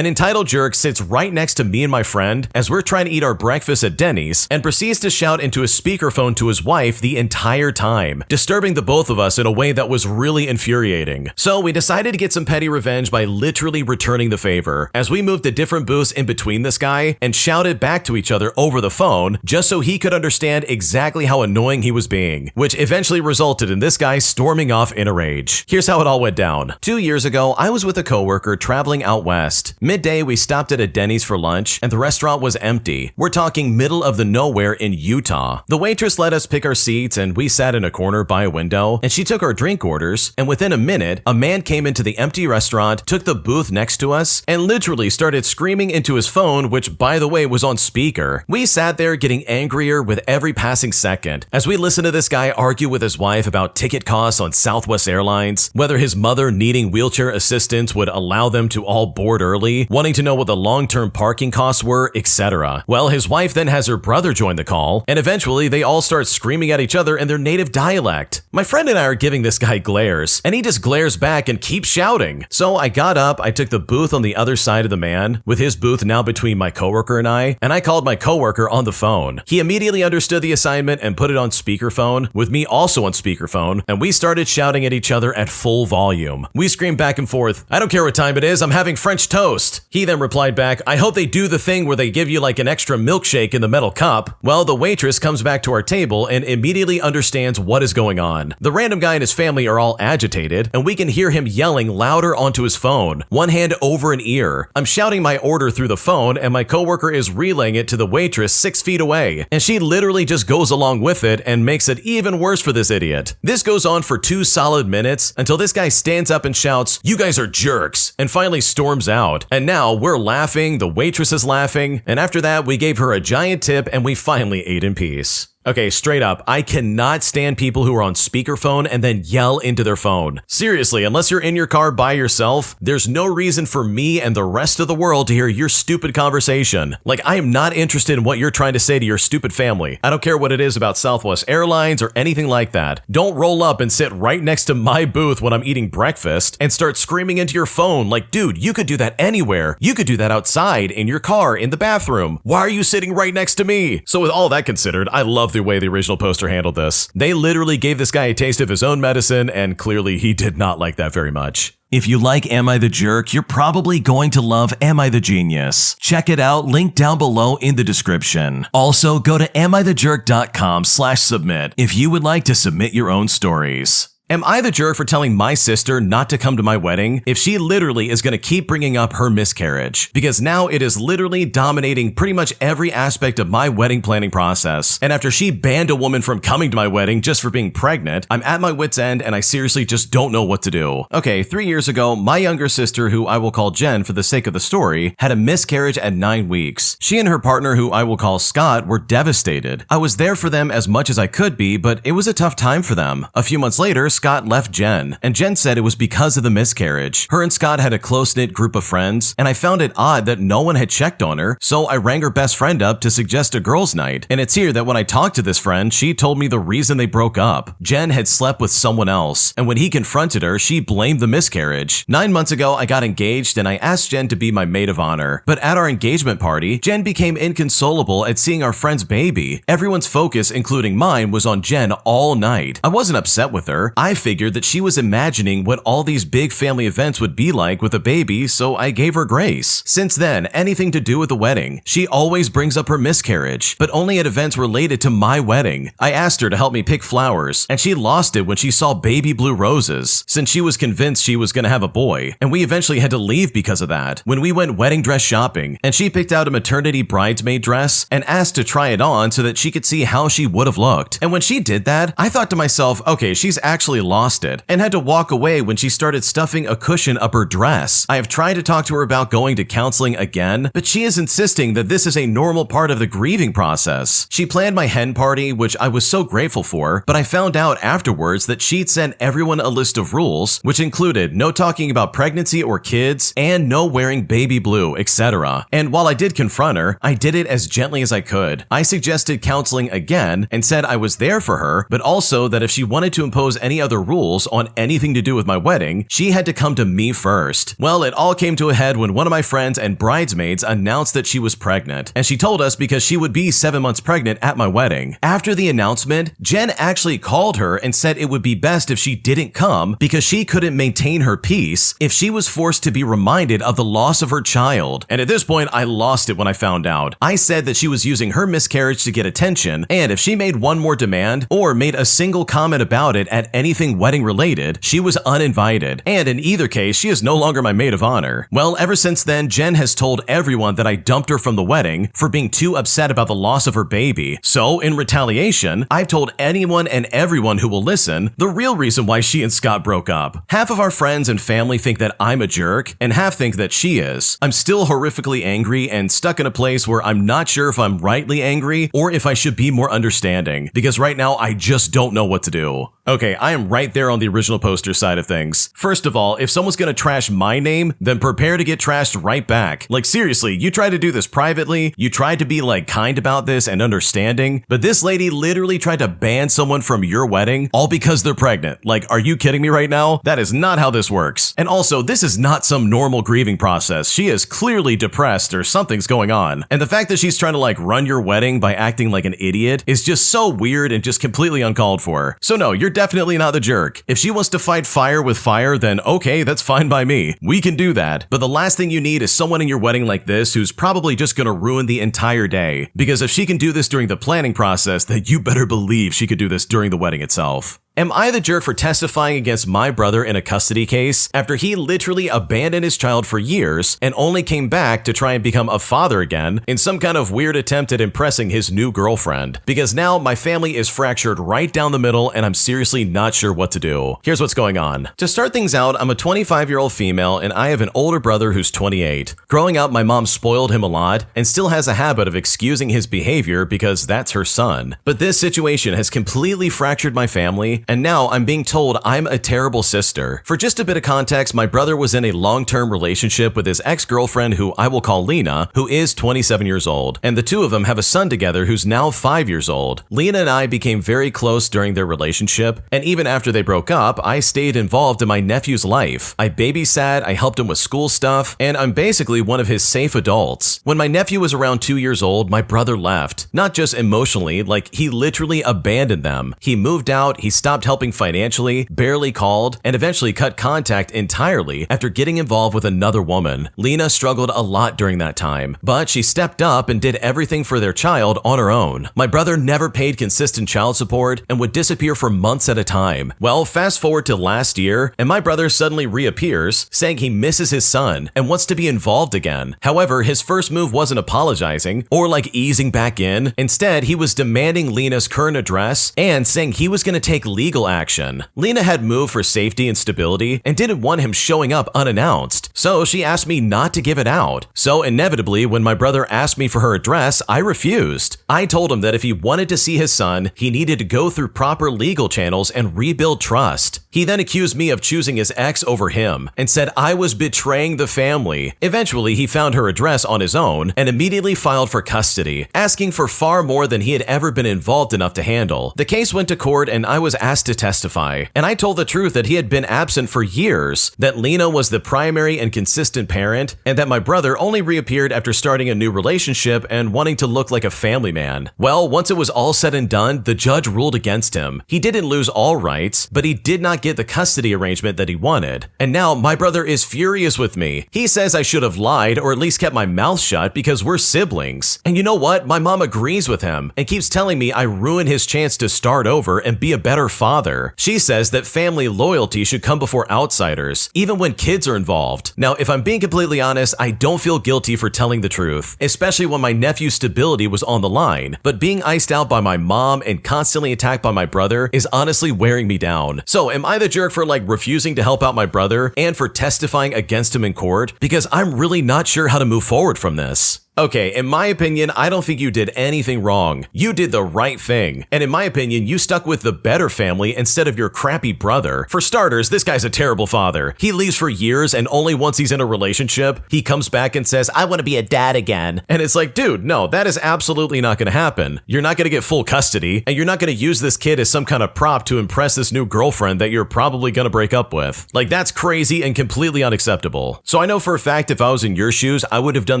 An entitled jerk sits right next to me and my friend as we're trying to eat our breakfast at Dennys and proceeds to shout into a speakerphone to his wife the entire time, disturbing the both of us in a way that was really infuriating. So we decided to get some petty revenge by literally returning the favor, as we moved to different booths in between this guy and shouted back to each other over the phone just so he could understand exactly how annoying he was being, which eventually resulted in this guy storming off in a rage. Here's how it all went down. 2 years ago, I was with a coworker traveling out west. Midday, we stopped at a Dennys for lunch and the restaurant was empty. We're talking middle of the nowhere in Utah. The waitress let us pick our seats and we sat in a corner by a window and she took our drink orders, and within a minute, a man came into the empty restaurant, took the booth next to us, and literally started screaming into his phone, which by the way was on speaker. We sat there getting angrier with every passing second as we listened to this guy argue with his wife about ticket costs on Southwest Airlines, whether his mother needing wheelchair assistance would allow them to all board early, wanting to know what the long-term parking costs were, etc. Well, his wife then has her brother join the call, and eventually they all start screaming at each other in their native dialect. My friend and I are giving this guy glares, and he just glares back and keeps shouting. So I got up, I took the booth on the other side of the man, with his booth now between my coworker and I called my coworker on the phone. He immediately understood the assignment and put it on speakerphone, with me also on speakerphone, and we started shouting at each other at full volume. We screamed back and forth, "I don't care what time it is, I'm having French toast." He then replied back, "I hope they do the thing where they give you like an extra milkshake in the metal cup." Well, the waitress comes back to our table and immediately understands what is going on. The random guy and his family are all agitated, and we can hear him yelling louder onto his phone, one hand over an ear. I'm shouting my order through the phone, and my coworker is relaying it to the waitress 6 feet away, and she literally just goes along with it and makes it even worse for this idiot. This goes on for 2 solid minutes until this guy stands up and shouts, "You guys are jerks," and finally storms out. And now we're laughing, the waitress is laughing, and after that we gave her a giant tip and we finally ate in peace. Okay, straight up, I cannot stand people who are on speakerphone and then yell into their phone. Seriously, unless you're in your car by yourself, there's no reason for me and the rest of the world to hear your stupid conversation. Like, I am not interested in what you're trying to say to your stupid family. I don't care what it is about Southwest Airlines or anything like that. Don't roll up and sit right next to my booth when I'm eating breakfast and start screaming into your phone like, dude, you could do that anywhere. You could do that outside, in your car, in the bathroom. Why are you sitting right next to me? So with all that considered, I love the way the original poster handled this. They literally gave this guy a taste of his own medicine, and clearly he did not like that very much. If you like Am I the Jerk, you're probably going to love Am I the Genius. Check it out, link down below in the description. Also, go to amithejerk.com/submit if you would like to submit your own stories. Am I the jerk for telling my sister not to come to my wedding if she literally is going to keep bringing up her miscarriage? Because now it is literally dominating pretty much every aspect of my wedding planning process. And after she banned a woman from coming to my wedding just for being pregnant, I'm at my wit's end and I seriously just don't know what to do. Okay, 3 years ago, my younger sister, who I will call Jen for the sake of the story, had a miscarriage at 9 weeks. She and her partner, who I will call Scott, were devastated. I was there for them as much as I could be, but it was a tough time for them. A few months later, Scott left Jen, and Jen said it was because of the miscarriage. Her and Scott had a close-knit group of friends, and I found it odd that no one had checked on her, so I rang her best friend up to suggest a girls' night. And it's here that when I talked to this friend, she told me the reason they broke up. Jen had slept with someone else, and when he confronted her, she blamed the miscarriage. 9 months ago, I got engaged, and I asked Jen to be my maid of honor. But at our engagement party, Jen became inconsolable at seeing our friend's baby. Everyone's focus, including mine, was on Jen all night. I wasn't upset with her. I figured that she was imagining what all these big family events would be like with a baby, so I gave her grace. Since then, anything to do with the wedding, she always brings up her miscarriage, but only at events related to my wedding. I asked her to help me pick flowers, and she lost it when she saw baby blue roses, since she was convinced she was going to have a boy, and we eventually had to leave because of that. When we went wedding dress shopping, and she picked out a maternity bridesmaid dress and asked to try it on so that she could see how she would have looked. And when she did that, I thought to myself, okay, she's actually lost it, and had to walk away when she started stuffing a cushion up her dress. I have tried to talk to her about going to counseling again, but she is insisting that this is a normal part of the grieving process. She planned my hen party, which I was so grateful for, but I found out afterwards that she'd sent everyone a list of rules, which included no talking about pregnancy or kids, and no wearing baby blue, etc. And while I did confront her, I did it as gently as I could. I suggested counseling again and said I was there for her, but also that if she wanted to impose any any other rules on anything to do with my wedding, she had to come to me first. Well, it all came to a head when one of my friends and bridesmaids announced that she was pregnant, and she told us because she would be 7 months pregnant at my wedding. After the announcement, Jen actually called her and said it would be best if she didn't come because she couldn't maintain her peace if she was forced to be reminded of the loss of her child. And at this point, I lost it when I found out. I said that she was using her miscarriage to get attention, and if she made one more demand or made a single comment about it at anything wedding related, she was uninvited. And in either case, she is no longer my maid of honor. Well, ever since then, Jen has told everyone that I dumped her from the wedding for being too upset about the loss of her baby. So, in retaliation, I've told anyone and everyone who will listen the real reason why she and Scott broke up. Half of our friends and family think that I'm a jerk, and half think that she is. I'm still horrifically angry and stuck in a place where I'm not sure if I'm rightly angry or if I should be more understanding, because right now I just don't know what to do. Okay, I am right there on the original poster side of things. First of all, if someone's gonna trash my name, then prepare to get trashed right back. Like seriously, you tried to do this privately, you tried to be like kind about this and understanding, but this lady literally tried to ban someone from your wedding all because they're pregnant. Like, are you kidding me right now? That is not how this works. And also, this is not some normal grieving process. She is clearly depressed or something's going on. And the fact that she's trying to like run your wedding by acting like an idiot is just so weird and just completely uncalled for. So no, you're definitely not the jerk. If she wants to fight fire with fire, then okay, that's fine by me. We can do that. But the last thing you need is someone in your wedding like this who's probably just gonna ruin the entire day. Because if she can do this during the planning process, then you better believe she could do this during the wedding itself. Am I the jerk for testifying against my brother in a custody case after he literally abandoned his child for years and only came back to try and become a father again in some kind of weird attempt at impressing his new girlfriend? Because now my family is fractured right down the middle and I'm seriously not sure what to do. Here's what's going on. To start things out, I'm a 25-year-old female and I have an older brother who's 28. Growing up, my mom spoiled him a lot and still has a habit of excusing his behavior because that's her son. But this situation has completely fractured my family, and now I'm being told I'm a terrible sister. For just a bit of context, my brother was in a long-term relationship with his ex-girlfriend, who I will call Lena, who is 27 years old, and the two of them have a son together who's now 5 years old. Lena and I became very close during their relationship, and even after they broke up, I stayed involved in my nephew's life. I babysat, I helped him with school stuff, and I'm basically one of his safe adults. When my nephew was around 2 years old, my brother left. Not just emotionally, like he literally abandoned them. He moved out, he stopped helping financially, barely called, and eventually cut contact entirely after getting involved with another woman. Lena struggled a lot during that time, but she stepped up and did everything for their child on her own. My brother never paid consistent child support and would disappear for months at a time. Well, fast forward to last year, and my brother suddenly reappears, saying he misses his son and wants to be involved again. However, his first move wasn't apologizing or like easing back in. Instead, he was demanding Lena's current address and saying he was going to take legal action. Lena had moved for safety and stability and didn't want him showing up unannounced, so she asked me not to give it out. So inevitably, when my brother asked me for her address, I refused. I told him that if he wanted to see his son, he needed to go through proper legal channels and rebuild trust. He then accused me of choosing his ex over him and said I was betraying the family. Eventually, he found her address on his own and immediately filed for custody, asking for far more than he had ever been involved enough to handle. The case went to court and I was asked to testify, and I told the truth that he had been absent for years, that Lena was the primary and consistent parent, and that my brother only reappeared after starting a new relationship and wanting to look like a family man. Well, once it was all said and done, the judge ruled against him. He didn't lose all rights, but he did not get the custody arrangement that he wanted. And now my brother is furious with me. He says I should have lied or at least kept my mouth shut because we're siblings. And you know what? My mom agrees with him and keeps telling me I ruined his chance to start over and be a better father. She says that family loyalty should come before outsiders, even when kids are involved. Now, if I'm being completely honest, I don't feel guilty for telling the truth, especially when my nephew's stability was on the line. But being iced out by my mom and constantly attacked by my brother is honestly wearing me down. So am I the jerk for like refusing to help out my brother and for testifying against him in court? Because I'm really not sure how to move forward from this. Okay, in my opinion, I don't think you did anything wrong. You did the right thing. And in my opinion, you stuck with the better family instead of your crappy brother. For starters, this guy's a terrible father. He leaves for years and only once he's in a relationship, he comes back and says, I want to be a dad again. And it's like, dude, no, that is absolutely not going to happen. You're not going to get full custody, and you're not going to use this kid as some kind of prop to impress this new girlfriend that you're probably going to break up with. Like, that's crazy and completely unacceptable. So I know for a fact if I was in your shoes, I would have done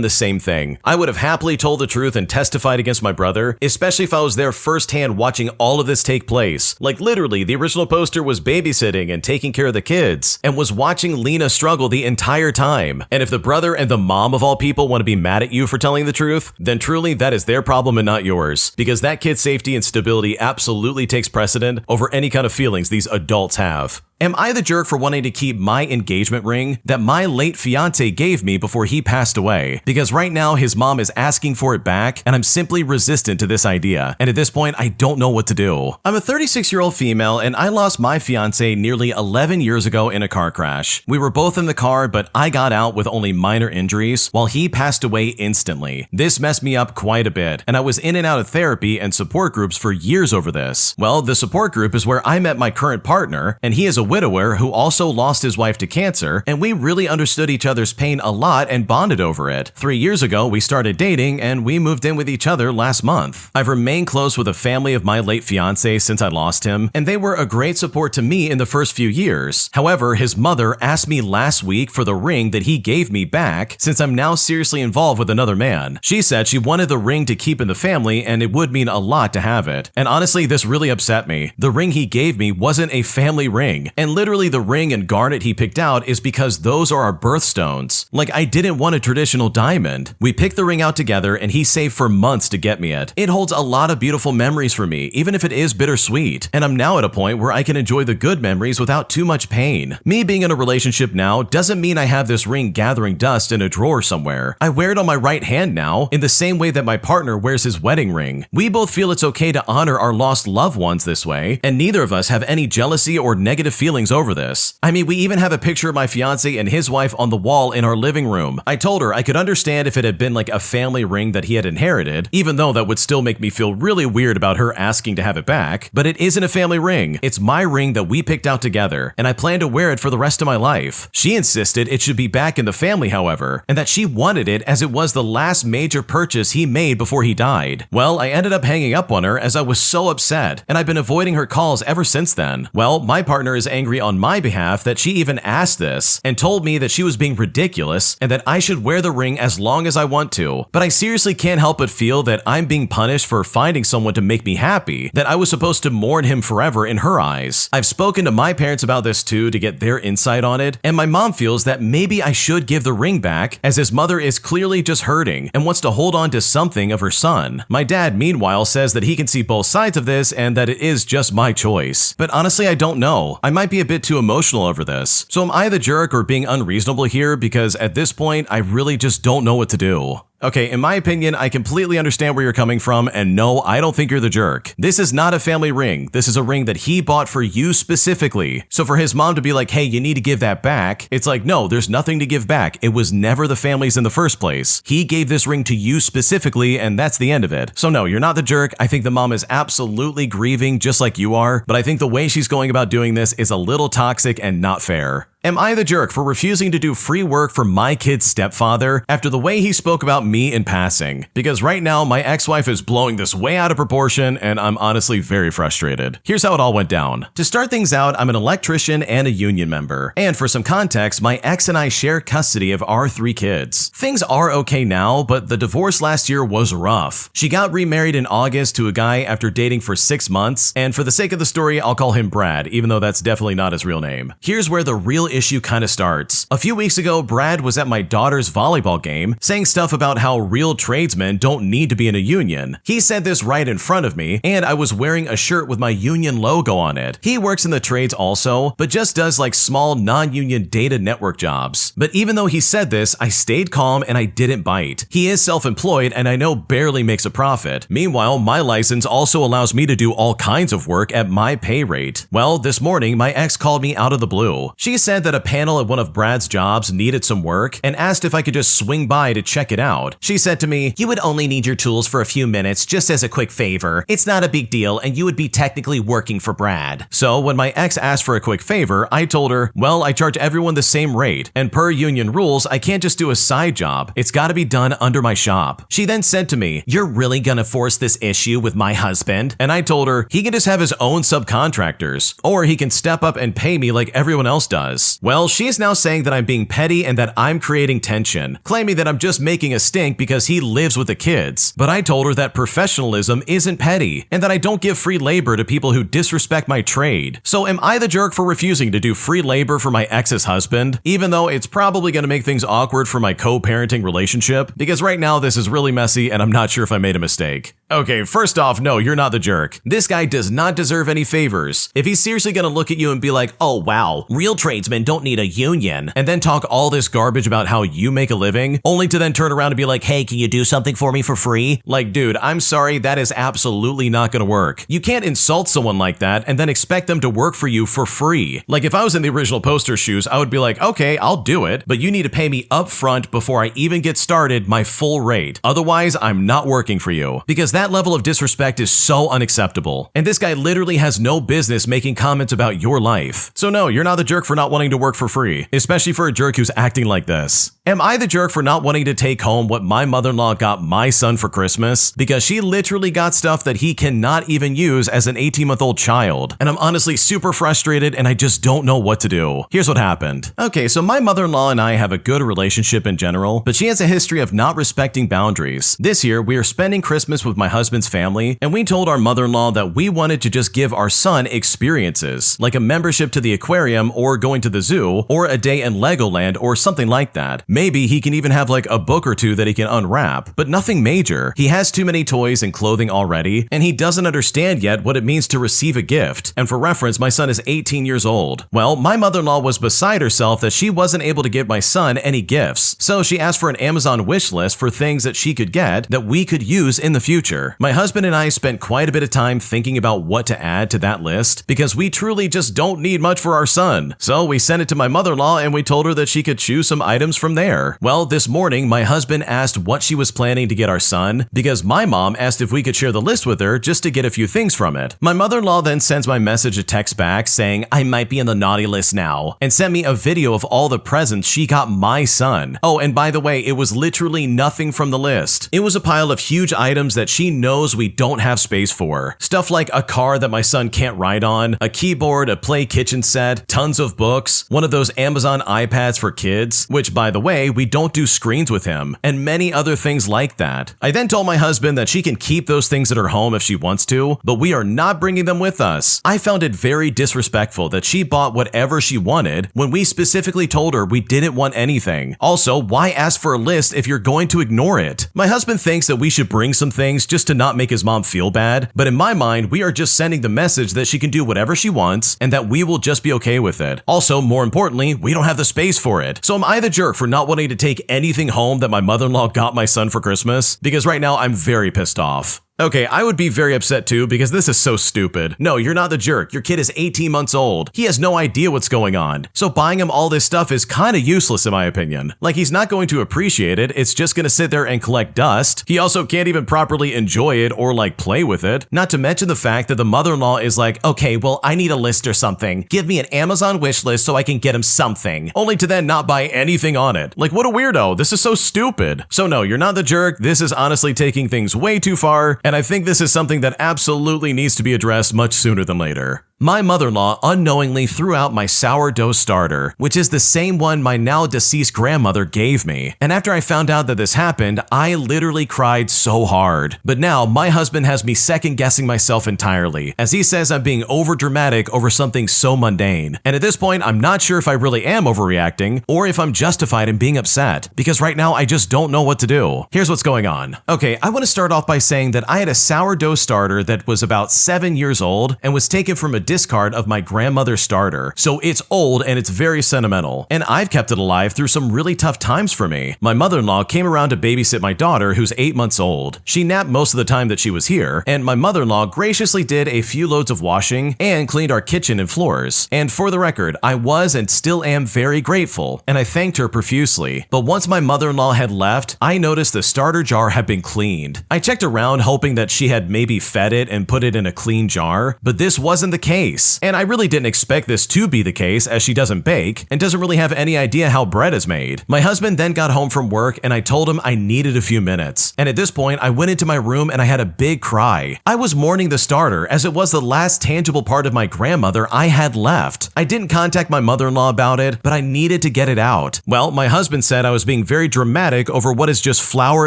the same thing. I would have happily told the truth and testified against my brother, especially if I was there firsthand watching all of this take place. Like, literally, the original poster was babysitting and taking care of the kids, and was watching Lena struggle the entire time. And if the brother and the mom of all people want to be mad at you for telling the truth, then truly that is their problem and not yours, because that kid's safety and stability absolutely takes precedent over any kind of feelings these adults have. Am I the jerk for wanting to keep my engagement ring that my late fiancé gave me before he passed away? Because right now his mom is asking for it back, and I'm simply resistant to this idea. And at this point, I don't know what to do. I'm a 36-year-old female, and I lost my fiancé nearly 11 years ago in a car crash. We were both in the car, but I got out with only minor injuries, while he passed away instantly. This messed me up quite a bit, and I was in and out of therapy and support groups for years over this. Well, the support group is where I met my current partner, and he is a widower who also lost his wife to cancer, and we really understood each other's pain a lot and bonded over it. 3 years ago, we started dating, and we moved in with each other last month. I've remained close with the family of my late fiancé since I lost him, and they were a great support to me in the first few years. However, his mother asked me last week for the ring that he gave me back, since I'm now seriously involved with another man. She said she wanted the ring to keep in the family, and it would mean a lot to have it. And honestly, this really upset me. The ring he gave me wasn't a family ring, and literally the ring and garnet he picked out is because those are our birthstones. Like, I didn't want a traditional diamond. We picked the ring out together, and he saved for months to get me it. It holds a lot of beautiful memories for me, even if it is bittersweet, and I'm now at a point where I can enjoy the good memories without too much pain. Me being in a relationship now doesn't mean I have this ring gathering dust in a drawer somewhere. I wear it on my right hand now, in the same way that my partner wears his wedding ring. We both feel it's okay to honor our lost loved ones this way, and neither of us have any jealousy or negative feelings over this. I mean, we even have a picture of my fiancé and his wife on the wall in our living room. I told her I could understand if it had been like a family ring that he had inherited, even though that would still make me feel really weird about her asking to have it back, but it isn't a family ring. It's my ring that we picked out together, and I plan to wear it for the rest of my life. She insisted it should be back in the family, however, and that she wanted it as it was the last major purchase he made before he died. Well, I ended up hanging up on her as I was so upset, and I've been avoiding her calls ever since then. Well, my partner is angry on my behalf that she even asked this, and told me that she was being ridiculous and that I should wear the ring as long as I want to. But I seriously can't help but feel that I'm being punished for finding someone to make me happy, that I was supposed to mourn him forever in her eyes. I've spoken to my parents about this too to get their insight on it, and my mom feels that maybe I should give the ring back, as his mother is clearly just hurting and wants to hold on to something of her son. My dad, meanwhile, says that he can see both sides of this and that it is just my choice. But honestly, I don't know. I might be a bit too emotional over this. So am I the jerk or being unreasonable here? Because at this point, I really just don't know what to do. Okay, in my opinion, I completely understand where you're coming from, and no, I don't think you're the jerk. This is not a family ring. This is a ring that he bought for you specifically. So for his mom to be like, hey, you need to give that back, it's like, no, there's nothing to give back. It was never the family's in the first place. He gave this ring to you specifically, and that's the end of it. So no, you're not the jerk. I think the mom is absolutely grieving just like you are, but I think the way she's going about doing this is a little toxic and not fair. Am I the jerk for refusing to do free work for my kid's stepfather after the way he spoke about me in passing? Because right now, my ex-wife is blowing this way out of proportion, and I'm honestly very frustrated. Here's how it all went down. To start things out, I'm an electrician and a union member. And for some context, my ex and I share custody of our 3 kids. Things are okay now, but the divorce last year was rough. She got remarried in August to a guy after dating for 6 months, and for the sake of the story, I'll call him Brad, even though that's definitely not his real name. Here's where the real issue kind of starts. A few weeks ago, Brad was at my daughter's volleyball game, saying stuff about how real tradesmen don't need to be in a union. He said this right in front of me, and I was wearing a shirt with my union logo on it. He works in the trades also, but just does like small non-union data network jobs. But even though he said this, I stayed calm and I didn't bite. He is self-employed and I know barely makes a profit. Meanwhile, my license also allows me to do all kinds of work at my pay rate. Well, this morning, my ex called me out of the blue. She said said that a panel at one of Brad's jobs needed some work and asked if I could just swing by to check it out. She said to me, "You would only need your tools for a few minutes just as a quick favor. It's not a big deal and you would be technically working for Brad." So when my ex asked for a quick favor, I told her, well, I charge everyone the same rate, and per union rules, I can't just do a side job. It's gotta be done under my shop. She then said to me, "You're really gonna force this issue with my husband?" And I told her, he can just have his own subcontractors, or he can step up and pay me like everyone else does. Well, she is now saying that I'm being petty and that I'm creating tension, claiming that I'm just making a stink because he lives with the kids. But I told her that professionalism isn't petty, and that I don't give free labor to people who disrespect my trade. So am I the jerk for refusing to do free labor for my ex's husband, even though it's probably going to make things awkward for my co-parenting relationship? Because right now this is really messy and I'm not sure if I made a mistake. Okay, first off, no, you're not the jerk. This guy does not deserve any favors. If he's seriously gonna look at you and be like, "Oh wow, real tradesmen don't need a union," and then talk all this garbage about how you make a living, only to then turn around and be like, "Hey, can you do something for me for free?" Like, dude, I'm sorry, that is absolutely not gonna work. You can't insult someone like that and then expect them to work for you for free. Like, if I was in the original poster's shoes, I would be like, okay, I'll do it, but you need to pay me up front before I even get started my full rate. Otherwise, I'm not working for you. Because that level of disrespect is so unacceptable. And this guy literally has no business making comments about your life. So no, you're not the jerk for not wanting to work for free, especially for a jerk who's acting like this. Am I the jerk for not wanting to take home what my mother-in-law got my son for Christmas? Because she literally got stuff that he cannot even use as an 18-month-old child. And I'm honestly super frustrated and I just don't know what to do. Here's what happened. Okay, so my mother-in-law and I have a good relationship in general, but she has a history of not respecting boundaries. This year, we are spending Christmas with my husband's family, and we told our mother-in-law that we wanted to just give our son experiences, like a membership to the aquarium or going to the zoo, or a day in Legoland or something like that. Maybe he can even have like a book or two that he can unwrap, but nothing major. He has too many toys and clothing already, and he doesn't understand yet what it means to receive a gift. And for reference, my son is 18 years old. Well, my mother-in-law was beside herself that she wasn't able to give my son any gifts, so she asked for an Amazon wish list for things that she could get that we could use in the future. My husband and I spent quite a bit of time thinking about what to add to that list because we truly just don't need much for our son. So we sent it to my mother-in-law and we told her that she could choose some items from there. Well, this morning, my husband asked what she was planning to get our son because my mom asked if we could share the list with her just to get a few things from it. My mother-in-law then sends my message a text back saying, "I might be in the naughty list now," and sent me a video of all the presents she got my son. Oh, and by the way, it was literally nothing from the list. It was a pile of huge items that she knows we don't have space for. Stuff like a car that my son can't ride on, a keyboard, a play kitchen set, tons of books, one of those Amazon iPads for kids, which by the way, we don't do screens with him, and many other things like that. I then told my husband that she can keep those things at her home if she wants to, but we are not bringing them with us. I found it very disrespectful that she bought whatever she wanted when we specifically told her we didn't want anything. Also, why ask for a list if you're going to ignore it? My husband thinks that we should bring some things just to not make his mom feel bad, but in my mind, we are just sending the message that she can do whatever she wants and that we will just be okay with it. Also, more importantly, we don't have the space for it. So am I the jerk for not wanting to take anything home that my mother-in-law got my son for Christmas? Because right now I'm very pissed off. Okay, I would be very upset too because this is so stupid. No, you're not the jerk. Your kid is 18 months old. He has no idea what's going on. So buying him all this stuff is kind of useless in my opinion. Like, he's not going to appreciate it. It's just going to sit there and collect dust. He also can't even properly enjoy it or like play with it. Not to mention the fact that the mother-in-law is like, "Okay, well, I need a list or something. Give me an Amazon wish list so I can get him something." Only to then not buy anything on it. Like, what a weirdo. This is so stupid. So no, you're not the jerk. This is honestly taking things way too far. And I think this is something that absolutely needs to be addressed much sooner than later. My mother-in-law unknowingly threw out my sourdough starter, which is the same one my now deceased grandmother gave me. And after I found out that this happened, I literally cried so hard. But now my husband has me second-guessing myself entirely, as he says I'm being overdramatic over something so mundane. And at this point, I'm not sure if I really am overreacting or if I'm justified in being upset, because right now I just don't know what to do. Here's what's going on. Okay, I want to start off by saying that I had a sourdough starter that was about 7 years old and was taken from a discard of my grandmother's starter, so it's old and it's very sentimental, and I've kept it alive through some really tough times for me. My mother-in-law came around to babysit my daughter who's 8 months old. She napped most of the time that she was here, and my mother-in-law graciously did a few loads of washing and cleaned our kitchen and floors. And for the record, I was and still am very grateful, and I thanked her profusely. But once my mother-in-law had left, I noticed the starter jar had been cleaned. I checked around hoping that she had maybe fed it and put it in a clean jar, but this wasn't the case. And I really didn't expect this to be the case, as she doesn't bake and doesn't really have any idea how bread is made. My husband then got home from work and I told him I needed a few minutes. And at this point, I went into my room and I had a big cry. I was mourning the starter as it was the last tangible part of my grandmother I had left. I didn't contact my mother-in-law about it, but I needed to get it out. Well, my husband said I was being very dramatic over what is just flour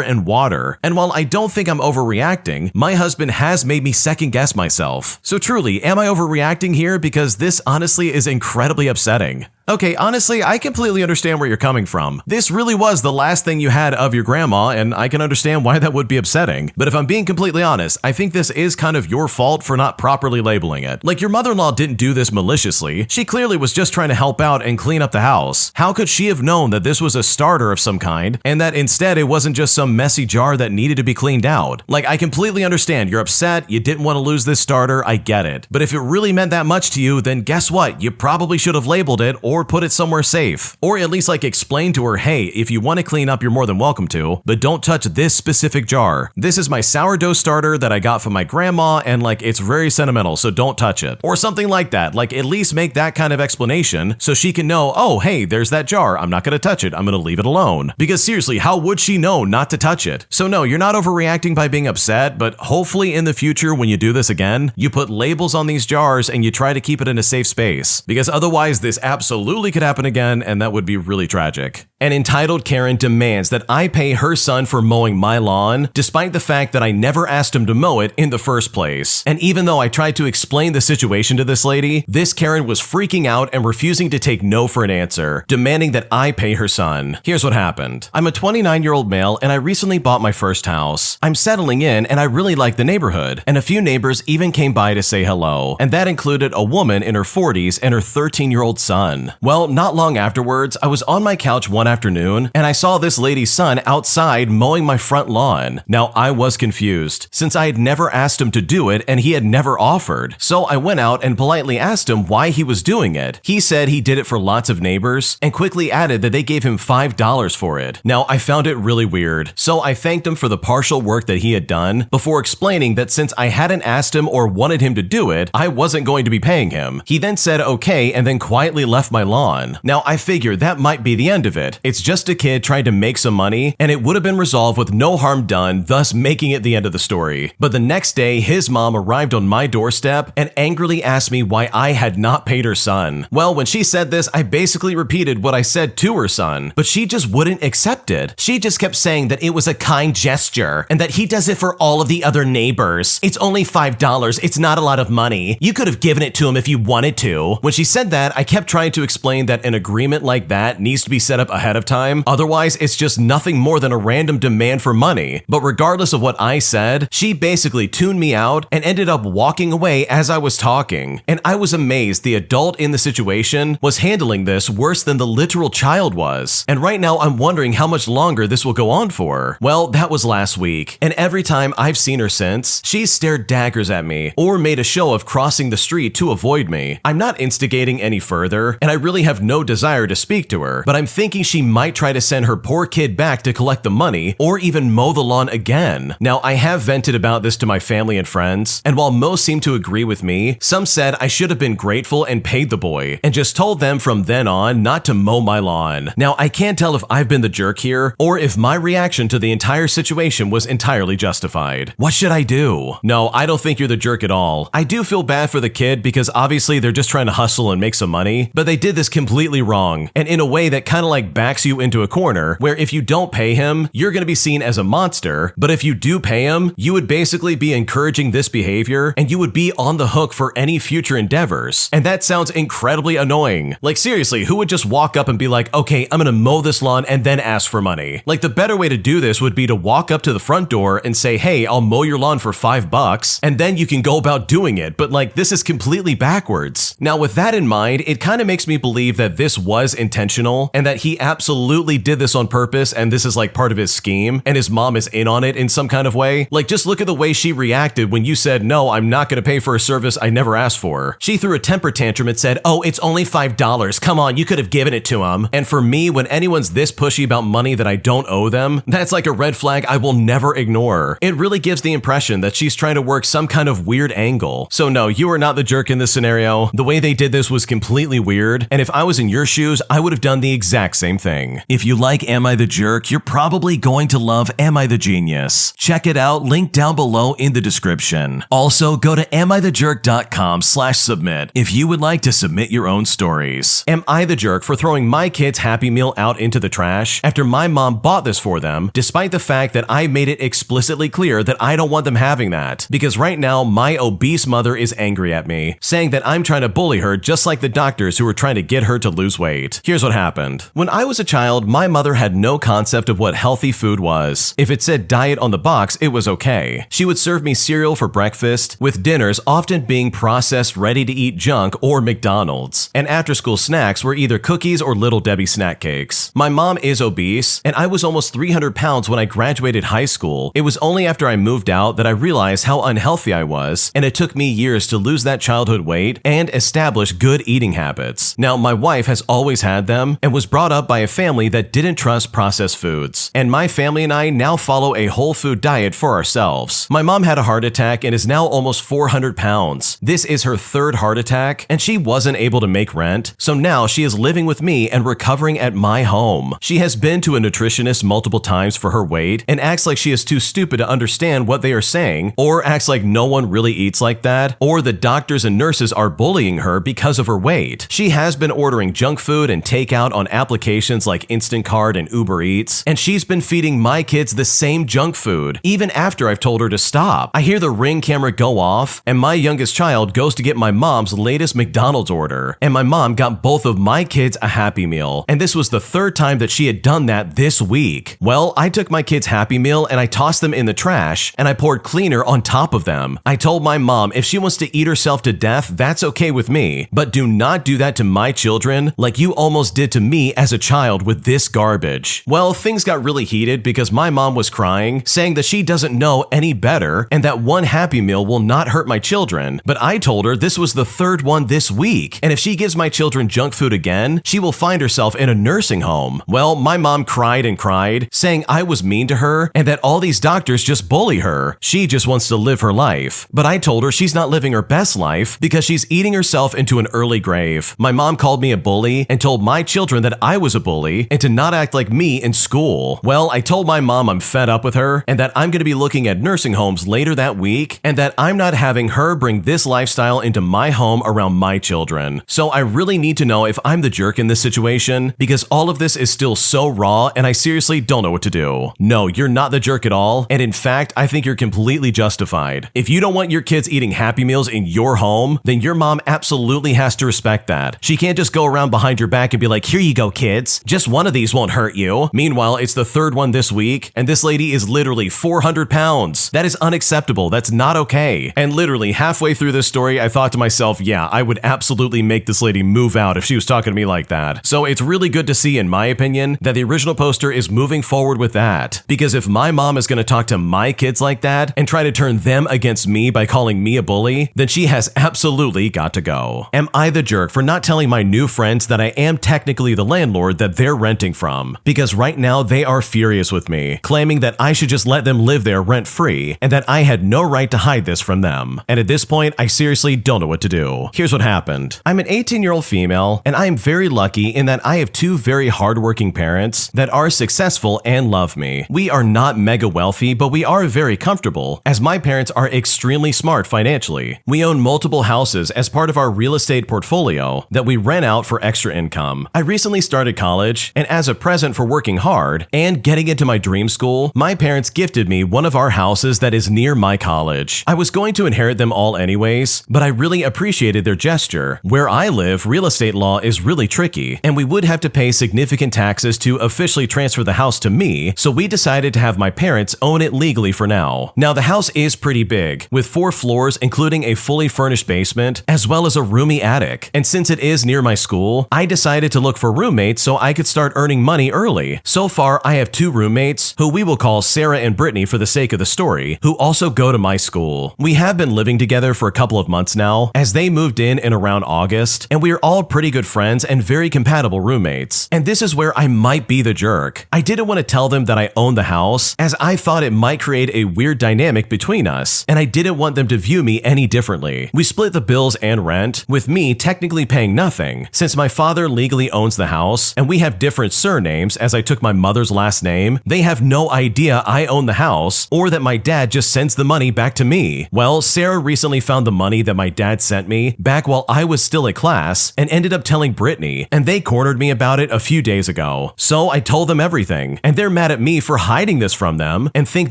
and water. And while I don't think I'm overreacting, my husband has made me second guess myself. So truly, am I overreacting here? Because this honestly is incredibly upsetting. Okay, honestly, I completely understand where you're coming from. This really was the last thing you had of your grandma, and I can understand why that would be upsetting. But if I'm being completely honest, I think this is kind of your fault for not properly labeling it. Like, your mother-in-law didn't do this maliciously. She clearly was just trying to help out and clean up the house. How could she have known that this was a starter of some kind, and that instead it wasn't just some messy jar that needed to be cleaned out? Like, I completely understand you're upset, you didn't want to lose this starter, I get it. But if it really meant that much to you, then guess what? You probably should have labeled it or put it somewhere safe. Or at least like explain to her, hey, if you want to clean up, you're more than welcome to, but don't touch this specific jar. This is my sourdough starter that I got from my grandma, and like it's very sentimental, so don't touch it. Or something like that. Like, at least make that kind of explanation so she can know, oh, hey, there's that jar. I'm not going to touch it. I'm going to leave it alone. Because seriously, how would she know not to touch it? So no, you're not overreacting by being upset, but hopefully in the future when you do this again, you put labels on these jars and you try to keep it in a safe space. Because otherwise this absolutely could happen again, and that would be really tragic. An entitled Karen demands that I pay her son for mowing my lawn, despite the fact that I never asked him to mow it in the first place. And even though I tried to explain the situation to this lady, this Karen was freaking out and refusing to take no for an answer, demanding that I pay her son. Here's what happened. I'm a 29-year-old male and I recently bought my first house. I'm settling in and I really like the neighborhood, and a few neighbors even came by to say hello, and that included a woman in her 40s and her 13-year-old son. Well, not long afterwards, I was on my couch one afternoon and I saw this lady's son outside mowing my front lawn. Now, I was confused, since I had never asked him to do it and he had never offered. So I went out and politely asked him why he was doing it. He said he did it for lots of neighbors and quickly added that they gave him $5 for it. Now, I found it really weird, so I thanked him for the partial work that he had done before explaining that since I hadn't asked him or wanted him to do it, I wasn't going to be paying him. He then said okay and then quietly left my lawn. Now, I figured that might be the end of it. It's just a kid trying to make some money, and it would have been resolved with no harm done, thus making it the end of the story. But the next day, his mom arrived on my doorstep and angrily asked me why I had not paid her son. Well, when she said this, I basically repeated what I said to her son, but she just wouldn't accept it. She just kept saying that it was a kind gesture and that he does it for all of the other neighbors. It's only $5. It's not a lot of money. You could have given it to him if you wanted to. When she said that, I kept trying to explain that an agreement like that needs to be set up ahead of time. Otherwise, it's just nothing more than a random demand for money. But regardless of what I said, she basically tuned me out and ended up walking away as I was talking. And I was amazed the adult in the situation was handling this worse than the literal child was. And right now, I'm wondering how much longer this will go on for. Well, that was last week. And every time I've seen her since, she's stared daggers at me or made a show of crossing the street to avoid me. I'm not instigating any further, and I really have no desire to speak to her, but I'm thinking she might try to send her poor kid back to collect the money or even mow the lawn again. Now, I have vented about this to my family and friends, and while most seem to agree with me, some said I should have been grateful and paid the boy, and just told them from then on not to mow my lawn. Now, I can't tell if I've been the jerk here, or if my reaction to the entire situation was entirely justified. What should I do? No, I don't think you're the jerk at all. I do feel bad for the kid because obviously they're just trying to hustle and make some money, but they did this completely wrong, and in a way that kind of like backs you into a corner, where if you don't pay him, you're going to be seen as a monster, but if you do pay him, you would basically be encouraging this behavior, and you would be on the hook for any future endeavors. And that sounds incredibly annoying. Like seriously, who would just walk up and be like, okay, I'm going to mow this lawn and then ask for money? Like the better way to do this would be to walk up to the front door and say, hey, I'll mow your lawn for $5, and then you can go about doing it. But like, this is completely backwards. Now with that in mind, it kind of makes me believe that this was intentional and that he absolutely did this on purpose, and this is like part of his scheme, and his mom is in on it in some kind of way. Like just look at the way she reacted when you said, no, I'm not going to pay for a service I never asked for. She threw a temper tantrum and said, oh, it's only $5. Come on, you could have given it to him. And for me, when anyone's this pushy about money that I don't owe them, that's like a red flag I will never ignore. It really gives the impression that she's trying to work some kind of weird angle. So no, you are not the jerk in this scenario. The way they did this was completely weird, and if I was in your shoes, I would have done the exact same thing. If you like Am I the Jerk, you're probably going to love Am I the Genius. Check it out, link down below in the description. Also, go to amithejerk.com/submit if you would like to submit your own stories. Am I the jerk for throwing my kids' Happy Meal out into the trash after my mom bought this for them, despite the fact that I made it explicitly clear that I don't want them having that? Because right now, my obese mother is angry at me, saying that I'm trying to bully her just like the doctors who were trying to get her to lose weight. Here's what happened. When I was a child, my mother had no concept of what healthy food was. If it said diet on the box, it was okay. She would serve me cereal for breakfast, with dinners often being processed ready-to-eat junk or McDonald's. And after-school snacks were either cookies or Little Debbie snack cakes. My mom is obese, and I was almost 300 pounds when I graduated high school. It was only after I moved out that I realized how unhealthy I was, and it took me years to lose that childhood weight and establish good eating habits. Now, my wife has always had them and was brought up by a family that didn't trust processed foods. And my family and I now follow a whole food diet for ourselves. My mom had a heart attack and is now almost 400 pounds. This is her third heart attack, and she wasn't able to make rent, so now she is living with me and recovering at my home. She has been to a nutritionist multiple times for her weight and acts like she is too stupid to understand what they are saying, or acts like no one really eats like that, or the doctors and nurses are bullying her because of her weight. She has been ordering junk food and takeout on applications like Instacart and Uber Eats, and she's been feeding my kids the same junk food, even after I've told her to stop. I hear the Ring camera go off, and my youngest child goes to get my mom's latest McDonald's order, and my mom got both of my kids a Happy Meal, and this was the third time that she had done that this week. Well, I took my kids' Happy Meal and I tossed them in the trash, and I poured cleaner on top of them. I told my mom if she wants to eat herself to death, that's okay with me, but do not do that to my children like you almost did to me as a child with this garbage. Well, things got really heated because my mom was crying, saying that she doesn't know any better and that one Happy Meal will not hurt my children. But I told her this was the third one this week, and if she gives my children junk food again, she will find herself in a nursing home. Well, my mom cried and cried, saying I was mean to her and that all these doctors just bully her. She just wants to live her life. But I told her she's not living her best life because she's eating herself into an early grave. My mom called me a bully and told my children that I was a bully and to not act like me in school. Well, I told my mom I'm fed up with her and that I'm going to be looking at nursing homes later that week and that I'm not having her bring this lifestyle into my home around my children. So I really need to know if I'm the jerk in this situation because all of this is still so raw and I seriously don't know what to do. No, you're not the jerk at all, and in fact, I think you're completely justified. If you don't want your kids eating Happy Meals in your home, then your mom absolutely has to respect that. She can't just go around behind your back and be like, here you go, kids. Just one of these won't hurt you. Meanwhile, it's the third one this week, and this lady is literally 400 pounds. That is unacceptable. That's not okay. And literally halfway through this story, I thought to myself, yeah, I would absolutely make this lady move out if she was talking to me like that. So it's really good to see, in my opinion, that the original poster is moving forward with that. Because if my mom is going to talk to my kids like that and try to turn them against me by calling me a bully, then she has absolutely got to go. Am I the jerk for not telling my new friends that I am technically the landlord that they're renting from? Because right now they are furious with me, claiming that I should just let them live there rent-free and that I had no right to hide this from them. And at this point, I seriously don't know what to do. Here's what happened. I'm an 18-year-old female, and I am very lucky in that I have two very hardworking parents that are successful and love me. We are not mega wealthy, but we are very comfortable, as my parents are extremely smart financially. We own multiple houses as part of our real estate portfolio that we we rent out for extra income. I recently started college, and as a present for working hard and getting into my dream school, my parents gifted me one of our houses that is near my college. I was going to inherit them all anyways, but I really appreciated their gesture. Where I live, real estate law is really tricky, and we would have to pay significant taxes to officially transfer the house to me, so we decided to have my parents own it legally for now. Now, the house is pretty big, with 4 floors including a fully furnished basement, as well as a roomy attic. And since it is near my school, I decided to look for roommates so I could start earning money early. So far, I have 2 roommates, who we will call Sarah and Brittany for the sake of the story, who also go to my school. We have been living together for a couple of months now, as they moved in around August, and we are all pretty good friends and very compatible roommates. And this is where I might be the jerk. I didn't want to tell them that I own the house, as I thought it might create a weird dynamic between us, and I didn't want them to view me any differently. We split the bills and rent, with me technically paying nothing, since my father legally owns the house, and we have different surnames as I took my mother's last name. They have no idea I own the house, or that my dad just sends the money back to me. Well, Sarah recently found the money that my dad sent me back while I was still at class, and ended up telling Brittany, and they cornered me about it a few days ago. So I told them everything, and they're mad at me for hiding this from them, and think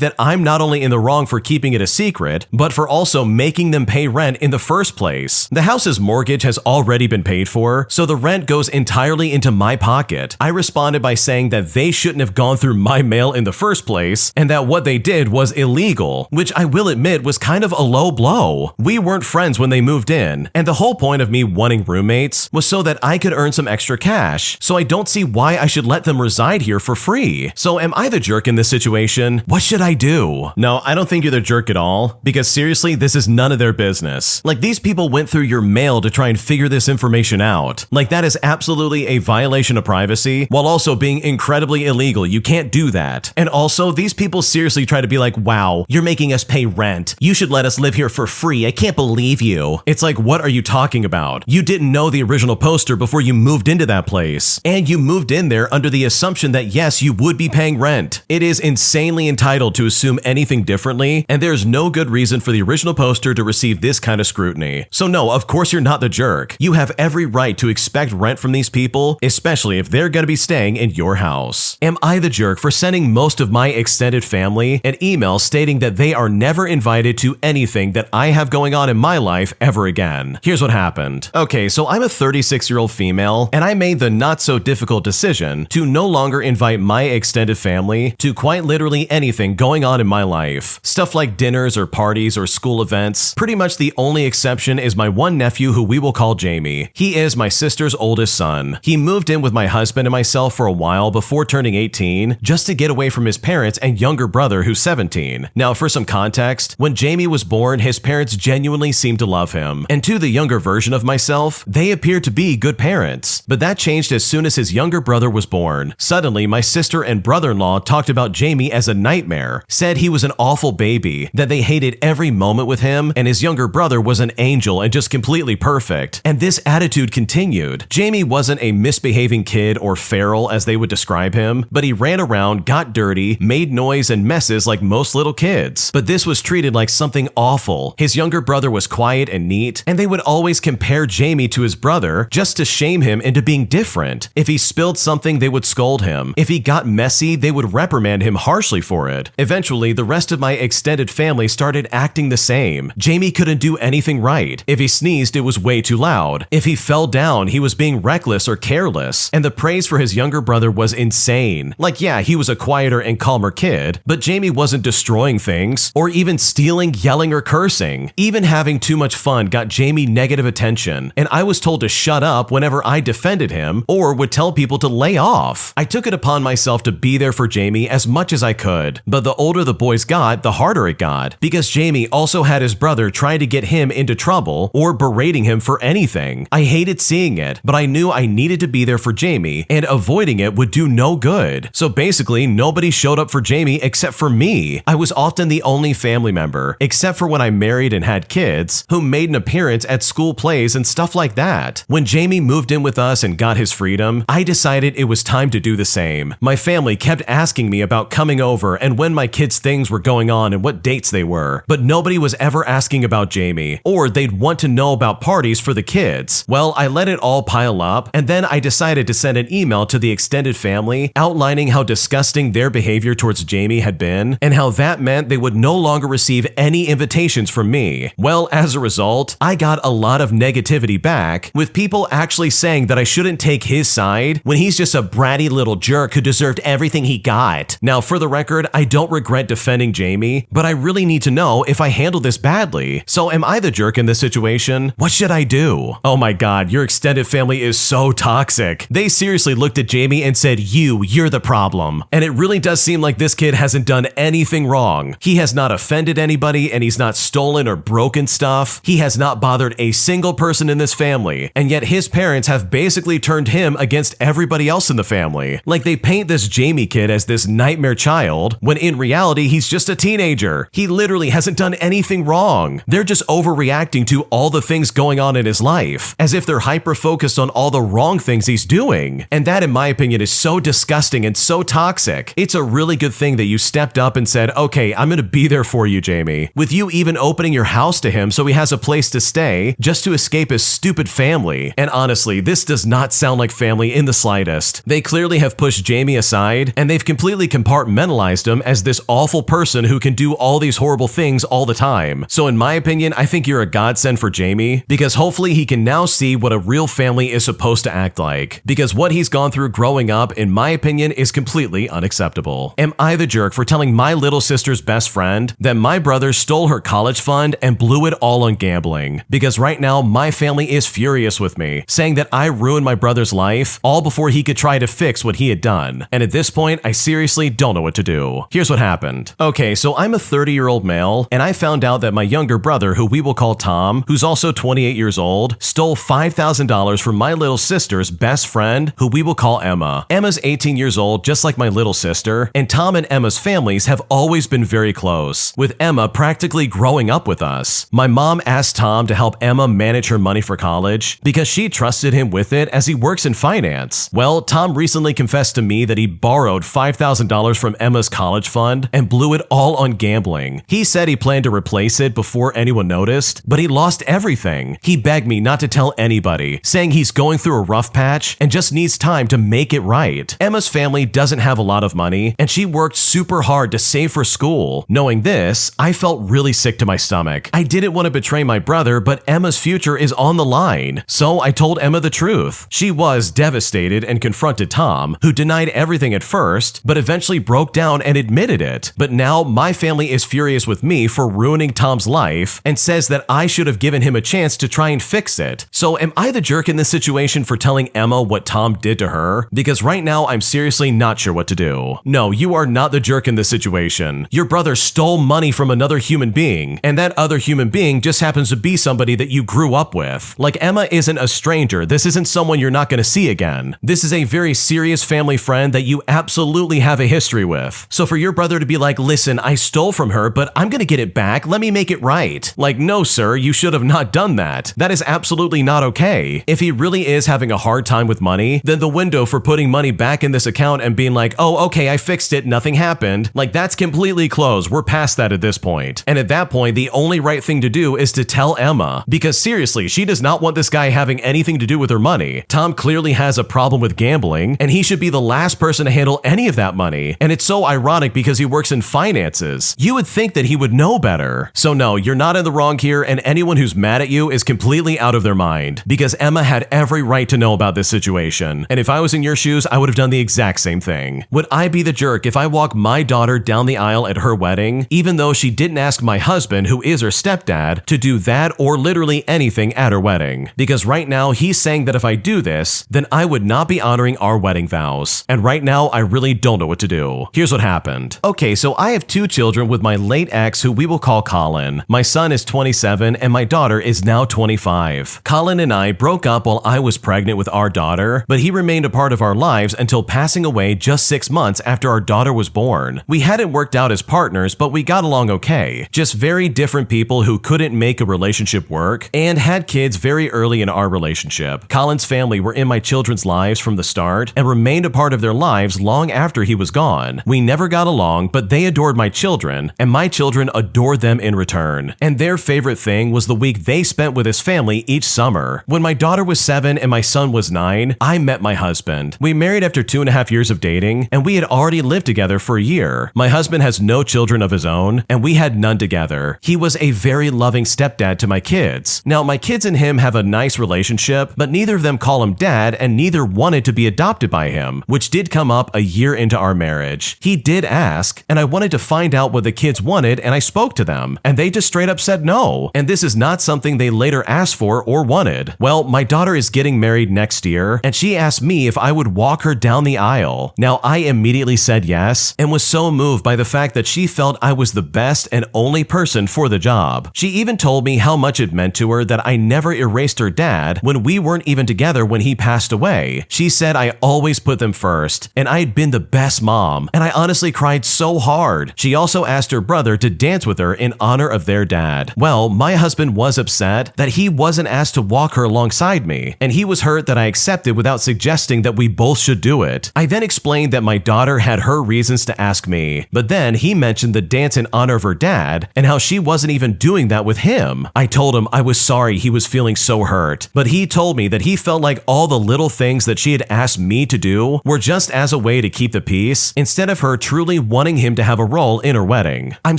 that I'm not only in the wrong for keeping it a secret, but for also making them pay rent in the first place. The house's mortgage has already been paid for, so the rent goes entirely into my pocket. I responded by saying that they shouldn't have gone through my mail in the first place, and that what they did was illegal, which I will admit was kind of a low blow. We weren't friends when they moved in, and the whole point of me wanting roommates was so that I could earn some extra cash, so I don't see why I should let them reside here for free. So am I the jerk in this situation? What should I do? No, I don't think you're the jerk at all, because seriously, this is none of their business. Like, these people went through your mail to try and figure this information out. Like, that is absolutely a violation of privacy, while also being incredibly illegal. You can't do that. And also, these people seriously try to be like, wow, you're making us pay rent. You should let us live here for free. I can't believe you. It's like, what are you talking about? You didn't know the original poster before you moved into that place. And you moved in there under the assumption that yes, you would be paying rent. It is insanely entitled to assume anything differently, and there's no good reason for the original poster to receive this kind of scrutiny. So no, of course you're not the jerk. You have every right to expect rent from these people, especially if they're gonna be staying in your house. Am I the jerk for sending most of my extended family an email stating that they are never invited to anything that I have going on in my life ever again? Here's what happened. Okay, so I'm a 36-year-old female, and I made the not so difficult decision to no longer invite my extended family to quite literally anything going on in my life. Stuff like dinners or parties or school events. Pretty much the only exception is my one nephew, who we will call Jamie. He is my sister's oldest son. He moved in with my husband and myself for a while before turning 18, just to get away from his parents and younger brother, who's 17. Now, for some context, when Jamie was born, his parents genuinely seemed to love him. And to the younger version of myself, they appeared to be good parents. But that changed as soon as his younger brother was born. Suddenly, my sister and brother-in-law talked about Jamie as a nightmare, said he was an awful baby, that they hated every moment with him, and his younger brother was an angel and just completely perfect. And this attitude continued. Jamie wasn't a misbehaving kid or feral as they would describe him, but he ran around, got dirty, made noise and messes like most little kids. But this was treated like something awful. His younger brother was quiet and neat, and they would always compare Jamie to his brother just to shame him into being different. If he spilled something, they would scold him. If he got messy, they would reprimand him harshly for it. Eventually, the rest of my extended family started acting the same. Jamie couldn't do anything right. If he sneezed, it was way too loud. If he fell down, he was being reckless or careless. And the praise for his younger brother was insane. Like, yeah, he was a quieter and calmer kid, but Jamie wasn't destroying things, or even stealing, yelling, or cursing. Even having too much fun got Jamie negative attention, and I was told to shut up whenever I defended him, or would tell people to lay off. I took it upon myself to be there for Jamie as much as I could, but the older the boys got, the harder it got, because Jamie also had his brother trying to get him into trouble or berating him for anything. I hated seeing it, but I knew I needed to be there for Jamie, and avoiding it would do no good. So basically, nobody showed up for Jamie except for me. I was often the only family member, except for when I married and had kids, who made an appearance at school plays and stuff like that. When Jamie moved in with us and got his freedom, I decided it was time to do the same. My family kept asking me about coming over and when my kids' things were going on and what dates they were, but nobody was ever asking about Jamie, or they'd want to know about parties for the kids. Well, Well, I let it all pile up, and then I decided to send an email to the extended family outlining how disgusting their behavior towards Jamie had been, and how that meant they would no longer receive any invitations from me. Well, as a result, I got a lot of negativity back, with people actually saying that I shouldn't take his side when he's just a bratty little jerk who deserved everything he got. Now, for the record, I don't regret defending Jamie, but I really need to know if I handled this badly. So am I the jerk in this situation? What should I do? Oh my god, your extended family is so toxic. They seriously looked at Jamie and said, you're the problem. And it really does seem like this kid hasn't done anything wrong. He has not offended anybody, and he's not stolen or broken stuff. He has not bothered a single person in this family, and yet his parents have basically turned him against everybody else in the family. Like, they paint this Jamie kid as this nightmare child, when in reality he's just a teenager. He literally hasn't done anything wrong. They're just overreacting to all the things going on in his life, as if they're hyper-focused on all the wrong things he's doing. And that, in my opinion, is so disgusting and so toxic. It's a really good thing that you stepped up and said, okay, I'm gonna be there for you, Jamie. With you even opening your house to him so he has a place to stay just to escape his stupid family. And honestly, this does not sound like family in the slightest. They clearly have pushed Jamie aside, and they've completely compartmentalized him as this awful person who can do all these horrible things all the time. So in my opinion, I think you're a godsend for Jamie, because hopefully he can now see what a real family is supposed to act like. Because what he's gone through growing up, in my opinion, is completely unacceptable. Am I the jerk for telling my little sister's best friend that my brother stole her college fund and blew it all on gambling? Because right now, my family is furious with me, saying that I ruined my brother's life all before he could try to fix what he had done. And at this point, I seriously don't know what to do. Here's what happened. Okay, so I'm a 30-year-old male, and I found out that my younger brother, who we will call Tom, who's also 28 years old, stole $5,000 from my little sister's best friend, who we will call Emma. Emma's 18 years old, just like my little sister, and Tom and Emma's families have always been very close, with Emma practically growing up with us. My mom asked Tom to help Emma manage her money for college because she trusted him with it as he works in finance. Well, Tom recently confessed to me that he borrowed $5,000 from Emma's college fund and blew it all on gambling. He said he planned to replace it before anyone noticed, but he lost everything. He begged me not to tell anybody, saying he's going through a rough patch and just needs time to make it right. Emma's family doesn't have a lot of money, and she worked super hard to save for school. Knowing this, I felt really sick to my stomach. I didn't want to betray my brother, but Emma's future is on the line. So I told Emma the truth. She was devastated and confronted Tom, who denied everything at first, but eventually broke down and admitted it. But now my family is furious with me for ruining Tom's life and says that I should have given him a chance to try and fix it. So am I the jerk in this situation for telling Emma what Tom did to her? Because right now I'm seriously not sure what to do. No, you are not the jerk in this situation. Your brother stole money from another human being, and that other human being just happens to be somebody that you grew up with. Like, Emma isn't a stranger. This isn't someone you're not going to see again. This is a very serious family friend that you absolutely have a history with. So for your brother to be like, listen, I stole from her, but I'm going to get it back. Let me make it right. Like, no, sir, you should have not done that. That is absolutely not okay. If he really is having a hard time with money, then the window for putting money back in this account and being like, oh, okay, I fixed it, nothing happened, like, that's completely closed. We're past that at this point. And at that point, the only right thing to do is to tell Emma, because seriously, she does not want this guy having anything to do with her money. Tom clearly has a problem with gambling, and he should be the last person to handle any of that money. And it's so ironic because he works in finances. You would think that he would know better. So no, you're not in the wrong here, and anyone who's mad at you is completely out of their mind, because Emma had every right to know about this situation. And if I was in your shoes, I would have done the exact same thing. Would I be the jerk if I walk my daughter down the aisle at her wedding, even though she didn't ask my husband, who is her stepdad, to do that or literally anything at her wedding? Because right now he's saying that if I do this, then I would not be honoring our wedding vows. And right now I really don't know what to do. Here's what happened. Okay, so I have 2 children with my late ex, who we will call Colin. My son is 27 and my daughter is now 25. Colin and I broke up while I was pregnant with our daughter, but he remained a part of our lives until passing away just 6 months after our daughter was born. We hadn't worked out as partners, but we got along okay. Just very different people who couldn't make a relationship work and had kids very early in our relationship. Colin's family were in my children's lives from the start and remained a part of their lives long after he was gone. We never got along, but they adored my children, and my children adored them in return. And their favorite thing was the week they spent with his family each summer. When my daughter was 7 and my son was 9, I met my husband. We married after 2.5 years of dating, and we had already lived together for a year. My husband has no children of his own, and we had none together. He was a very loving stepdad to my kids. Now, my kids and him have a nice relationship, but neither of them call him dad, and neither wanted to be adopted by him, which did come up a year into our marriage. He did ask, and I wanted to find out what the kids wanted, and I spoke to them, and they just straight up said no. And this is not something they later asked for or wanted. Well, my daughter is getting married next year, and she asked me if I would walk her down the aisle. Now, I immediately said yes, and was so moved by the fact that she felt I was the best and only person for the job. She even told me how much it meant to her that I never erased her dad when we weren't even together when he passed away. She said I always put them first, and I had been the best mom, and I honestly cried so hard. She also asked her brother to dance with her in honor of their dad. Well, my husband was upset that he wasn't asked to walk her alongside me, and he was hurt that I accepted without suggesting that we both should do it. I then explained that my daughter had her reasons to ask me, but then he mentioned the dance in honor of her dad and how she wasn't even doing that with him. I told him I was sorry he was feeling so hurt, but he told me that he felt like all the little things that she had asked me to do were just as a way to keep the peace instead of her truly wanting him to have a role in her wedding. I'm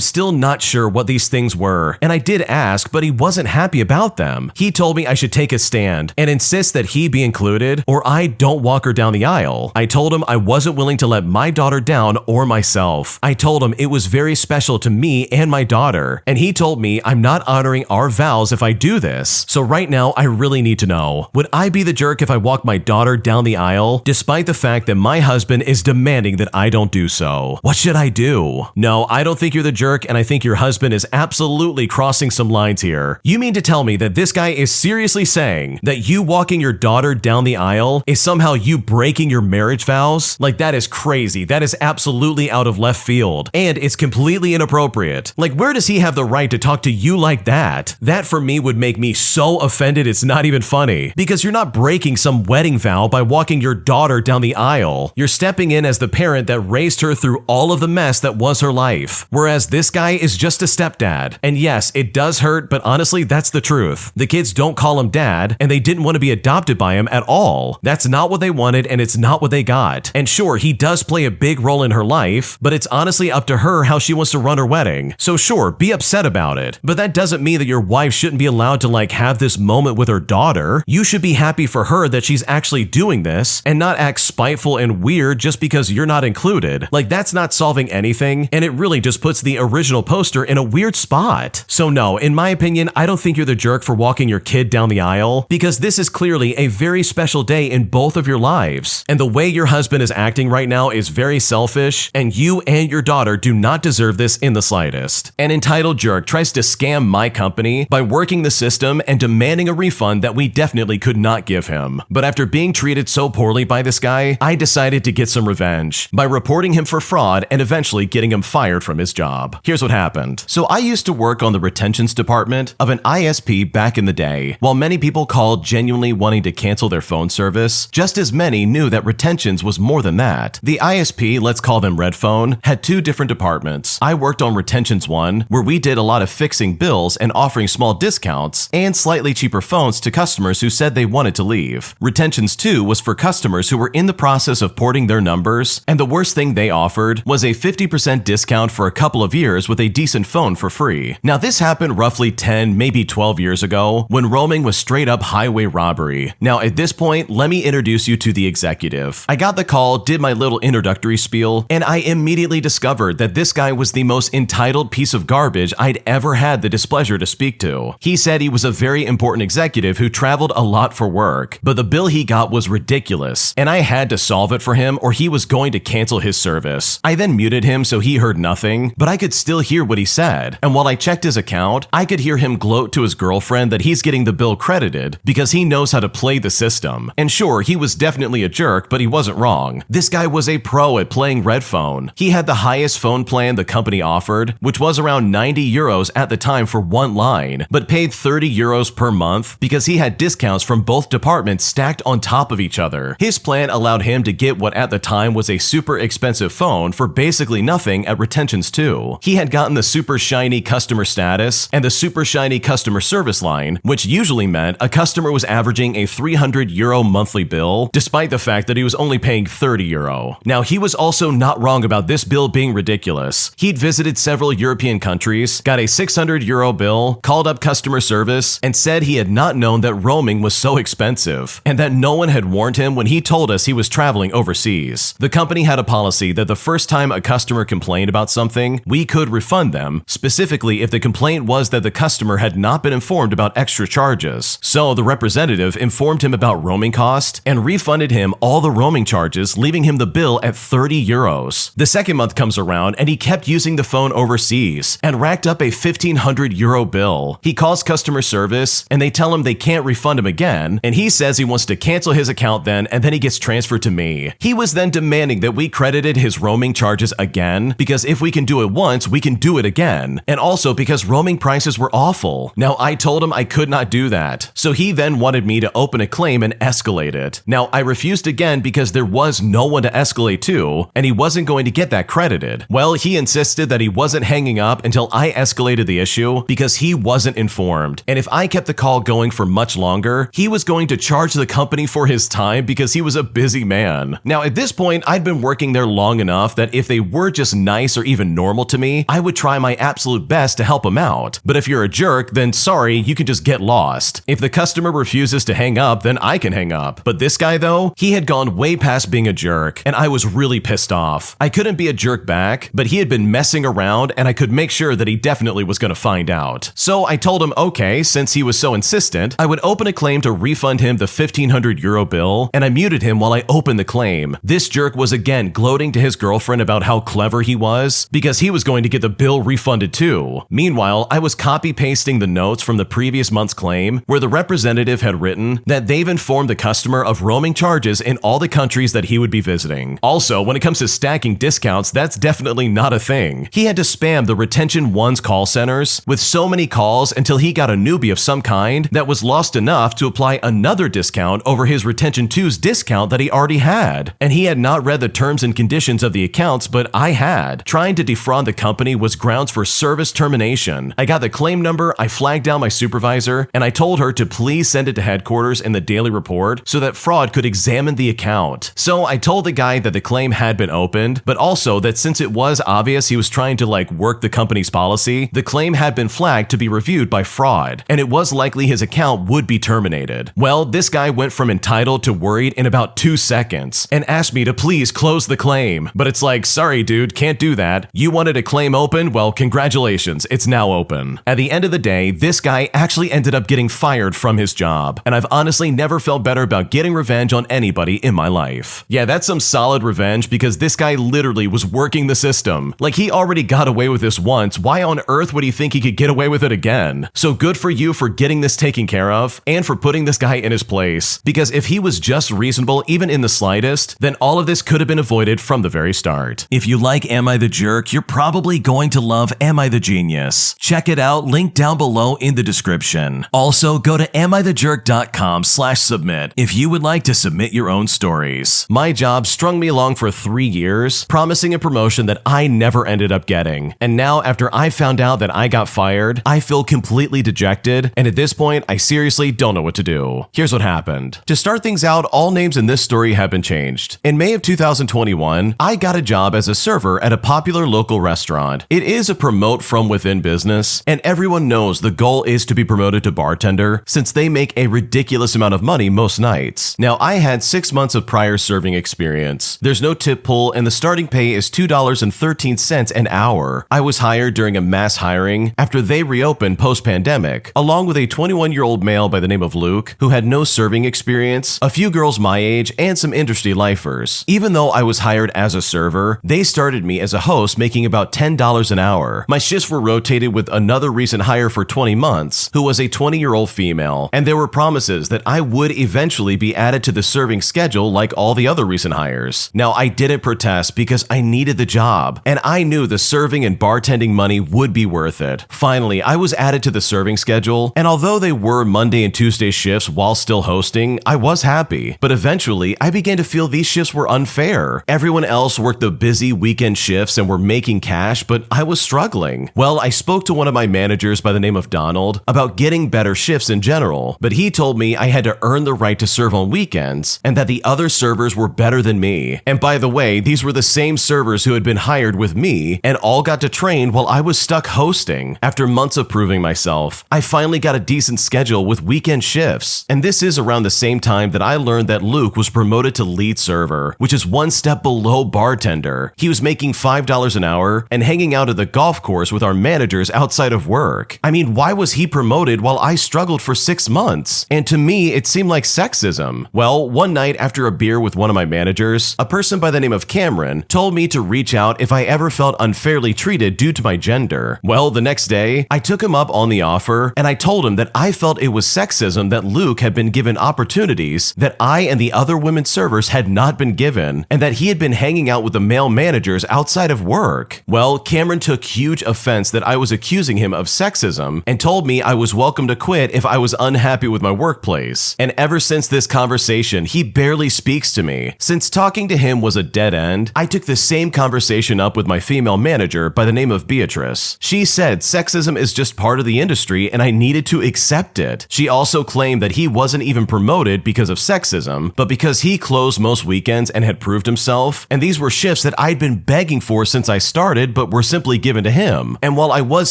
still not sure what these things were, and I did ask, but he wasn't happy about them. He told me I should take a stand and insist that he be included or I don't walk her down the aisle. I told him I wasn't willing to let my daughter down or myself. I told him it was very special to me and my daughter, and he told me I'm not honoring our vows if I do this. So right now, I really need to know, would I be the jerk if I walk my daughter down the aisle, despite the fact that my husband is demanding that I don't do so? What should I do? No, I don't think you're the jerk, and I think your husband is absolutely crossing some lines here. You mean to tell me that this guy is seriously saying that you walking your daughter down the aisle is somehow you breaking your marriage vows? Like, that is crazy. That is absolutely out of left field, and it's completely inappropriate. Like, where does he have the right to talk to you like that? That for me would make me so offended it's not even funny, because you're not breaking some wedding vow by walking your daughter down the aisle. You're stepping in as the parent that raised her through all of the mess that was her life, whereas this guy is just a stepdad. And yes, it does hurt, but honestly, that's the truth. The kids don't call him dad, and they didn't want to be adopted by him at all. That's not what they wanted, and it's not what they got. And sure, he does play a big role in her life, but it's honestly up to her how she wants to run her wedding. So sure, be upset about it, but that doesn't mean that your wife shouldn't be allowed to have this moment with her daughter. You should be happy for her that she's actually doing this and not act spiteful and weird just because you're not included. Like, that's not solving anything, and it really just puts the original poster in a weird spot. So no, in my opinion, I don't think you're the jerk for walking your kid down the aisle, because this is clearly a very special day in both of your lives. And the way your husband is acting right now is very selfish, and you and your daughter do not deserve this in the slightest. An entitled jerk tries to scam my company by working the system and demanding a refund that we definitely could not give him. But after being treated so poorly by this guy, I decided to get some revenge by reporting him for fraud and eventually getting him fired from his job. Here's what happened. So I used to work on the retentions department of an ISP back in the day. While many people called genuinely wanting to cancel their phone service, just as many knew that retentions was more than that. The ISP, let's call them Red Phone, had two different departments. I worked on retentions 1, where we did a lot of fixing bills and offering small discounts and slightly cheaper phones to customers who said they wanted to leave. Retentions 2 was for customers who were in the process of porting their numbers, and the worst thing they offered was a 50% discount for a couple of years with a decent phone for free. Now, this happened roughly 10, maybe 12 years ago, when roaming was straight up highway robbery. Now, at this point, let me introduce you to the executive. I got the call, did my little introductory spiel, and I immediately discovered that this guy was the most entitled piece of garbage I'd ever had the displeasure to speak to. He said he was a very important executive who traveled a lot for work, but the bill he got was ridiculous, and I had to solve it for him or he was going to cancel his service. I then muted him so he heard nothing, but I could still hear what he said, and while I checked his account, I could hear him gloat to his girlfriend that he's getting the bill credited because he knows how to play the system. And sure, he was definitely a jerk, but he wasn't wrong. This guy was a pro at playing Red Phone. He had the highest phone plan the company offered, which was around 90 euros at the time for one line, but paid 30 euros per month because he had discounts from both departments stacked on top of each other. His plan allowed him to get what at the time was a super expensive phone for basically nothing at Retentions 2. He had gotten the super shiny customer status and the super shiny customer service line, which usually meant that a customer was averaging a €300 monthly bill, despite the fact that he was only paying €30. Now, he was also not wrong about this bill being ridiculous. He'd visited several European countries, got a €600 bill, called up customer service, and said he had not known that roaming was so expensive, and that no one had warned him when he told us he was traveling overseas. The company had a policy that the first time a customer complained about something, we could refund them, specifically if the complaint was that the customer had not been informed about extra charges. So the representative informed him about roaming cost and refunded him all the roaming charges, leaving him the bill at €30. The second month comes around and he kept using the phone overseas and racked up a €1,500 bill. He calls customer service and they tell him they can't refund him again, and he says he wants to cancel his account then, and then he gets transferred to me. He was then demanding that we credited his roaming charges again, because if we can do it once, we can do it again, and also because roaming prices were awful. Now, I told him I could not do that, so he then wanted me to open a claim and escalate it. Now, I refused again because there was no one to escalate to, and he wasn't going to get that credited. Well, he insisted that he wasn't hanging up until I escalated the issue because he wasn't informed, and if I kept the call going for much longer, he was going to charge the company for his time because he was a busy man. Now, at this point, I'd been working there long enough that if they were just nice or even normal to me, I would try my absolute best to help them out. But if you're a jerk, then sorry, you can just get lost. If the customer refuses to hang up, then I can hang up. But this guy though, he had gone way past being a jerk, and I was really pissed off. I couldn't be a jerk back, but he had been messing around and I could make sure that he definitely was going to find out. So I told him, okay, since he was so insistent, I would open a claim to refund him the €1,500 bill, and I muted him while I opened the claim. This jerk was again gloating to his girlfriend about how clever he was, because he was going to get the bill refunded too. Meanwhile, I was copy-pasting the notes from the previous month's claim, where the representative had written that they've informed the customer of roaming charges in all the countries that he would be visiting. Also, when it comes to stacking discounts, that's definitely not a thing. He had to spam the Retention 1's call centers with so many calls until he got a newbie of some kind that was lost enough to apply another discount over his Retention 2's discount that he already had. And he had not read the terms and conditions of the accounts, but I had. Trying to defraud the company was grounds for service termination. I got the claim number, I flagged down my supervisor, and I told her to please send it to headquarters in the daily report so that fraud could examine the account. So I told the guy that the claim had been opened, but also that since it was obvious he was trying to work the company's policy, the claim had been flagged to be reviewed by fraud, and it was likely his account would be terminated. Well, this guy went from entitled to worried in about 2 seconds and asked me to please close the claim. But it's like, sorry dude, can't do that. You wanted a claim open? Well, congratulations, it's now open. At the end of the day, this guy actually ended up getting fired from his job, and I've honestly never felt better about getting revenge on anybody in my life. Yeah, that's some solid revenge, because this guy literally was working the system. He already got away with this once, why on earth would he think he could get away with it again? So good for you for getting this taken care of, and for putting this guy in his place, because if he was just reasonable even in the slightest, then all of this could have been avoided from the very start. If you like Am I the Jerk, you're probably going to love Am I the Genius. Check it out, link down below in the description. Also, go to amithejerk.com/submit if you would like to submit your own stories. My job strung me along for 3 years, promising a promotion that I never ended up getting. And now, after I found out that I got fired, I feel completely dejected, and at this point, I seriously don't know what to do. Here's what happened. To start things out, all names in this story have been changed. In May of 2021, I got a job as a server at a popular local restaurant. It is a promote from within business, and everyone knows the goal is to be promoted to bartender, since they make a ridiculous amount of money most nights. Now, I had 6 months of prior serving experience. There's no tip pool, and the starting pay is $2.13 an hour. I was hired during a mass hiring after they reopened post-pandemic, along with a 21-year-old male by the name of Luke, who had no serving experience, a few girls my age, and some industry lifers. Even though I was hired as a server, they started me as a host making about $10 an hour. My shifts were rotated with another recent hire for 20 months, who was a 20-year-old female, and there were promises that I would eventually be added to the serving schedule like all the other recent hires. Now, I didn't protest because I needed the job, and I knew the serving and bartending money would be worth it. Finally, I was added to the serving schedule, and although they were Monday and Tuesday shifts while still hosting, I was happy. But eventually, I began to feel these shifts were unfair. Everyone else worked the busy weekend shifts and were making cash, but I was struggling. Well, I spoke to one of my managers by the name of Donald about getting better shifts in general, but he told me I had to earn the right to serve on weekends and that the other servers were better than me. And by the way, these were the same servers who had been hired with me and all got to train while I was stuck hosting. After months of proving myself, I finally got a decent schedule with weekend shifts. And this is around the same time that I learned that Luke was promoted to lead server, which is one step below bartender. He was making $5 an hour and hanging out at the golf course with our managers outside of work. I mean, why was he promoted while I struggled for 6 months? And to me, it seemed like sexism. Well, one night after a beer with one of my managers, a person by the name of Cameron told me to reach out if I ever felt unfairly treated due to my gender. Well, the next day, I took him up on the offer and I told him that I felt it was sexism that Luke had been given opportunities that I and the other women servers had not been given, and that he had been hanging out with the male managers outside of work. Well, Cameron took huge offense that I was accusing him of sexism and told me I was welcome to quit if I was unhappy with my workplace. And ever since this conversation, he barely speaks to me. Since talking to him was a dead end, I took the same conversation up with my female manager by the name of Beatrice. She said sexism is just part of the industry and I needed to accept it. She also claimed that he wasn't even promoted because of sexism, but because he closed most weekends and had proved himself, and these were shifts that I'd been begging for since I started but were simply given to him. And while I was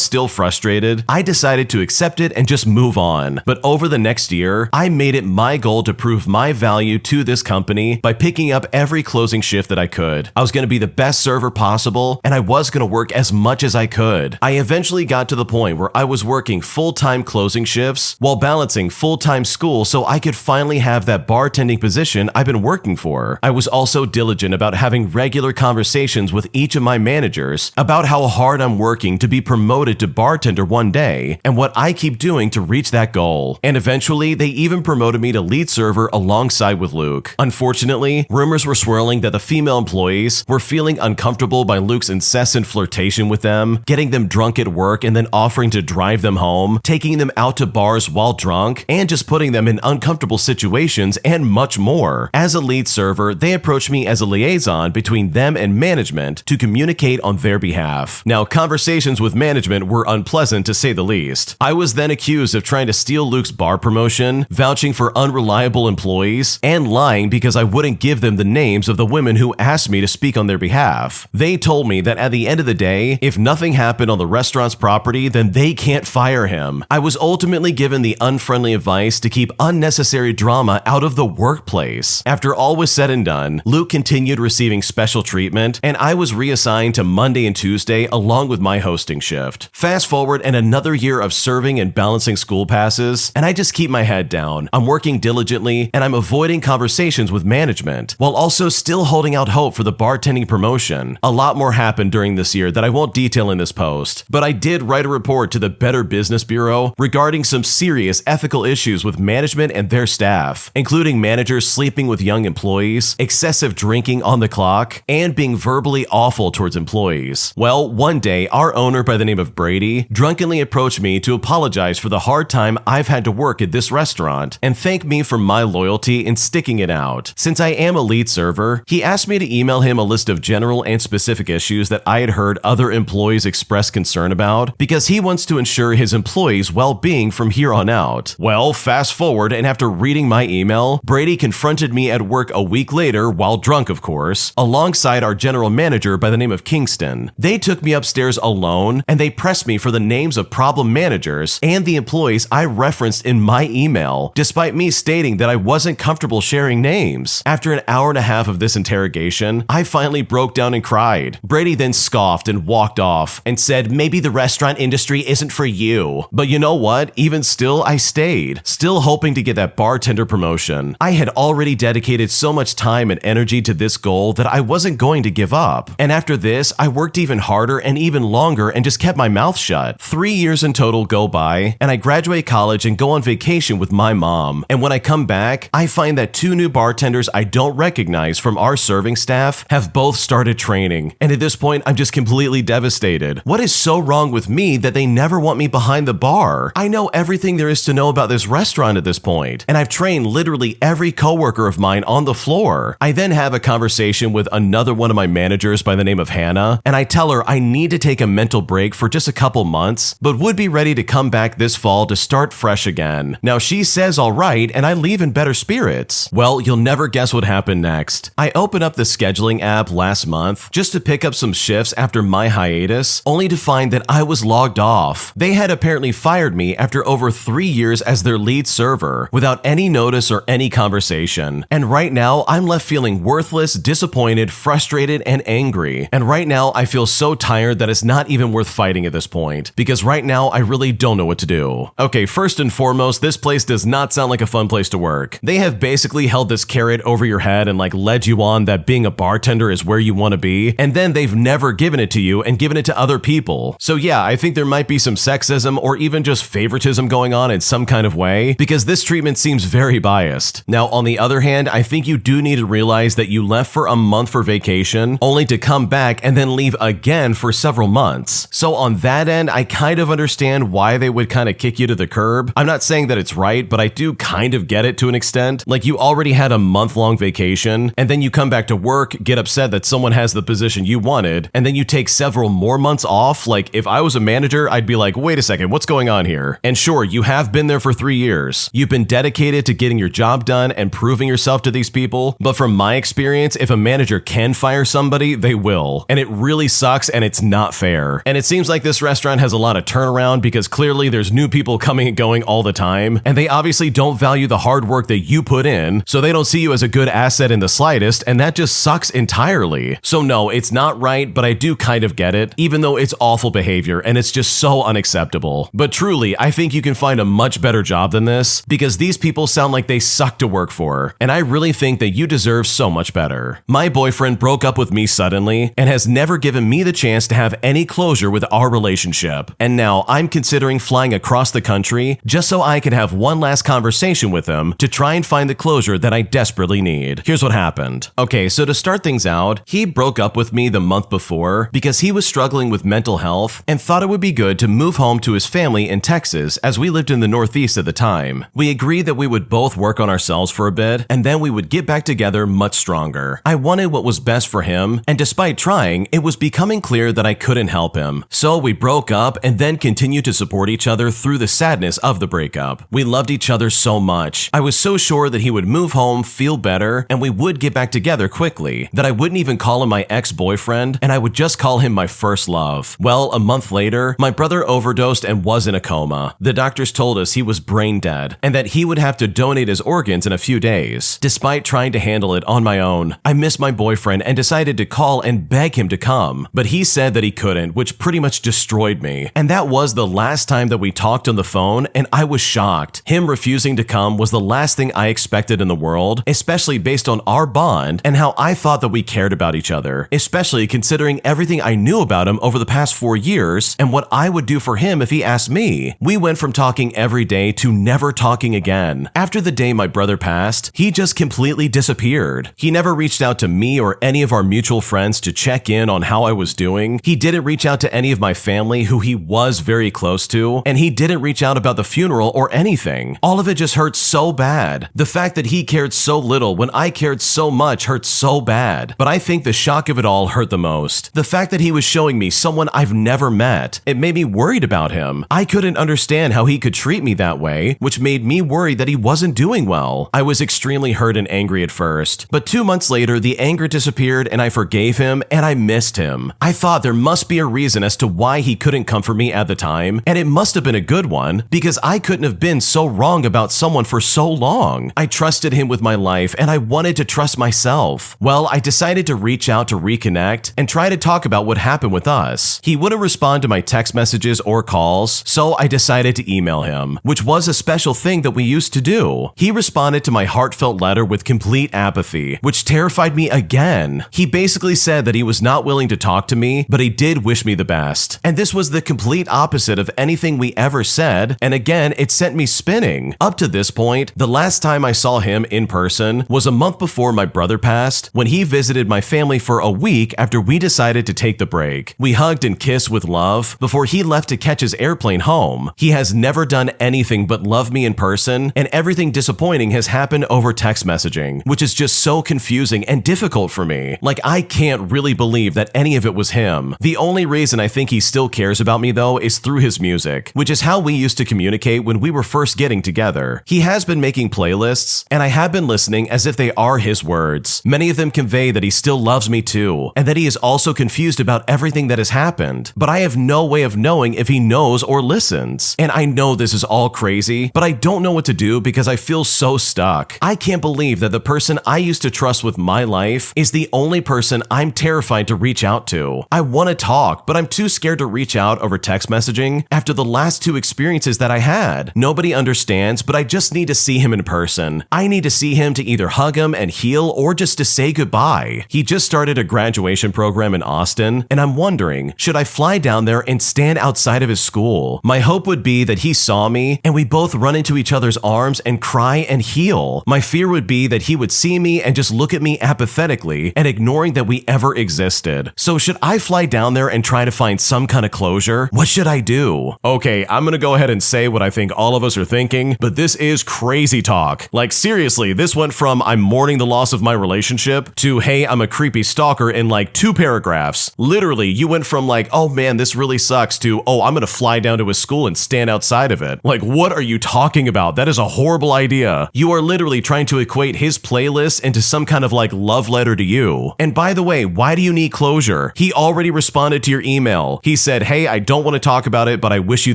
still frustrated, I decided to accept it and just move on. But over the next year, I made it my goal to prove my value to this company by picking up every closing shift that I could. I was going to be the best server possible, and I was going to work as much as I could. I eventually got to the point where I was working full-time closing shifts while balancing full-time school so I could finally have that bartending position I've been working for. I was also diligent about having regular conversations with each of my managers about how hard I'm working to be promoted to bartender one day and what I keep doing to reach that goal. And eventually, they even promoted me to lead server alongside with Luke. Unfortunately, rumors were swirling that the female employees were feeling uncomfortable by Luke's incessant flirtation with them, getting them drunk at work and then offering to drive them home, taking them out to bars while drunk, and just putting them in uncomfortable situations and much more. As a lead server, they approached me as a liaison between them and management to communicate on their behalf. Now, conversations with management were unpleasant to say the least. I was then accused of trying to steal Luke's bar promotion, vouching for unreliable employees, and lying because I wouldn't give them the names of the women who asked me to speak on their behalf. They told me that at the end of the day, if nothing happened on the restaurant's property, then they can't fire him. I was ultimately given the unfriendly advice to keep unnecessary drama out of the workplace. After all was said and done, Luke continued receiving special treatment, and I was reassigned to Monday and Tuesday along with my hosting shift. Fast forward and another year of serving and balancing school passes, and I just keep my head down. I'm working diligently, and I'm avoiding conversations with management, while also still holding out hope for the bartending promotion. A lot more happened during this year that I won't detail in this post, but I did write a report to the Better Business Bureau regarding some serious ethical issues with management and their staff, including managers sleeping with young employees, excessive drinking on the clock, and being verbally awful towards employees. Well, one day, our owner by the name of Brady drunkenly approached me to apologize for the hard time I've had to work at this restaurant and thank me for my loyalty in sticking it out. Since I am a lead server, he asked me to email him a list of general and specific issues that I had heard other employees express concern about because he wants to ensure his employees' well-being from here on out. Well, fast forward, and after reading my email, Brady confronted me at work a week later, while drunk of course, alongside our general manager by the name of Kingston. They took me upstairs alone and they pressed me for the names of problem managers and the employees I referenced in my email, despite me stating that I wasn't comfortable sharing names. After an hour and a half of this interrogation, I finally broke down and cried. Brady then scoffed and walked off and said maybe the restaurant industry isn't for you. But you know what? Even still, I stayed, still hoping to get that bartender promotion. I had already dedicated so much time and energy to this goal that I wasn't going to give up. And after this, I worked even harder and even longer and just kept my mouth shut. 3 years in total go by, and I graduate college and go on vacation with my mom. And when I come back, I find that 2 new bartenders I don't recognize from our serving staff have both started training. And at this point, I'm just completely devastated. What is so wrong with me that they never want me behind the bar? I know everything there is to know about this restaurant at this point, and I've trained literally every coworker of mine on the floor. I then have a conversation with another one of my managers by the name of Hannah, and I tell her I need to take a mental break for just a couple months, but would be ready to come back this fall to start fresh again. Now she says all right, and I leave in better spirits. Well, you'll never guess what happened next. I opened up the scheduling app last month just to pick up some shifts after my hiatus, only to find that I was logged off. They had apparently fired me after over 3 years as their lead server, without any notice or any conversation. And right now, I'm left feeling worthless, disappointed, frustrated, and angry. And right now, I feel so tired that it's not even worth fighting at this point, because right now, I really don't know what to do. Okay, first and foremost, this place does not sound like a fun place to work. They have basically held this carrot over your head and led you on that being a bartender is where you want to be, and then they've never given it to you and given it to other people. So yeah, I think there might be some sexism or even just favoritism going on in some kind of way, because this treatment seems very biased. Now, on the other hand, I think you do need to realize that you left for a month for vacation, only to come back and then leave again for several months. So on that end, I kind of understand why they would kind of kick you to the curb. I'm not saying that it's right, but I do kind of get it to an extent. Like, you already had a month-long vacation, and then you come back to work, get upset that someone has the position you wanted, and then you take several more months off. Like, if I was a manager, I'd be like, wait a second, what's going on here? And sure, you have been there for 3 years. You've been dedicated to getting your job done and proving yourself to these people, but from my experience, if a manager can fire somebody, they will. And it really sucks, and it's not fair. And it seems like this restaurant has a lot of turnaround, because clearly there's new people coming and going all the time, and they obviously don't value the hard work that you put in, so they don't see you as a good asset in the slightest, and that just sucks entirely. So no, it's not right, but I do kind of get it, even though it's awful behavior and it's just so unacceptable. But truly, I think you can find a much better job than this, because these people sound like they suck to work for, and I really think that you deserve so much better. My boyfriend broke up with me suddenly and has never given me the chance to have any closure with our relationship, and now I'm considering flying across the country just so I can have one last conversation with him to try and find the closure that I desperately need. Here's what happened. Okay, so to start things out, he broke up with me the month before because he was struggling with mental health and thought it would be good to move home to his family in Texas, as we lived in the Northeast at the time. We agreed that we would both work on ourselves for a bit, and then we would get back together much stronger. I wanted what was best for him, and despite trying, it was becoming clear that I couldn't help him. So we broke up and then continued to support each other through the sadness of the breakup. We loved each other so much. I was so sure that he would move home, feel better, and we would get back together quickly, that I wouldn't even call him my ex-boyfriend, and I would just call him my first love. Well, a month later, my brother overdosed and was in a coma. The doctors told us he was brain dead, and that he would have to donate his organs in a few days. Despite trying to handle it on my own, I missed my boyfriend and decided to call and beg him to come, but he said that he couldn't, which pretty much destroyed me. And that was the last time that we talked on the phone, and I was shocked. Him refusing to come was the last thing I expected in the world, especially based on our bond and how I thought that we cared about each other, especially considering everything I knew about him over the past 4 years and what I would do for him if he asked me. We went from talking every day to never talking again. After the day my brother passed, he just completely disappeared. He never reached out to me or any of our mutual friends to check in on how I was doing. He didn't reach out to any of my family who he was very close to, and he didn't reach out about the funeral or anything. All of it just hurt so bad. The fact that he cared so little when I cared so much hurt so bad. But I think the shock of it all hurt the most. The fact that he was showing me someone I've never met. It made me worried about him. I couldn't understand how he could treat me that way, which made me worried that he wasn't doing well. I was extremely hurt and angry at first, but 2 months later, the anger disappeared and I forgave him and I missed him. I thought there must be a reason as to why he couldn't comfort me at the time, and it must have been a good one, because I couldn't have been so wrong about someone for so long. I trusted him with my life and I wanted to trust myself. Well, I decided to reach out to reconnect and try to talk about what happened with us. He wouldn't respond to my text messages or calls, so I decided to email him, which was a special thing that we used to do. He responded to my heartfelt letter with complete apathy, which terrified me again. He basically said that he was not willing to talk to me, but he did wish me the best. And this was the complete opposite of anything we ever said, and again, it sent me spinning. Up to this point, the last time I saw him in person was a month before my brother passed, when he visited my family for a week after we decided to take the break. We hugged and kissed with love before he left to catch his airplane home. He has never done anything but love me in person, and everything disappointing has happened over text messaging, which is just so confusing and difficult for me. Like, I can't really believe that any of it was him. The only reason I think he still cares about me though is through his music, which is how we used to communicate communicate when we were first getting together. He has been making playlists, and I have been listening as if they are his words. Many of them convey that he still loves me too, and that he is also confused about everything that has happened, but I have no way of knowing if he knows or listens. And I know this is all crazy, but I don't know what to do because I feel so stuck. I can't believe that the person I used to trust with my life is the only person I'm terrified to reach out to. I want to talk, but I'm too scared to reach out over text messaging after the last 2 experiences that I had. Nobody understands, but I just need to see him in person. I need to see him to either hug him and heal or just to say goodbye. He just started a graduation program in Austin, and I'm wondering, should I fly down there and stand outside of his school? My hope would be that he saw me and we both run into each other's arms and cry and heal. My fear would be that he would see me and just look at me apathetically and ignoring that we ever existed. So should I fly down there and try to find some kind of closure? What should I do? Okay, I'm gonna go ahead and say what I think all of us are thinking, but this is crazy talk. Like seriously, this went from I'm mourning the loss of my relationship to hey, I'm a creepy stalker in like 2 paragraphs. Literally, you went from like, oh man, this really sucks to, oh, I'm gonna fly down to his school and stand outside of it. Like, what are you talking about? That is a horrible idea. You are literally trying to equate his playlist into some kind of like love letter to you. And by the way, why do you need closure? He already responded to your email. He said, hey, I don't want to talk about it, but I wish you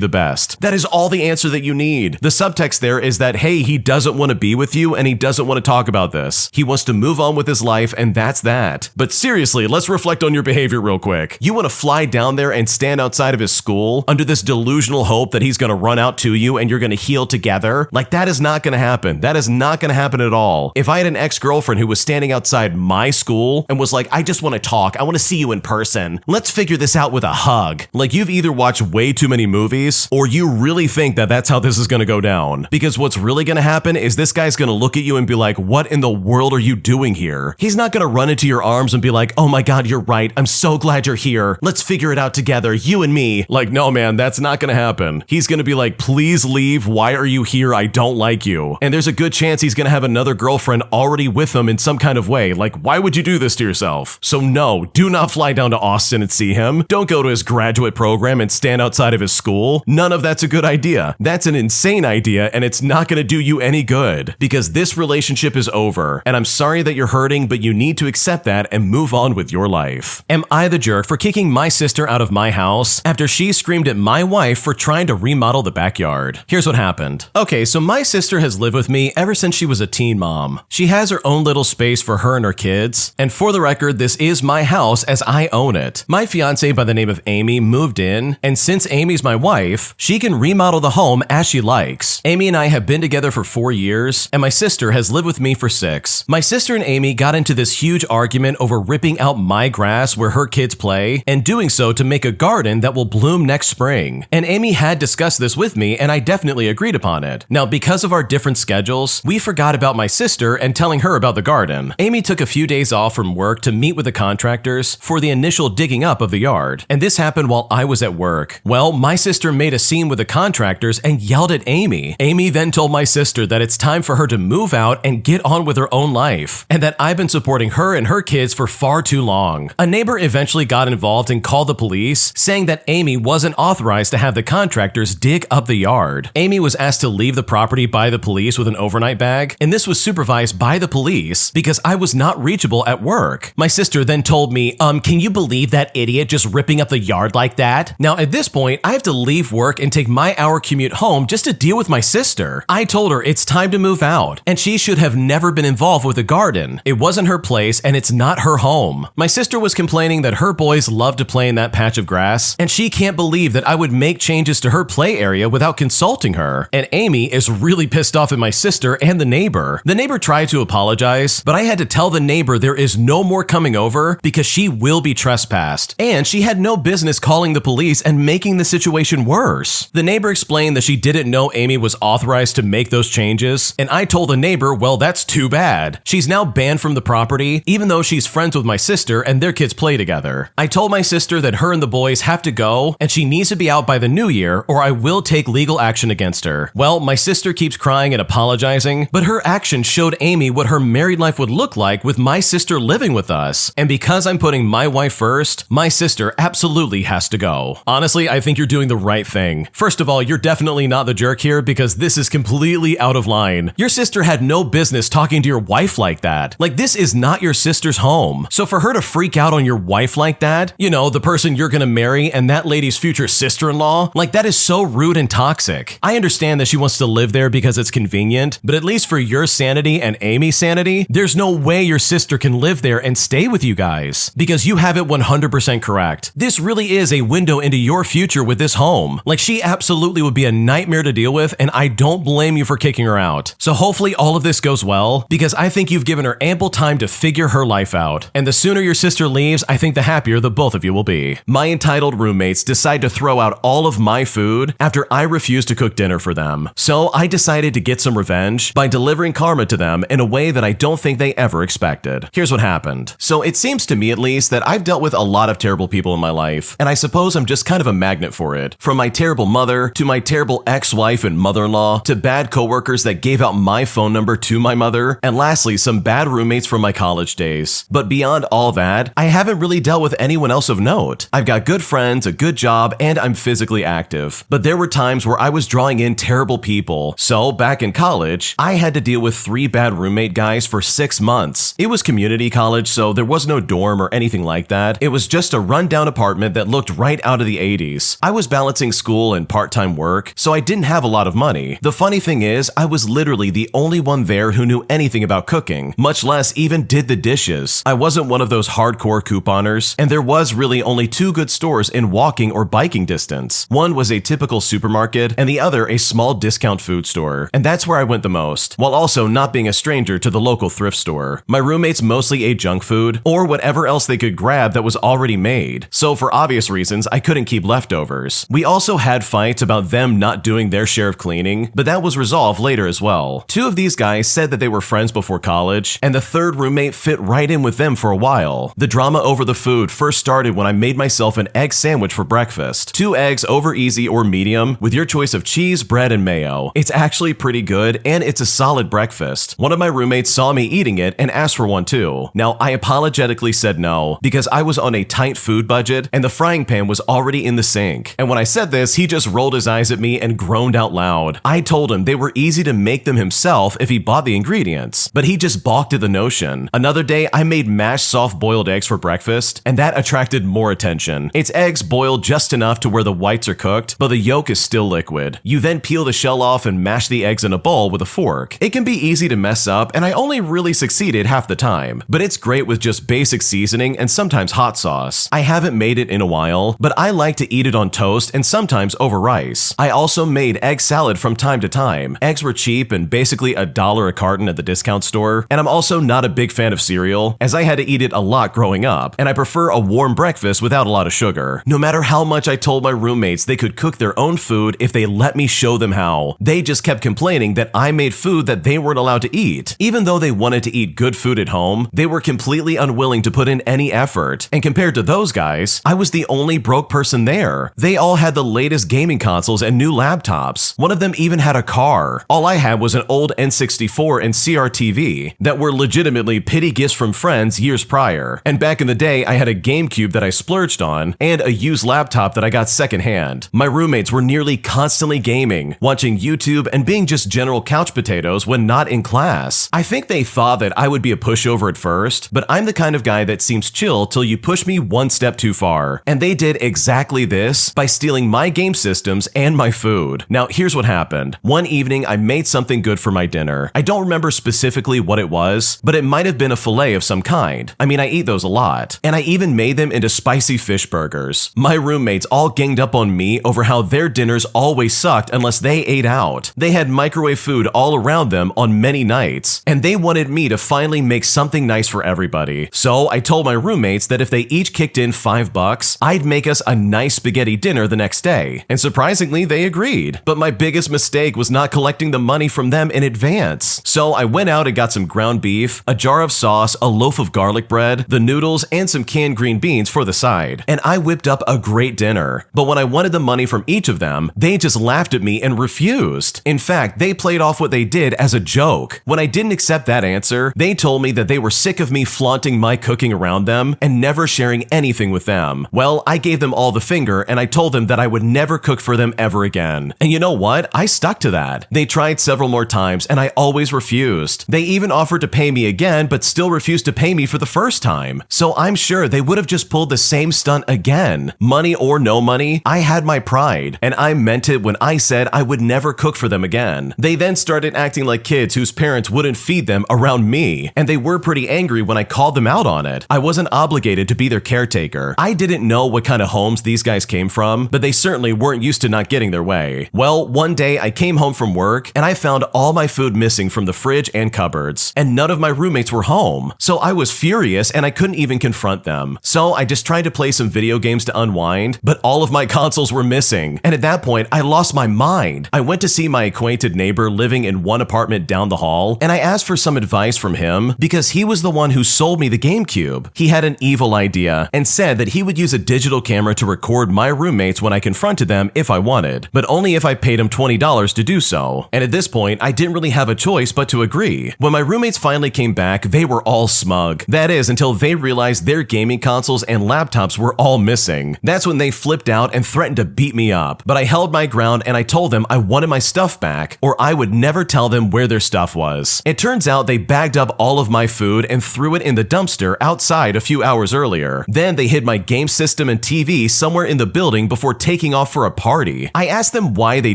the best. That is all the answer that you need. The subtext there is that, hey, he doesn't want to be with you and he doesn't want to talk about this. He wants to move on with his life and that's that. But seriously, let's reflect on your behavior real quick. You want to fly down there and stand outside of his school under this delusional hope that he's going to run out to you and you're going to heal together? Like that is not going to happen. That is not going to happen at all. If I had an ex-girlfriend who was standing outside my school and was like, I just want to talk. I want to see you in person. Let's figure this out with a hug. Like you've either watched way too many movies or you really think that that's how this is going to go down. Because what's really going to happen is this guy's going to look at you and be like, what in the world are you doing here? He's not going to run into your arms and be like, oh my God, you're right. I'm so glad you're here. Let's figure it out together, you and me. Like, no, man, that's not going to happen. He's going to be like, please leave. Why are you here? I don't like you. And there's a good chance he's going to have another girlfriend already with him in some kind of way. Like, why would you do this to yourself? So no, do not fly down to Austin and see him. Don't go to his graduate program and stand outside of his school. None of that's a good idea. That's an insane idea and it's not going to do you any good because this relationship is over. And I'm sorry that you're hurting, but you need to accept that and move on with your life. Am I the jerk for kicking my sister out of my house after she screamed at my wife for trying to remodel the backyard? Here's what happened. Okay, so my sister has lived with me ever since she was a teen mom. She has her own little space for her and her kids. And for the record, this is my house as I own it. My fiance by the name of Amy moved in, and since Amy's my wife, she can remodel the home as she likes. Amy and I have been together for 4 years, and my sister has lived with me for 6. My sister and Amy got into this huge argument over ripping out my grass where her kids play, and doing so to make a garden that will bloom next spring. And Amy had discussed this with me, and I definitely agreed upon it. Now, because of our different schedules, we forgot about my sister and telling her about the garden. Amy took a few days off from work to meet with the contractors for the initial digging up of the yard, and this happened while I was at work. Well, my sister made a scene with the contractors and yelled at Amy. Amy then told my sister that it's time for her to move out and get on with her own life, and that I've been supporting her and her kids for far too long. A neighbor eventually got involved and called the police, saying that Amy wasn't authorized to have the contractors dig up the yard. Amy was asked to leave the property by the police with an overnight bag, and this was supervised by the police because I was not reachable at work. My sister then told me, can you believe that idiot just ripping up the yard like that? Now at this point, I have to leave work and take my hour commute home just to deal with my sister. I told her it's time to move out, and she should have never been involved with the garden. It wasn't her place and it's not her home. My sister was complaining that her boys love to play in that patch of grass, and she can't believe that I would make changes to her play area without consulting her. And Amy is really pissed off at my sister and the neighbor. The neighbor tried to apologize, but I had to tell the neighbor there is no more coming over because she will be trespassed, and she had no business calling the police and making the situation worse. The neighbor explained that she didn't know Amy was authorized to make those changes, and I told the neighbor, well, that's too bad. She's now banned from the property, even though she's friends with my sister and their kids play together. I told my sister that her and the boys have to go, and she needs to be out by the new year, or I will take legal action against her. Well, my sister keeps crying and apologizing, but her actions showed Amy what her married life would look like with my sister living with us. And because I'm putting my wife first, my sister absolutely has to go. Honestly, I think you're doing the right thing. First of all, you're definitely not the jerk here because this is completely out of line. Your sister had no business talking to your wife like that. Like, this is not your sister's home. So for her to freak out on your wife like that, you know, the person you're gonna marry and that lady's future sister-in-law, like, that is so rude and toxic. I understand that she wants to live there because it's convenient, but at least for your sanity and Amy's sanity, there's no way your sister can live there and stay with you guys because you have it 100% correct. This really is a window into your future with this home. Like, she absolutely would be a nightmare to deal with, and I don't blame you for kicking her out. So hopefully all of this goes well because I think you've given her ample time to figure her life out. And the sooner your sister leaves, I think the happier the both of you will be. My entitled roommates decide to throw out all of my food after I refused to cook dinner for them. So I decided to get some revenge by delivering karma to them in a way that I don't think they ever expected. Here's what happened. So it seems to me at least that I've dealt with a lot of terrible people in my life, and I suppose I'm just kind of a magnet for it. From my terrible mother, to my terrible ex-wife and mother-in-law, to bad coworkers that gave out my phone number to my mother, and lastly, some bad roommates from my college days. But beyond all that, I haven't really dealt with anyone else of note. I've got good friends, a good job, and I'm physically active. But there were times where I was drawing in terrible people. So back in college, I had to deal with 3 bad roommate guys for 6 months. It was community college, so there was no dorm or anything like that. It was just a rundown apartment that looked right out of the 80s. I was balancing school and part-time work, so I didn't have a lot of money. The funny thing is, I was literally the only one there who knew anything about cooking, much less even did the dishes. I wasn't one of those hardcore couponers, and there was really only 2 good stores in walking or biking distance. One was a typical supermarket, and the other a small discount food store. And that's where I went the most, while also not being a stranger to the local thrift store. My roommates mostly ate junk food, or whatever else they could grab that was already made. So for obvious reasons, I couldn't keep leftovers. We also had fights about them not doing their share of cleaning, but that was resolved later as well. 2 of these guys said that they were friends before college, and the 3rd roommate fit right in with them for a while. The drama over the food first started when I made myself an egg sandwich for breakfast. 2 eggs over easy or medium, with your choice of cheese, bread, and mayo. It's actually pretty good, and it's a solid breakfast. One of my roommates saw me eating it and asked for one too. Now, I apologetically said no, because I was on a tight food budget, and the frying pan was already in the sink. And when I said this, he just rolled his eyes at me and groaned out loud. I told him they were easy to make them himself if he bought the ingredients, but he just balked at the notion. Another day, I made mashed soft-boiled eggs for breakfast, and that attracted more attention. It's eggs boiled just enough to where the whites are cooked, but the yolk is still liquid. You then peel the shell off and mash the eggs in a bowl with a fork. It can be easy to mess up, and I only really succeeded half the time, but it's great with just basic seasoning and sometimes hot sauce. I haven't made it in a while, but I like to eat it on toast and sometimes over rice. I also made egg salad from time to time. Eggs were cheap and basically $1 a carton at the discount store, and I'm also not a big fan of cereal, as I had to eat it a lot growing up, and I prefer a warm breakfast without a lot of sugar. No matter how much I told my roommates they could cook their own food if they let me show them how, they just kept complaining that I made food that they weren't allowed to eat. Even though they wanted to eat good food at home, they were completely unwilling to put in any effort, and compared to those guys, I was the only broke person there. They all had the latest gaming consoles and new laptops. One of them even had a car. All I had was an old N64 and CRTV that were legitimately pity gifts from friends years prior. And back in the day, I had a GameCube that I splurged on, and a used laptop that I got secondhand. My roommates were nearly constantly gaming, watching YouTube, and being just general couch potatoes when not in class. I think they thought that I would be a pushover at first, but I'm the kind of guy that seems chill till you push me one step too far. And they did exactly this by stealing my game systems and my food. Now, here's what happened. One evening, I made something good for my dinner. I don't remember specifically what it was, but it might have been a fillet of some kind. I mean, I eat those a lot. And I even made them into spicy fish burgers. My roommates all ganged up on me over how their dinners always sucked unless they ate out. They had microwave food all around them on many nights, and they wanted me to finally make something nice for everybody. So I told my roommates that if they each kicked in $5, I'd make us a nice spaghetti dinner the next day. And surprisingly, they agreed. But my biggest mistake was not collecting the money from them in advance. So I went out and got some ground beef, a jar of sauce, a loaf of garlic bread, the noodles, and some canned green beans for the side. And I whipped up a great dinner. But when I wanted the money from each of them, they just laughed at me and refused. In fact, they played off what they did as a joke. When I didn't accept that answer, they told me that they were sick of me flaunting my cooking around them and never sharing anything with them. Well, I gave them all the finger, and I told them that I would never cook for them ever ever again. And you know what? I stuck to that. They tried several more times and I always refused. They even offered to pay me again, but still refused to pay me for the first time. So I'm sure they would have just pulled the same stunt again. Money or no money, I had my pride, and I meant it when I said I would never cook for them again. They then started acting like kids whose parents wouldn't feed them around me, and they were pretty angry when I called them out on it. I wasn't obligated to be their caretaker. I didn't know what kind of homes these guys came from, but they certainly weren't used to not getting their way. Well, one day I came home from work and I found all my food missing from the fridge and cupboards, and none of my roommates were home. So I was furious and I couldn't even confront them. So I just tried to play some video games to unwind, but all of my consoles were missing. And at that point, I lost my mind. I went to see my acquainted neighbor living in one apartment down the hall, and I asked for some advice from him because he was the one who sold me the GameCube. He had an evil idea and said that he would use a digital camera to record my roommates when I confronted them if I wanted, but only if I paid him $20 to do so. And at this point, I didn't really have a choice but to agree. When my roommates finally came back, they were all smug. That is, until they realized their gaming consoles and laptops were all missing. That's when they flipped out and threatened to beat me up. But I held my ground and I told them I wanted my stuff back, or I would never tell them where their stuff was. It turns out they bagged up all of my food and threw it in the dumpster outside a few hours earlier. Then they hid my game system and TV somewhere in the building before taking off for a party. I asked them why they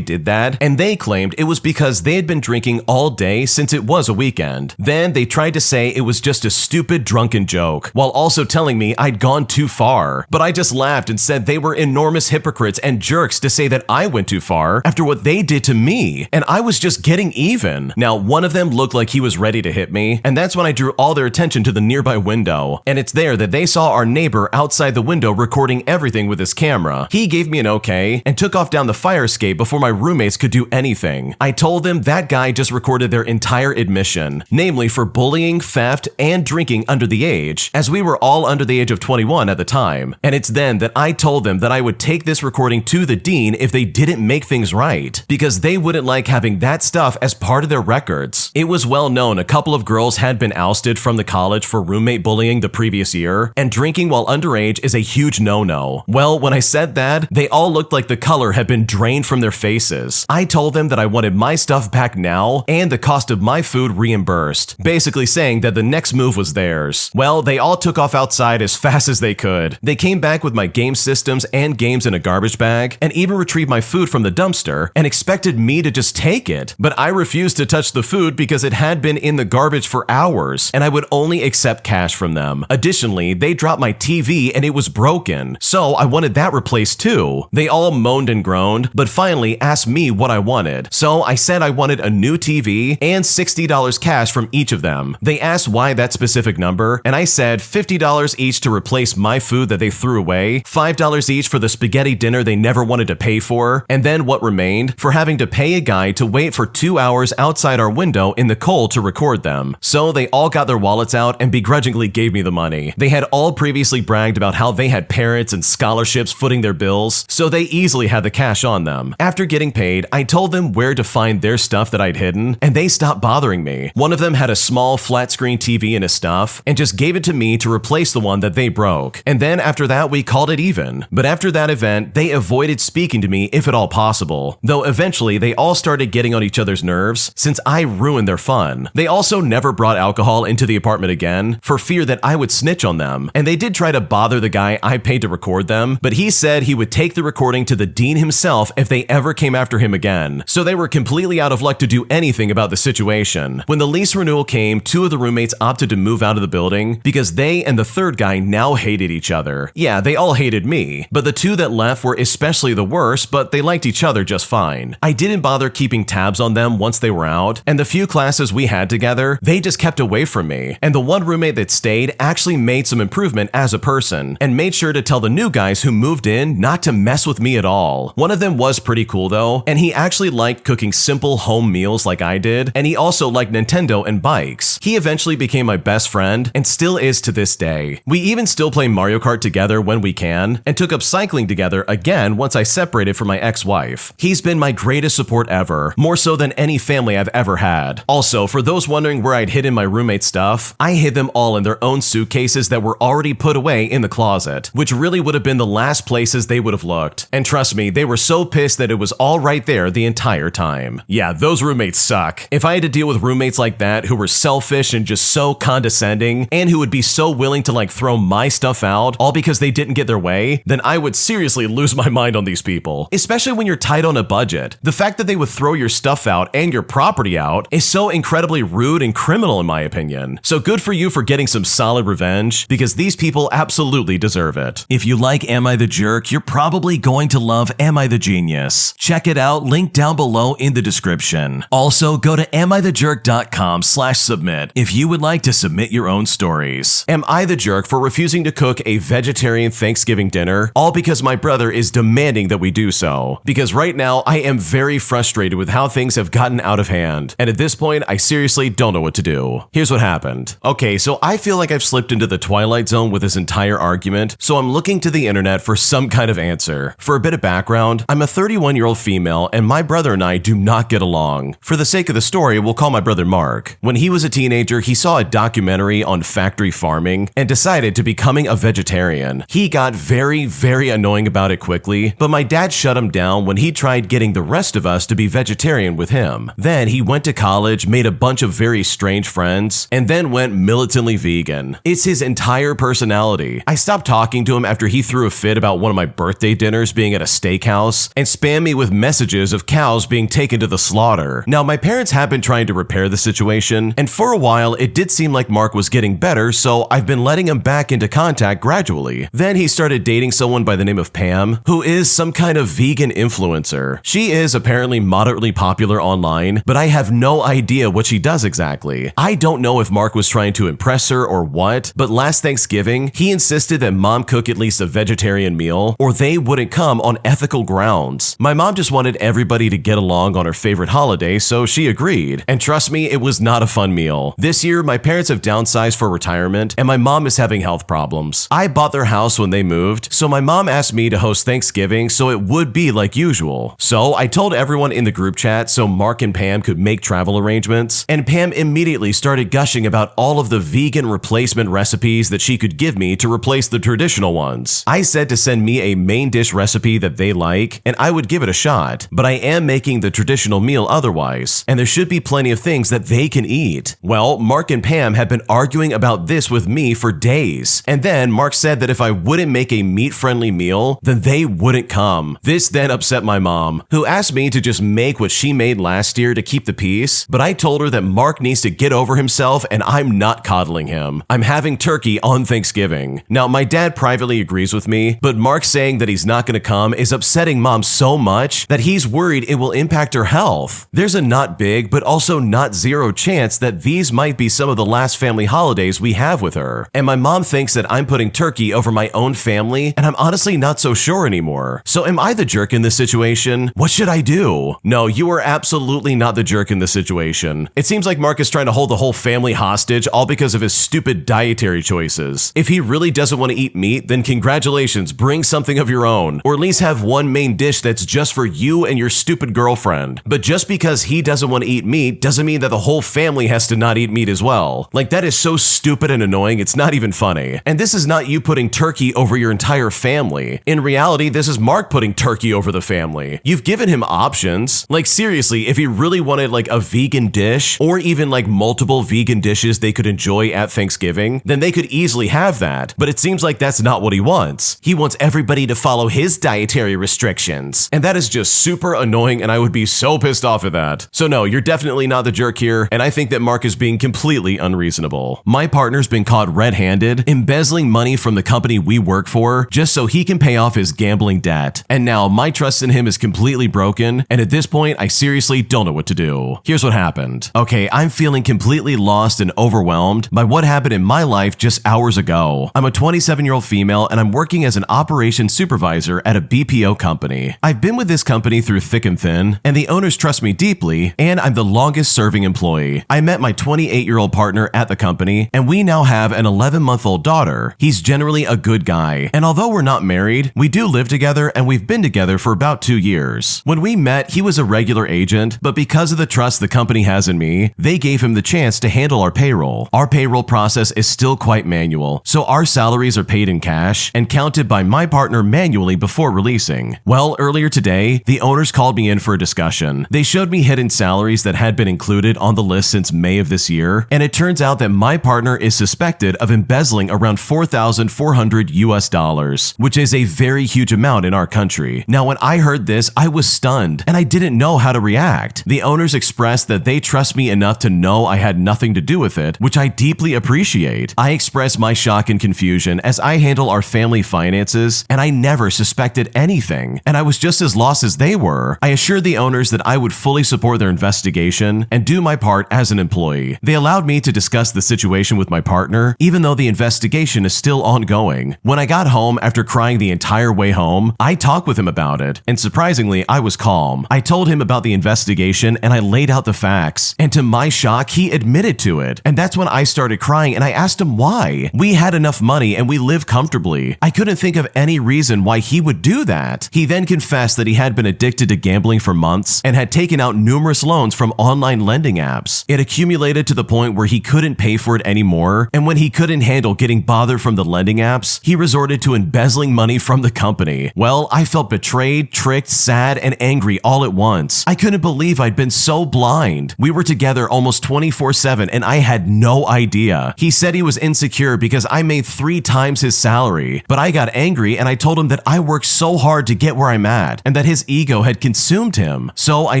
did that, and they claimed it was because they had been drinking all day since it was a weekend. Then they tried to say it was just a stupid drunken joke, while also telling me I'd gone too far. But I just laughed and said they were enormous hypocrites and jerks to say that I went too far after what they did to me, and I was just getting even. Now, one of them looked like he was ready to hit me, and that's when I drew all their attention to the nearby window. And it's there that they saw our neighbor outside the window recording everything with his camera. He gave me an okay and took off down the fire escape before my roommates could do anything. I told them that guy just recorded their entire admission, namely for bullying, theft, and drinking under the age, as we were all under the age of 21 at the time. And it's then that I told them that I would take this recording to the dean if they didn't make things right, because they wouldn't like having that stuff as part of their records. It was well known a couple of girls had been ousted from the college for roommate bullying the previous year, and drinking while underage is a huge no-no. Well, when I said that, they all looked like the color had been drained from their faces. I told them that I wanted my stuff back now and the cost of my food reimbursed, basically saying that the next move was theirs. Well, they all took off outside as fast as they could. They came back with my game systems and games in a garbage bag, and even retrieved my food from the dumpster and expected me to just take it. But I refused to touch the food because it had been in the garbage for hours, and I would only accept cash from them. Additionally, they dropped my TV and it was broken, so I wanted that replaced too. They all moaned and groaned, but finally asked me what I wanted. So I said I wanted a new TV and $60 cash from each of them. They asked why that specific number, and I said $50 each to replace my food that they threw away, $5 each for the spaghetti dinner they never wanted to pay for, and then what remained for having to pay a guy to wait for 2 hours outside our window in the cold to record them. So they all got their wallets out and begrudgingly gave me the money. They had all previously bragged about how they had parents and scholarships footing their bills, so they easily had the cash on them. After getting paid, I told them where to find their stuff that I'd hidden, and they stopped bothering me. One of them had a small flat screen TV in his stuff and just gave it to me to replace the one that they broke. And then after that, we called it even. But after that event, they avoided speaking to me if at all possible, though eventually they all started getting on each other's nerves since I ruined their fun. They also never brought alcohol into the apartment again for fear that I would snitch on them, and they did try to bother the guy I paid to record them, but he said he would take the recording to the dean himself if they ever came after him again. So they were completely out of luck to do anything about the situation. When the lease renewal came, 2 of the roommates opted to move out of the building because they and the third guy now hated each other. Yeah, they all hated me, but the 2 that left were especially the worst, but they liked each other just fine. I didn't bother keeping tabs on them once they were out, and the few classes we had together, they just kept away from me. And the one roommate that stayed actually made some improvement as a person, and made sure to tell the new guys who moved in not to mess with me at all. One of them was pretty cool though, and he actually liked cooking simple home meals like I did, and he also liked Nintendo and bikes. He eventually became my best friend, and still is to this day. We even still play Mario Kart together when we can, and took up cycling together again once I separated from my ex-wife. He's been my greatest support ever, more so than any family I've ever had. Also, for those wondering where I'd hidden my roommate's stuff, I hid them all in their own suitcases that were already put away in the closet, which really would have been the last places they would have looked. And trust me, they were so pissed that it was all right there the entire time. Yeah, those roommates suck. If I had to deal with roommates like that who were selfish and just so condescending, and who would be so willing to like throw my stuff out all because they didn't get their way, then I would seriously lose my mind on these people. Especially when you're tight on a budget. The fact that they would throw your stuff out and your property out is so incredibly rude and criminal in my opinion. So good for you for getting some solid revenge, because these people absolutely deserve it. If you like Am I the Jerk, you're probably going to love Am I the Genius. Check it out, link down below in the description. Also, go to amithejerk.com/submit if you would like to submit your own stories. Am I the jerk for refusing to cook a vegetarian Thanksgiving dinner, all because my brother is demanding that we do so? Because right now, I am very frustrated with how things have gotten out of hand, and at this point, I seriously don't know what to do. Here's what happened. Okay, so I feel like I've slipped into the twilight zone with this entire argument, so I'm looking to the internet for some kind of answer. For a bit of background, I'm a 31-year-old female, and my brother and I do not get along. For the sake of the story, we'll call my brother Mark. When he was a teenager, he saw a documentary on factory farming and decided to becoming a vegetarian. He got very, very annoying about it quickly, but my dad shut him down when he tried getting the rest of us to be vegetarian with him. Then he went to college, made a bunch of very strange friends, and then went militantly vegan. It's his entire personality. I stopped talking to him after he threw a fit about one of my birthday dinners being at a steakhouse and spammed me with messages of cows being taken to the slaughter. Now, my parents have been trying to repair the situation, and for a while it did seem like Mark was getting better, so I've been letting him back into contact gradually. Then he started dating someone by the name of Pam, who is some kind of vegan influencer. She is apparently moderately popular online, but I have no idea what she does exactly. I don't know if Mark was trying to impress her or what, but last Thanksgiving, he insisted that mom cook at least a vegetarian meal, or they wouldn't come on ethical grounds. My mom just wanted everybody to get along on her favorite holiday, so she agreed. And trust me, it was not a fun meal. This year, my parents have downsized for retirement, and my mom is having health problems. I bought their house when they moved, so my mom asked me to host Thanksgiving so it would be like usual. So I told everyone in the group chat so Mark and Pam could make travel arrangements, and Pam immediately started gushing about all of the vegan replacement recipes that she could give me to replace the traditional ones. I said to send me a main dish recipe that they like, and I would give it a shot, but I am making the traditional meal otherwise, and there should be plenty of things that they can eat. Well, Mark and Pam have been arguing about this with me for days, and then Mark said that if I wouldn't make a meat-friendly meal, then they wouldn't come. This then upset my mom, who asked me to just make what she made last year to keep the peace, but I told her that Mark needs to get over himself and I'm not coddling him. I'm having turkey on Thanksgiving. Now, my dad privately agrees with me, but Mark saying that he's not going to come is upsetting mom so much that he's worried it will impact her health. There's a not big, but also not zero chance that these might be some of the last family holidays we have with her. And my mom thinks that I'm putting turkey over my own family, and I'm honestly not so sure anymore. So am I the jerk in this situation? What should I do? No, you are absolutely not the jerk in this situation. It seems like Mark is trying to hold the whole family hostage all because of his stupid dietary choices. If he really doesn't want to eat meat, then congratulations, bring something of your own, or at least have one main dish that's just for you and your stupid girlfriend. But just because he doesn't want to eat meat doesn't mean that the whole family has to not eat meat as well. Like, that is so stupid and annoying, it's not even funny. And this is not you putting turkey over your entire family. In reality, this is Mark putting turkey over the family. You've given him options. Like, seriously, if he really wanted like a vegan dish, or even like multiple vegan dishes they could enjoy at Thanksgiving, then they could easily have that. But it seems like that's not what he wants. He wants everybody to follow his dietary restrictions. And that is just super annoying, and I would be so pissed off at that. So no, you're definitely not the jerk here, and I think that Mark is being completely unreasonable. My partner's been caught red-handed, embezzling money from the company we work for just so he can pay off his gambling debt. And now my trust in him is completely broken, and at this point, I seriously don't know what to do. Here's what happened. Okay, I'm feeling completely lost and overwhelmed by what happened in my life just hours ago. I'm a 27-year-old female, and I'm working as an operations supervisor at a BPO company. I've been with this company through thick and thin, and the owners trust me deeply, and I'm the longest serving employee. I met my 28-year-old partner at the company, and we now have an 11-month-old daughter. He's generally a good guy, and although we're not married, we do live together, and we've been together for about 2 years. When we met, he was a regular agent, but because of the trust the company has in me, they gave him the chance to handle our payroll. Our payroll process is still quite manual, so our salaries are paid in cash and counted by my partner manually before releasing. Well, earlier today, the owners called me in for a discussion. They showed me hidden salaries that had been included on the list since May of this year, and it turns out that my partner is suspected of embezzling around $4,400 US, which is a very huge amount in our country. Now, when I heard this, I was stunned, and I didn't know how to react. The owners expressed that they trust me enough to know I had nothing to do with it, which I deeply appreciate. I expressed my shock and confusion as I handle our family finances, and I never suspected anything, and I was just as lost as they were. I assured the owners that I would fully support their investigation and do my part as an employee. They allowed me to discuss the situation with my partner, even though the investigation is still ongoing. When I got home after crying the entire way home, I talked with him about it, and surprisingly, I was calm. I told him about the investigation and I laid out the facts, and to my shock, he admitted to it. And that's when I started crying and I asked him why. We had enough money and we lived comfortably. I couldn't think of any reason why he would do that. He then confessed that he had been addicted to gambling for months and had taken out numerous loans from online lending apps. It accumulated to the point where he couldn't pay for it anymore, and when he couldn't handle getting bothered from the lending apps, he resorted to embezzling money from the company. Well, I felt betrayed, tricked, sad, and angry all at once. I couldn't believe I'd been so blind. We were together almost 24/7 and I had no idea. He said he was insecure because I made 3 times his salary, but I got angry and I told him that I worked so hard to get where I'm at and that his ego had consumed him. So I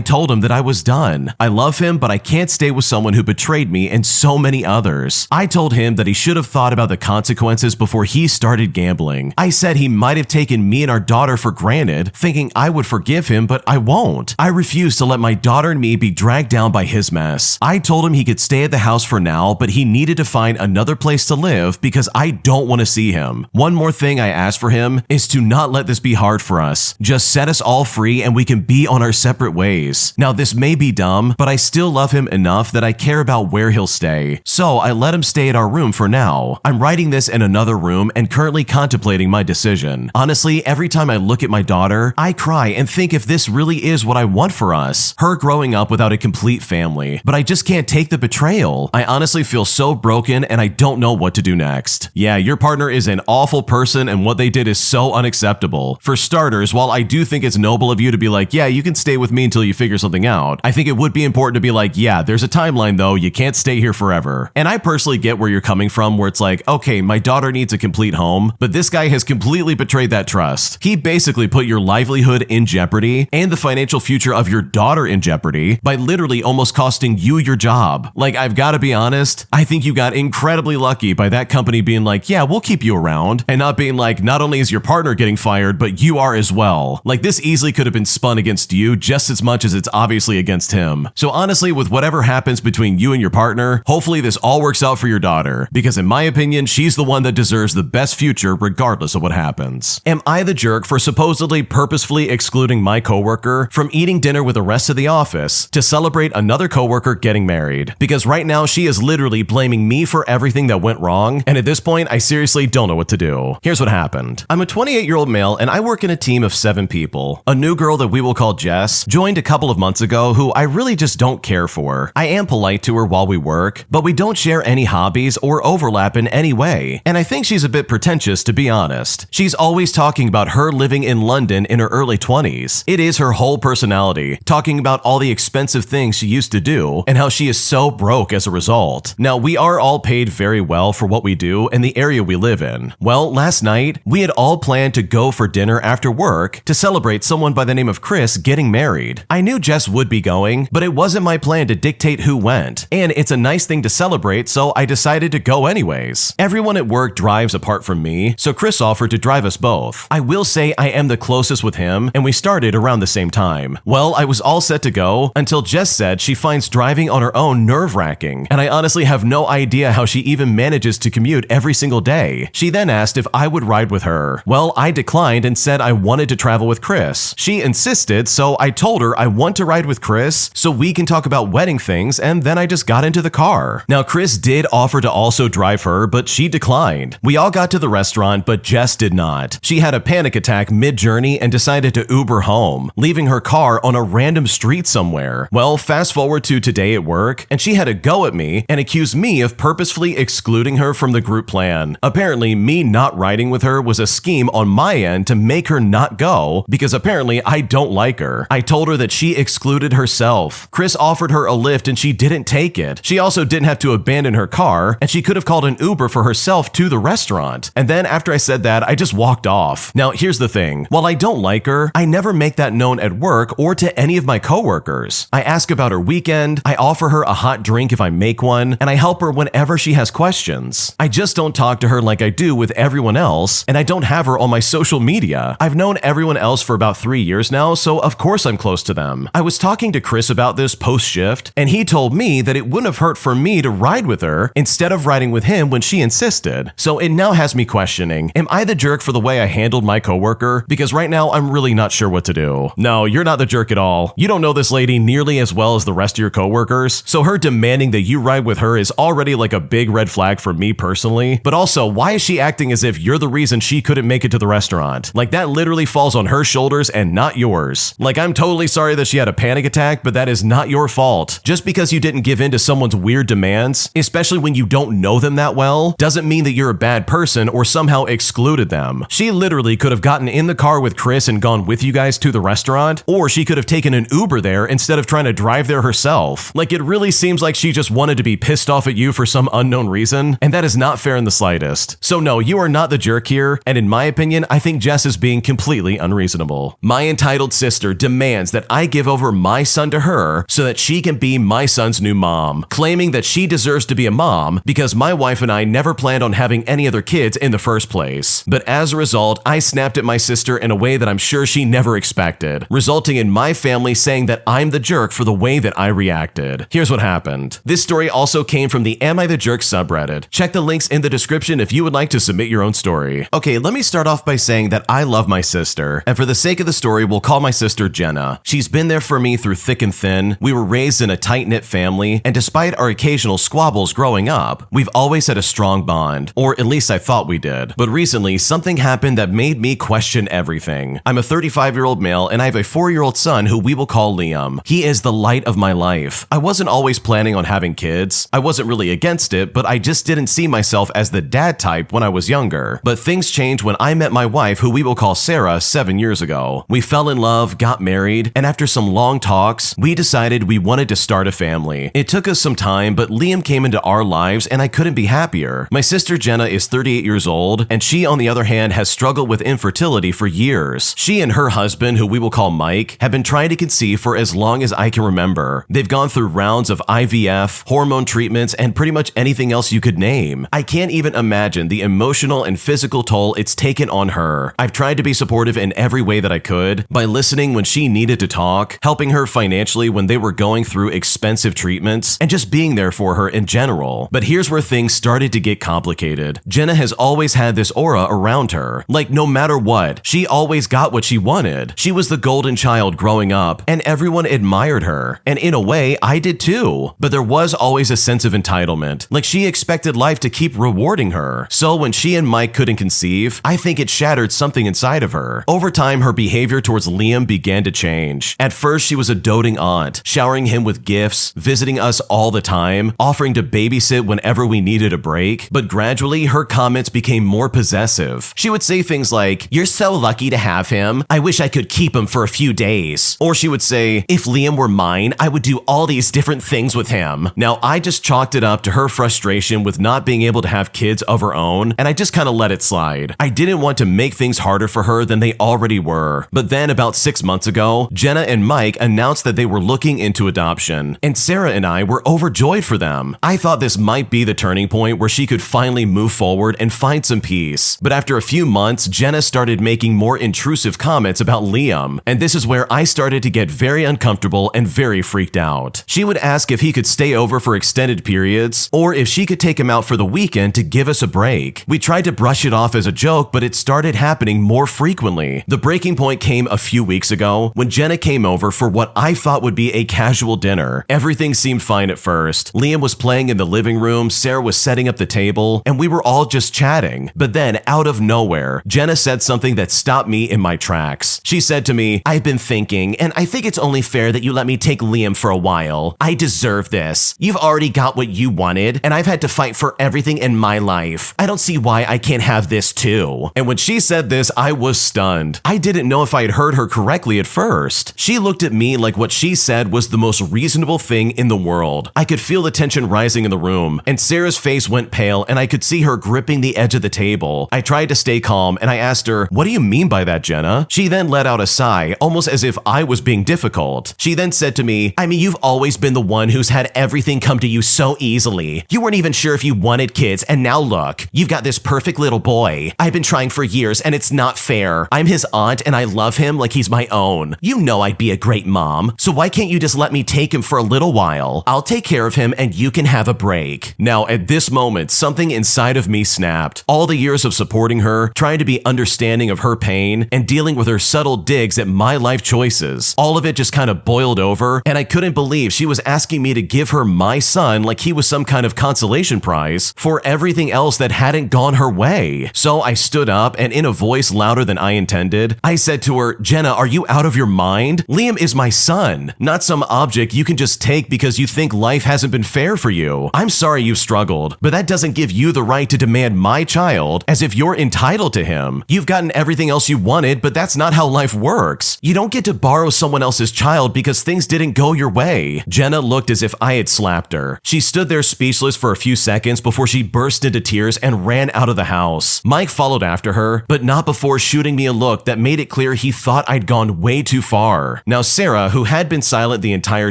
told him that I was done. I love him, but I can't stay with someone who betrayed me and so many others. I told him that he should have thought about the consequences before he started gambling. I said he might have taken me and our daughter for granted, thinking I would forgive him, but I won't. I refuse to let my daughter and me be dragged down by his mess. I told him he could stay at the house for now, but he needed to find another place to live because I don't want to see him. One more thing I asked for him is to not let this be hard for us. Just set us all free and we can be on our separate ways. Now, this may be dumb, but I still love him enough that I care about where he'll stay. So I let him stay at our room for now. I'm writing this in another room and currently contemplating my decision. Honestly, every time I look at my daughter, I cry and think if this really is what I want for us. Her growing up without a complete family. But I just can't take the betrayal. I honestly feel so broken and I don't know what to do next. Yeah, your partner is an awful person and what they did is so unacceptable. For starters, while I do think it's noble of you to be like, yeah, you can stay with me until you figure something out, I think it would be important to be like, yeah, there's a timeline though, you can't stay here forever. And I personally get where you're coming from, where it's like, okay, my daughter needs a complete home, but this guy has completely betrayed that trust. He basically put your livelihood in jeopardy and the financial future of your daughter in jeopardy by literally almost costing you your job. Like, I've got to be honest, I think you got incredibly lucky by that company being like, yeah, we'll keep you around, and not being like, not only is your partner getting fired, but you are as well. Like, this easily could have been spun against you just as much as it's obviously against him. So honestly, with whatever happens between you and your partner, hopefully this all works out for your daughter, because in my opinion, she's the one that deserves the best future regardless of what happens. Am I the jerk for supposedly purposefully excluding my coworker from eating dinner with the rest of the office to celebrate another coworker getting married? Because right now she is literally blaming me for everything that went wrong, and at this point, I seriously don't know what to do. Here's what happened. I'm a 28-year-old male and I work in a team of 7 people. A new girl that we will call Jess joined a couple of months ago who I really just don't care for. I am polite to her while we work, but we don't share any hobbies or overlap in any way, and I think she's a bit pretentious, to be honest. She's always talking about her living in London in her early 20s. It is her whole personality, talking about all the expensive things she used to do and how she is so broke as a result. Now, we are all paid very well for what we do in the area we live in. Well, last night, we had all planned to go for dinner after work to celebrate someone by the name of Chris getting married. I knew Jess would be going, but it wasn't my plan to dictate who went, and it's a nice thing to celebrate, so I decided to go anyways. Everyone at work drives apart from me, so Chris offered to drive us both. I will say I am the closest with him, and we started around the same time. Well, I was all set to go until Jess said she finds driving on her own nerve-wracking, and I honestly have no idea how she even manages to commute every single day. She then asked if I would ride with her. Well, I declined and said I wanted to travel with Chris. She insisted, so I told her I want to ride with Chris so we can talk about wedding things, and then I just got into the car. Now, Chris did offer to also drive her, but she declined. We all got to the restaurant, but Jess did not. She had a panic attack mid-journey and decided to Uber home, leaving her car on a random street somewhere. Well, fast forward to today at work, and she had a go at me and accused me of purposefully excluding her from the group plan. Apparently, me not riding with her was a scheme on my end to make her not go because apparently I don't like her. I told her that she excluded herself. Chris offered her a lift and she didn't take it. She also didn't have to abandon her car, and she could have called an Uber for herself to the restaurant. And then after I said that, I just walked off. Now, here's the thing. While I don't like her, I never make that known at work or to any of my coworkers. I ask about her weekend, I offer her a hot drink if I make one, and I help her whenever she has questions. I just don't talk to her like I do with everyone else, and I don't have her on my social media. I've known everyone else for about 3 years now, so of course I'm close to them. I was talking to Chris about this post-shift, and he told me that it wouldn't have hurt for me to ride with her instead of riding with him when she insisted. So it now has me questioning, am I the jerk for the way I handled my coworker? Because right now I'm really not sure what to do. No, you're not the jerk at all. You don't know this lady nearly as well as the rest of your coworkers, so her demanding that you ride with her is already like a big red flag for me personally. But also, why is she acting as if you're the reason she couldn't make it to the restaurant? Like, that literally falls on her shoulders and not yours. Like, I'm totally sorry that she had a panic attack, but that is not your fault. Just because you didn't give in to someone's weird demands, especially when you don't know them that well, doesn't mean that you're a bad person or somehow excluded them. She literally could have gotten in the car with Chris and gone with you guys to the restaurant, or she could have taken an Uber there instead of trying to drive there herself. Like, it really seems like she just wanted to be pissed off at you for some unknown reason, and that is not fair in the slightest. So no, you are not the jerk here, and in my opinion, I think Jess is being completely unreasonable. My entitled sister demands that I give over my son to her so that she can be my son's new mom, claiming that she deserves to be a mom because my wife and I never planned on having any other kids in the first place. But as a result, I snapped at my sister in a way that I'm sure she never expected, resulting in my family saying that I'm the jerk for the way that I reacted. Here's what happened. This story also came from the Am I the Jerk subreddit. Check the links in the description if you would like to submit your own story. Okay, let me start off by saying that I love my sister, and for the sake of the story, we'll call my sister Jenna. She's been there for me through thick and thin. We were raised in a tight-knit family, and despite our occasional squabbles growing up, we've always had a strong bond, or at least I thought we did. But recently, something happened that made me question everything. I'm a 35-year-old male, and I have a 4-year-old son who we will call Liam. He is the light of my life. I wasn't always planning on having kids. I wasn't really against it, but I just didn't see myself as the dad type when I was younger. But things changed when I met my wife, who we will call Sarah, 7 years ago. We fell in love, got married, and after some long talks, we decided we wanted to start a family. It took us some time, but Liam came into our lives and I couldn't be happier. My sister Jenna is 38 years old, and she, on the other hand, has struggled with infertility for years. She and her husband, who we will call Mike, have been trying to conceive for as long as I can remember. They've gone through rounds of IVF, hormone treatments, and pretty much anything else you could name. I can't even imagine the emotional and physical toll it's taken on her. I've tried to be supportive in every way that I could, by listening when she needed to talk, helping her financially when they were going through expensive treatments, and just being there for her in general. But here's where things started to get complicated. Jenna has always had this aura around her. Like, no matter what, she always got what she wanted. She was the golden child growing up, and everyone admired her. And in a way, I did too. But there was always a sense of entitlement. Like, she expected life to keep rewarding her. So when she and Mike couldn't conceive, I think it shattered something inside of her. Over time, her behavior towards Liam began to change. At first, she was a doting aunt, showering him with gifts, visiting us all the time, offering to babysit whenever we needed a break. But gradually, her comments became more possessive. She would say things like, "You're so lucky to have him. I wish I could keep him for a few days." Or she would say, "If Liam were mine, I would do all these different things with him." Now, I just chalked it up to her frustration with not being able to have kids of her own, and I just kind of let it slide. I didn't want to make things harder for her than they already were. But then about 6 months ago, Jenna and Mike announced that they were looking into adoption, and Sarah and I were overjoyed for them. I thought this might be the turning point where she could finally move forward and find some peace. But after a few months, Jenna started making more intrusive comments about Liam, and this is where I started to get very uncomfortable and very freaked out. She would ask if he could stay over for extended periods, or if she could take him out for the weekend to give us a break. We tried to brush it off as a joke, but it started happening more frequently. The breaking point came a few weeks ago when Jenna came over for what I thought would be a casual dinner. Everything seemed fine at first. Liam was playing in the living room, Sarah was setting up the table, and we were all just chatting. But then, out of nowhere, Jenna said something that stopped me in my tracks. She said to me, "I've been thinking, and I think it's only fair that you let me take Liam for a while. I deserve this. You've already got what you wanted, and I've had to fight for everything in my life. I don't see why I can't have this too." And when she said this, I was stunned. stunned. I didn't know if I had heard her correctly at first. She looked at me like what she said was the most reasonable thing in the world. I could feel the tension rising in the room, and Sarah's face went pale and I could see her gripping the edge of the table. I tried to stay calm and I asked her, "What do you mean by that, Jenna?" She then let out a sigh, almost as if I was being difficult. She then said to me, "I mean, you've always been the one who's had everything come to you so easily. You weren't even sure if you wanted kids, and now look, you've got this perfect little boy. I've been trying for years and it's not fair. I'm his aunt and I love him like he's my own. You know I'd be a great mom, so why can't you just let me take him for a little while? I'll take care of him and you can have a break." Now, at this moment, something inside of me snapped. All the years of supporting her, trying to be understanding of her pain, and dealing with her subtle digs at my life choices, all of it just kind of boiled over, and I couldn't believe she was asking me to give her my son like he was some kind of consolation prize for everything else that hadn't gone her way. So I stood up, and in a voice louder than I intended, I said to her, "Jenna, are you out of your mind? Liam is my son, not some object you can just take because you think life hasn't been fair for you. I'm sorry you've struggled, but that doesn't give you the right to demand my child as if you're entitled to him. You've gotten everything else you wanted, but that's not how life works. You don't get to borrow someone else's child because things didn't go your way." Jenna looked as if I had slapped her. She stood there speechless for a few seconds before she burst into tears and ran out of the house. Mike followed after her, but not before shooting me a look that made it clear he thought I'd gone way too far. Now Sarah, who had been silent the entire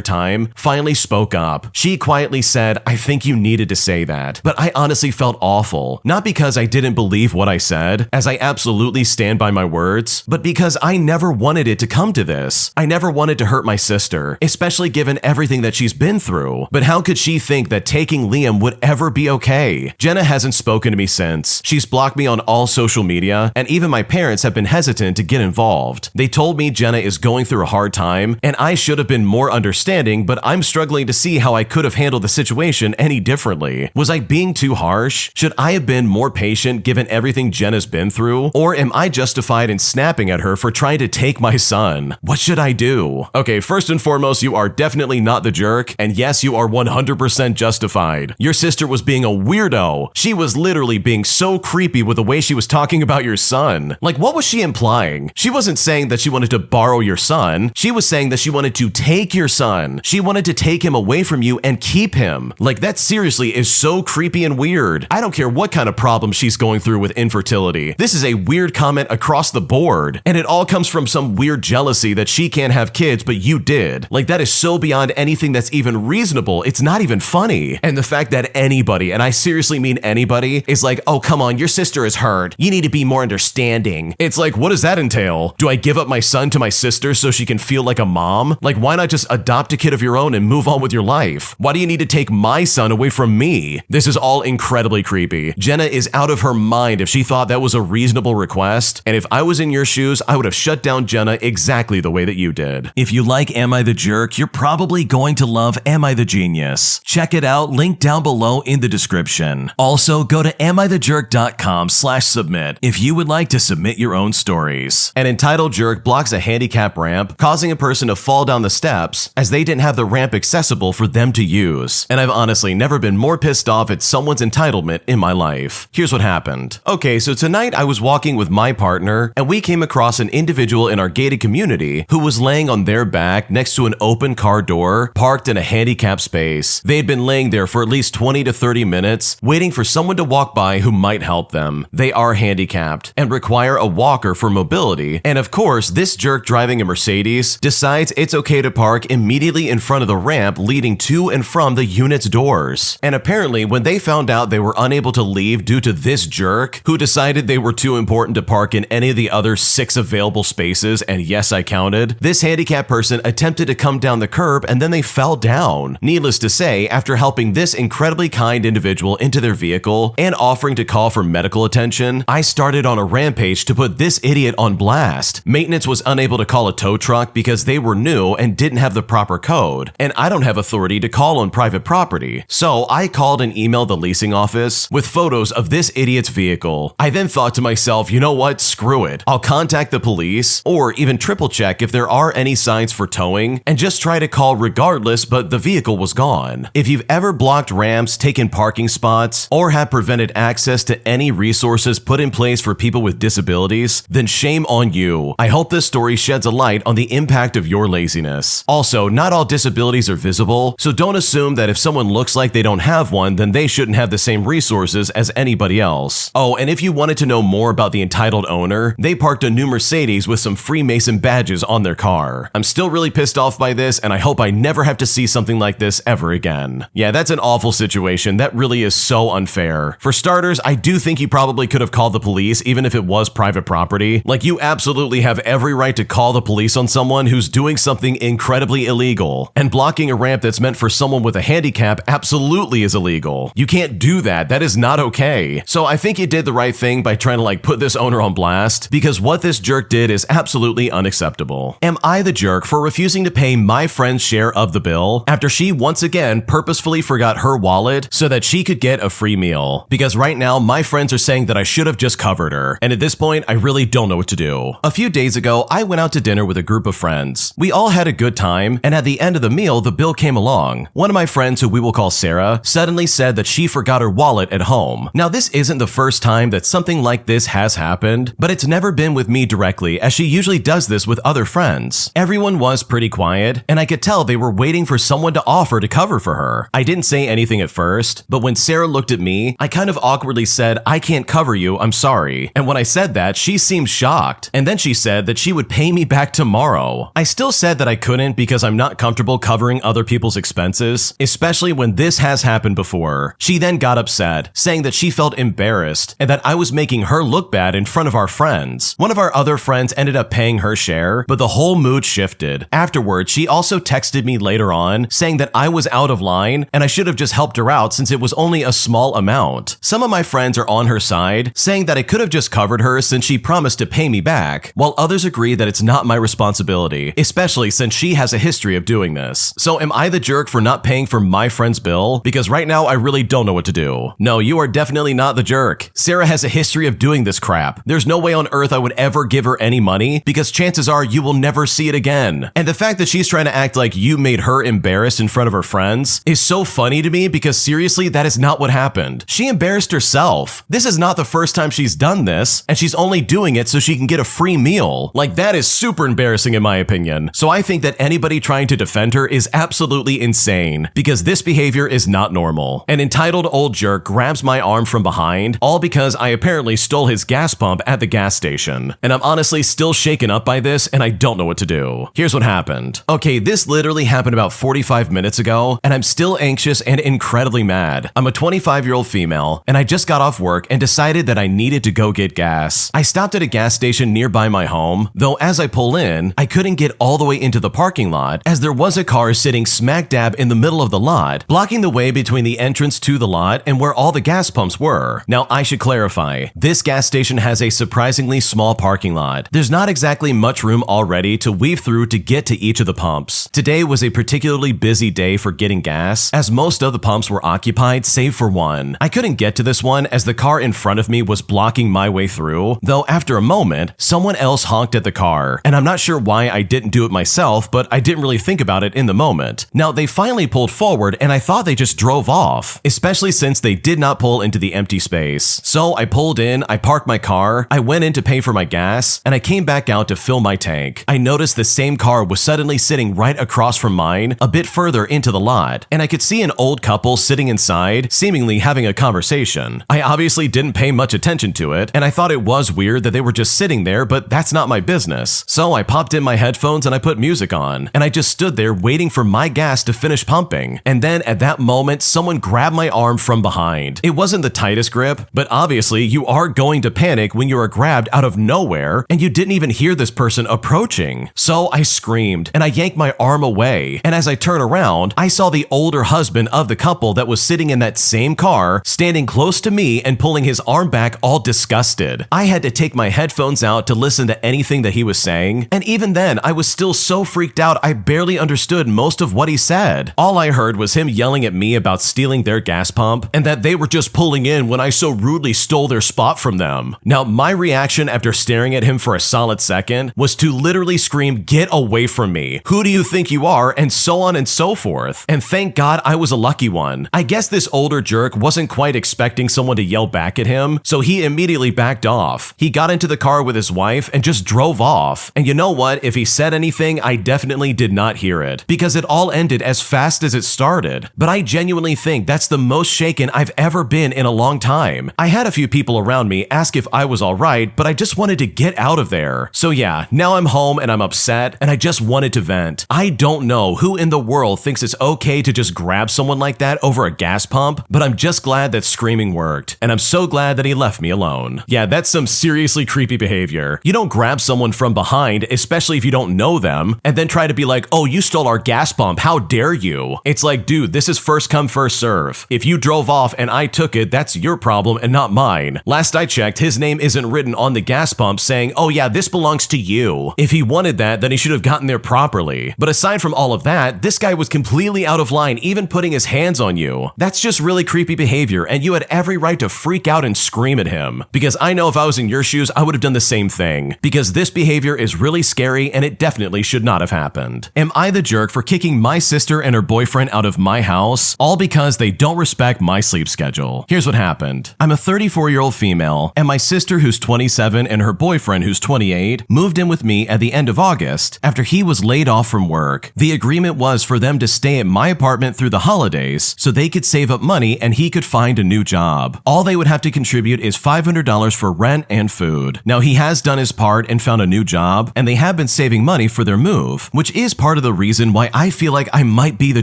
time, finally spoke up. She quietly said, "I think you needed to say that, but I honestly felt awful. Not because I didn't believe what I said, as I absolutely stand by my words, but because I never wanted it to come to this. I never wanted to hurt my sister, especially given everything that she's been through. But how could she think that taking Liam would ever be okay?" Jenna hasn't spoken to me since. She's blocked me on all social media, and even my parents have been hesitant to get involved. They told me Jenna is going through a hard time, and I should have been more understanding, but I'm struggling to see how I could have handled the situation any differently. Was I being too harsh? Should I have been more patient given everything Jenna's been through? Or am I justified in snapping at her for trying to take my son? What should I do? Okay, first and foremost, you are definitely not the jerk, and yes, you are 100% justified. Your sister was being a weirdo. She was literally being so creepy with the way she was talking about your son. Like, what was she implying? She wasn't saying that she wanted to borrow your son. She was saying that she wanted to take your son. She wanted to take him away from you and keep him. Like, that seriously is so creepy and weird. I don't care what kind of problem she's going through with infertility. This is a weird comment across the board, and it all comes from some weird jealousy that she can't have kids, but you did. Like, that is so beyond anything that's even reasonable. It's not even funny. And the fact that anybody, and I seriously mean anybody, is like, "Oh, come on, your sister is hurt. You need to be more understanding." It's like, what does that entail? Do I give up my son to my sister so she can feel like a mom? Like, why not just adopt a kid of your own and move on with your life? Why do you need to take my son away from me? This is all incredibly creepy. Jenna is out of her mind if she thought that was a reasonable request, and if I was in your shoes, I would have shut down Jenna exactly the way that you did. If you like Am I the Jerk, you're probably going to love Am I the Genius. Check it out, link down below in the description. Also, go to amithejerk.com/submit if you would like to submit your own stories. An entitled jerk blocks a handicap ramp, causing a person to fall down the steps as they didn't have the ramp accessible for them to use. And I've honestly never been more pissed off at someone's entitlement in my life. Here's what happened. Okay, so tonight I was walking with my partner, and we came across an individual in our gated community who was laying on their back next to an open car door, parked in a handicapped space. They had been laying there for at least 20 to 30 minutes, waiting for someone to walk by who might help them. They are handicapped and require a walker for mobility, and of course, this jerk driving a Mercedes decides it's okay to park immediately in front of the ramp leading to and from the unit's doors. And apparently, when they found out they were unable to leave due to this jerk, who decided they were too important to park in any of the other 6 available spaces, and yes, I counted, this handicapped person attempted to come down the curb and then they fell down. Needless to say, after helping this incredibly kind individual into their vehicle and offering to call for medical attention, I started on a rampage to put this idiot on blast. Maintenance was unable to call a tow truck because they were new and didn't have the proper code, and I don't have authority to call on private property. So I called and emailed the leasing office with photos of this idiot's vehicle. I then thought to myself, you know what, screw it. I'll contact the police or even triple check if there are any signs for towing and just try to call regardless, but the vehicle was gone. If you've ever blocked ramps, taken parking spots, or have prevented access to any resources put in place for people with disabilities, then shame on you. I hope this story sheds a light on the impact of your laziness. Also, not all disabilities are visible, so don't assume that if someone looks like they don't have one, then they shouldn't have the same resources as anybody else. Oh, and if you wanted to know more about the entitled owner, they parked a new Mercedes with some Freemason badges on their car. I'm still really pissed off by this, and I hope I never have to see something like this ever again. Yeah, that's an awful situation. That really is so unfair. For starters, I do think you probably could have called the police even if it was private property. Like, you absolutely have every right to call the police on someone who's doing something incredibly illegal. And blocking a ramp that's meant for someone with a handicap absolutely is illegal. You can't do that. That is not okay. So I think you did the right thing by trying to put this owner on blast, because what this jerk did is absolutely unacceptable. Am I the jerk for refusing to pay my friend's share of the bill after she once again purposefully forgot her wallet so that she could get a free meal? Because right now my friends are saying that I should have just covered her, and at this point I really don't know what to do. A few days ago, I went out to dinner with a group of friends. We all had a good time, and at the end of the meal, the bill came along. One of my friends, who we will call Sarah, suddenly said that she forgot her wallet at home. Now, this isn't the first time that something like this has happened, but it's never been with me directly, as she usually does this with other friends. Everyone was pretty quiet, and I could tell they were waiting for someone to offer to cover for her. I didn't say anything at first, but when Sarah looked at me, I kind of awkwardly said, "I can't cover you, I'm sorry." And when I said that, she seemed shocked, and then she said that she would pay me back tomorrow. I still said that I couldn't because I'm not comfortable covering other people's expenses, especially when this has happened before. She then got upset, saying that she felt embarrassed and that I was making her look bad in front of our friends. One of our other friends ended up paying her share, but the whole mood shifted. Afterwards, she also texted me later on saying that I was out of line and I should have just helped her out since it was only a small amount. Some of my friends are on her side, saying that I could have just covered her since she promised to pay me back, while others agree that it's not my responsibility, especially since she has a history of doing this. So am I the jerk for not paying for my friend's bill? Because right now I really don't know what to do. No, you are definitely not the jerk. Sarah has a history of doing this crap. There's no way on earth I would ever give her any money because chances are you will never see it again. And the fact that she's trying to act like you made her embarrassed in front of her friends is so funny to me, because seriously, that is not what happened. She embarrassed herself. This is not the first time she's done this, and she's only doing it so she can get a free meal. Like, that is super embarrassing in my opinion. So I think that anybody trying to defend her is absolutely insane, because this behavior is not normal. An entitled old jerk grabs my arm from behind, all because I apparently stole his gas pump at the gas station. And I'm honestly still shaken up by this, and I don't know what to do. Here's what happened. Okay, this literally happened about 45 minutes ago, and I'm still anxious and incredibly mad. I'm a 25-year-old female, and I just got off work and decided that I needed to go get gas. I stopped at a gas station nearby my home, though as I pull in, I couldn't get all the way into the parking lot as there was a car sitting smack dab in the middle of the lot, blocking the way between the entrance to the lot and where all the gas pumps were. Now, I should clarify, this gas station has a surprisingly small parking lot. There's not exactly much room already to weave through to get to each of the pumps. Today was a particularly busy day for getting gas, as most of the pumps were occupied save for one. I couldn't get to this one as the car in front of me was blocking my way through, though after a moment, someone else honked at the car, and I'm not sure why I didn't do it myself, but I didn't really think about it in the moment. Now, they finally pulled forward, and I thought they just drove off, especially since they did not pull into the empty space. So I pulled in, I parked my car, I went in to pay for my gas, and I came back out to fill my tank. I noticed the same car was suddenly sitting right across from mine, a bit further into the lot, and I could see an old couple sitting inside, seemingly having a conversation. I obviously didn't pay much attention to it, and I thought it was weird that they were just sitting there, but that's not my business. So I popped in my headphones and I put music on, and I just stood there waiting for my gas to finish pumping. And then at that moment, someone grabbed my arm from behind. It wasn't the tightest grip, but obviously you are going to panic when you are grabbed out of nowhere and you didn't even hear this person approaching. So I screamed and I yanked my arm away, and as I turned around, I saw the older husband of the couple that was sitting in that same car standing close to me and pulling his arm back, all disgusted. I had to take my headphones out to listen to anything that he was saying, and even then I was still so freaked out I barely understood most of what he said. All I heard was him yelling at me about stealing their gas pump and that they were just pulling in when I so rudely stole their spot from them. Now, my reaction after staring at him for a solid second was to literally scream, "Get away from me. Who do you think you are?" and so on and so forth. And thank God I was a lucky one. I guess this older jerk wasn't quite expecting someone to yell back at him, so he immediately backed off. He got got into the car with his wife and just drove off. And you know what? If he said anything, I definitely did not hear it, because it all ended as fast as it started. But I genuinely think that's the most shaken I've ever been in a long time. I had a few people around me ask if I was alright, but I just wanted to get out of there. So yeah, now I'm home and I'm upset and I just wanted to vent. I don't know who in the world thinks it's okay to just grab someone like that over a gas pump, but I'm just glad that screaming worked. And I'm so glad that he left me alone. Yeah, that's some seriously creepy behavior. You don't grab someone from behind, especially if you don't know them, and then try to be like, oh, you stole our gas pump, how dare you? It's like, dude, this is first come, first serve. If you drove off and I took it, that's your problem and not mine. Last I checked, his name isn't written on the gas pump saying, oh yeah, this belongs to you. If he wanted that, then he should have gotten there properly. But aside from all of that, this guy was completely out of line, even putting his hands on you. That's just really creepy behavior, and you had every right to freak out and scream at him. Because I know if I was in your shoes, I would have done the same thing. Because this behavior is really scary and it definitely should not have happened. Am I the jerk for kicking my sister and her boyfriend out of my house, all because they don't respect my sleep schedule? Here's what happened. I'm a 34-year-old female, and my sister, who's 27, and her boyfriend, who's 28, moved in with me at the end of August after he was laid off from work. The agreement was for them to stay at my apartment through the holidays so they could save up money and he could find a new job. All they would have to contribute is $500 for rent and food. Now, he has done his part and found a new job, and they have been saving money for their move, which is part of the reason why I feel like I might be the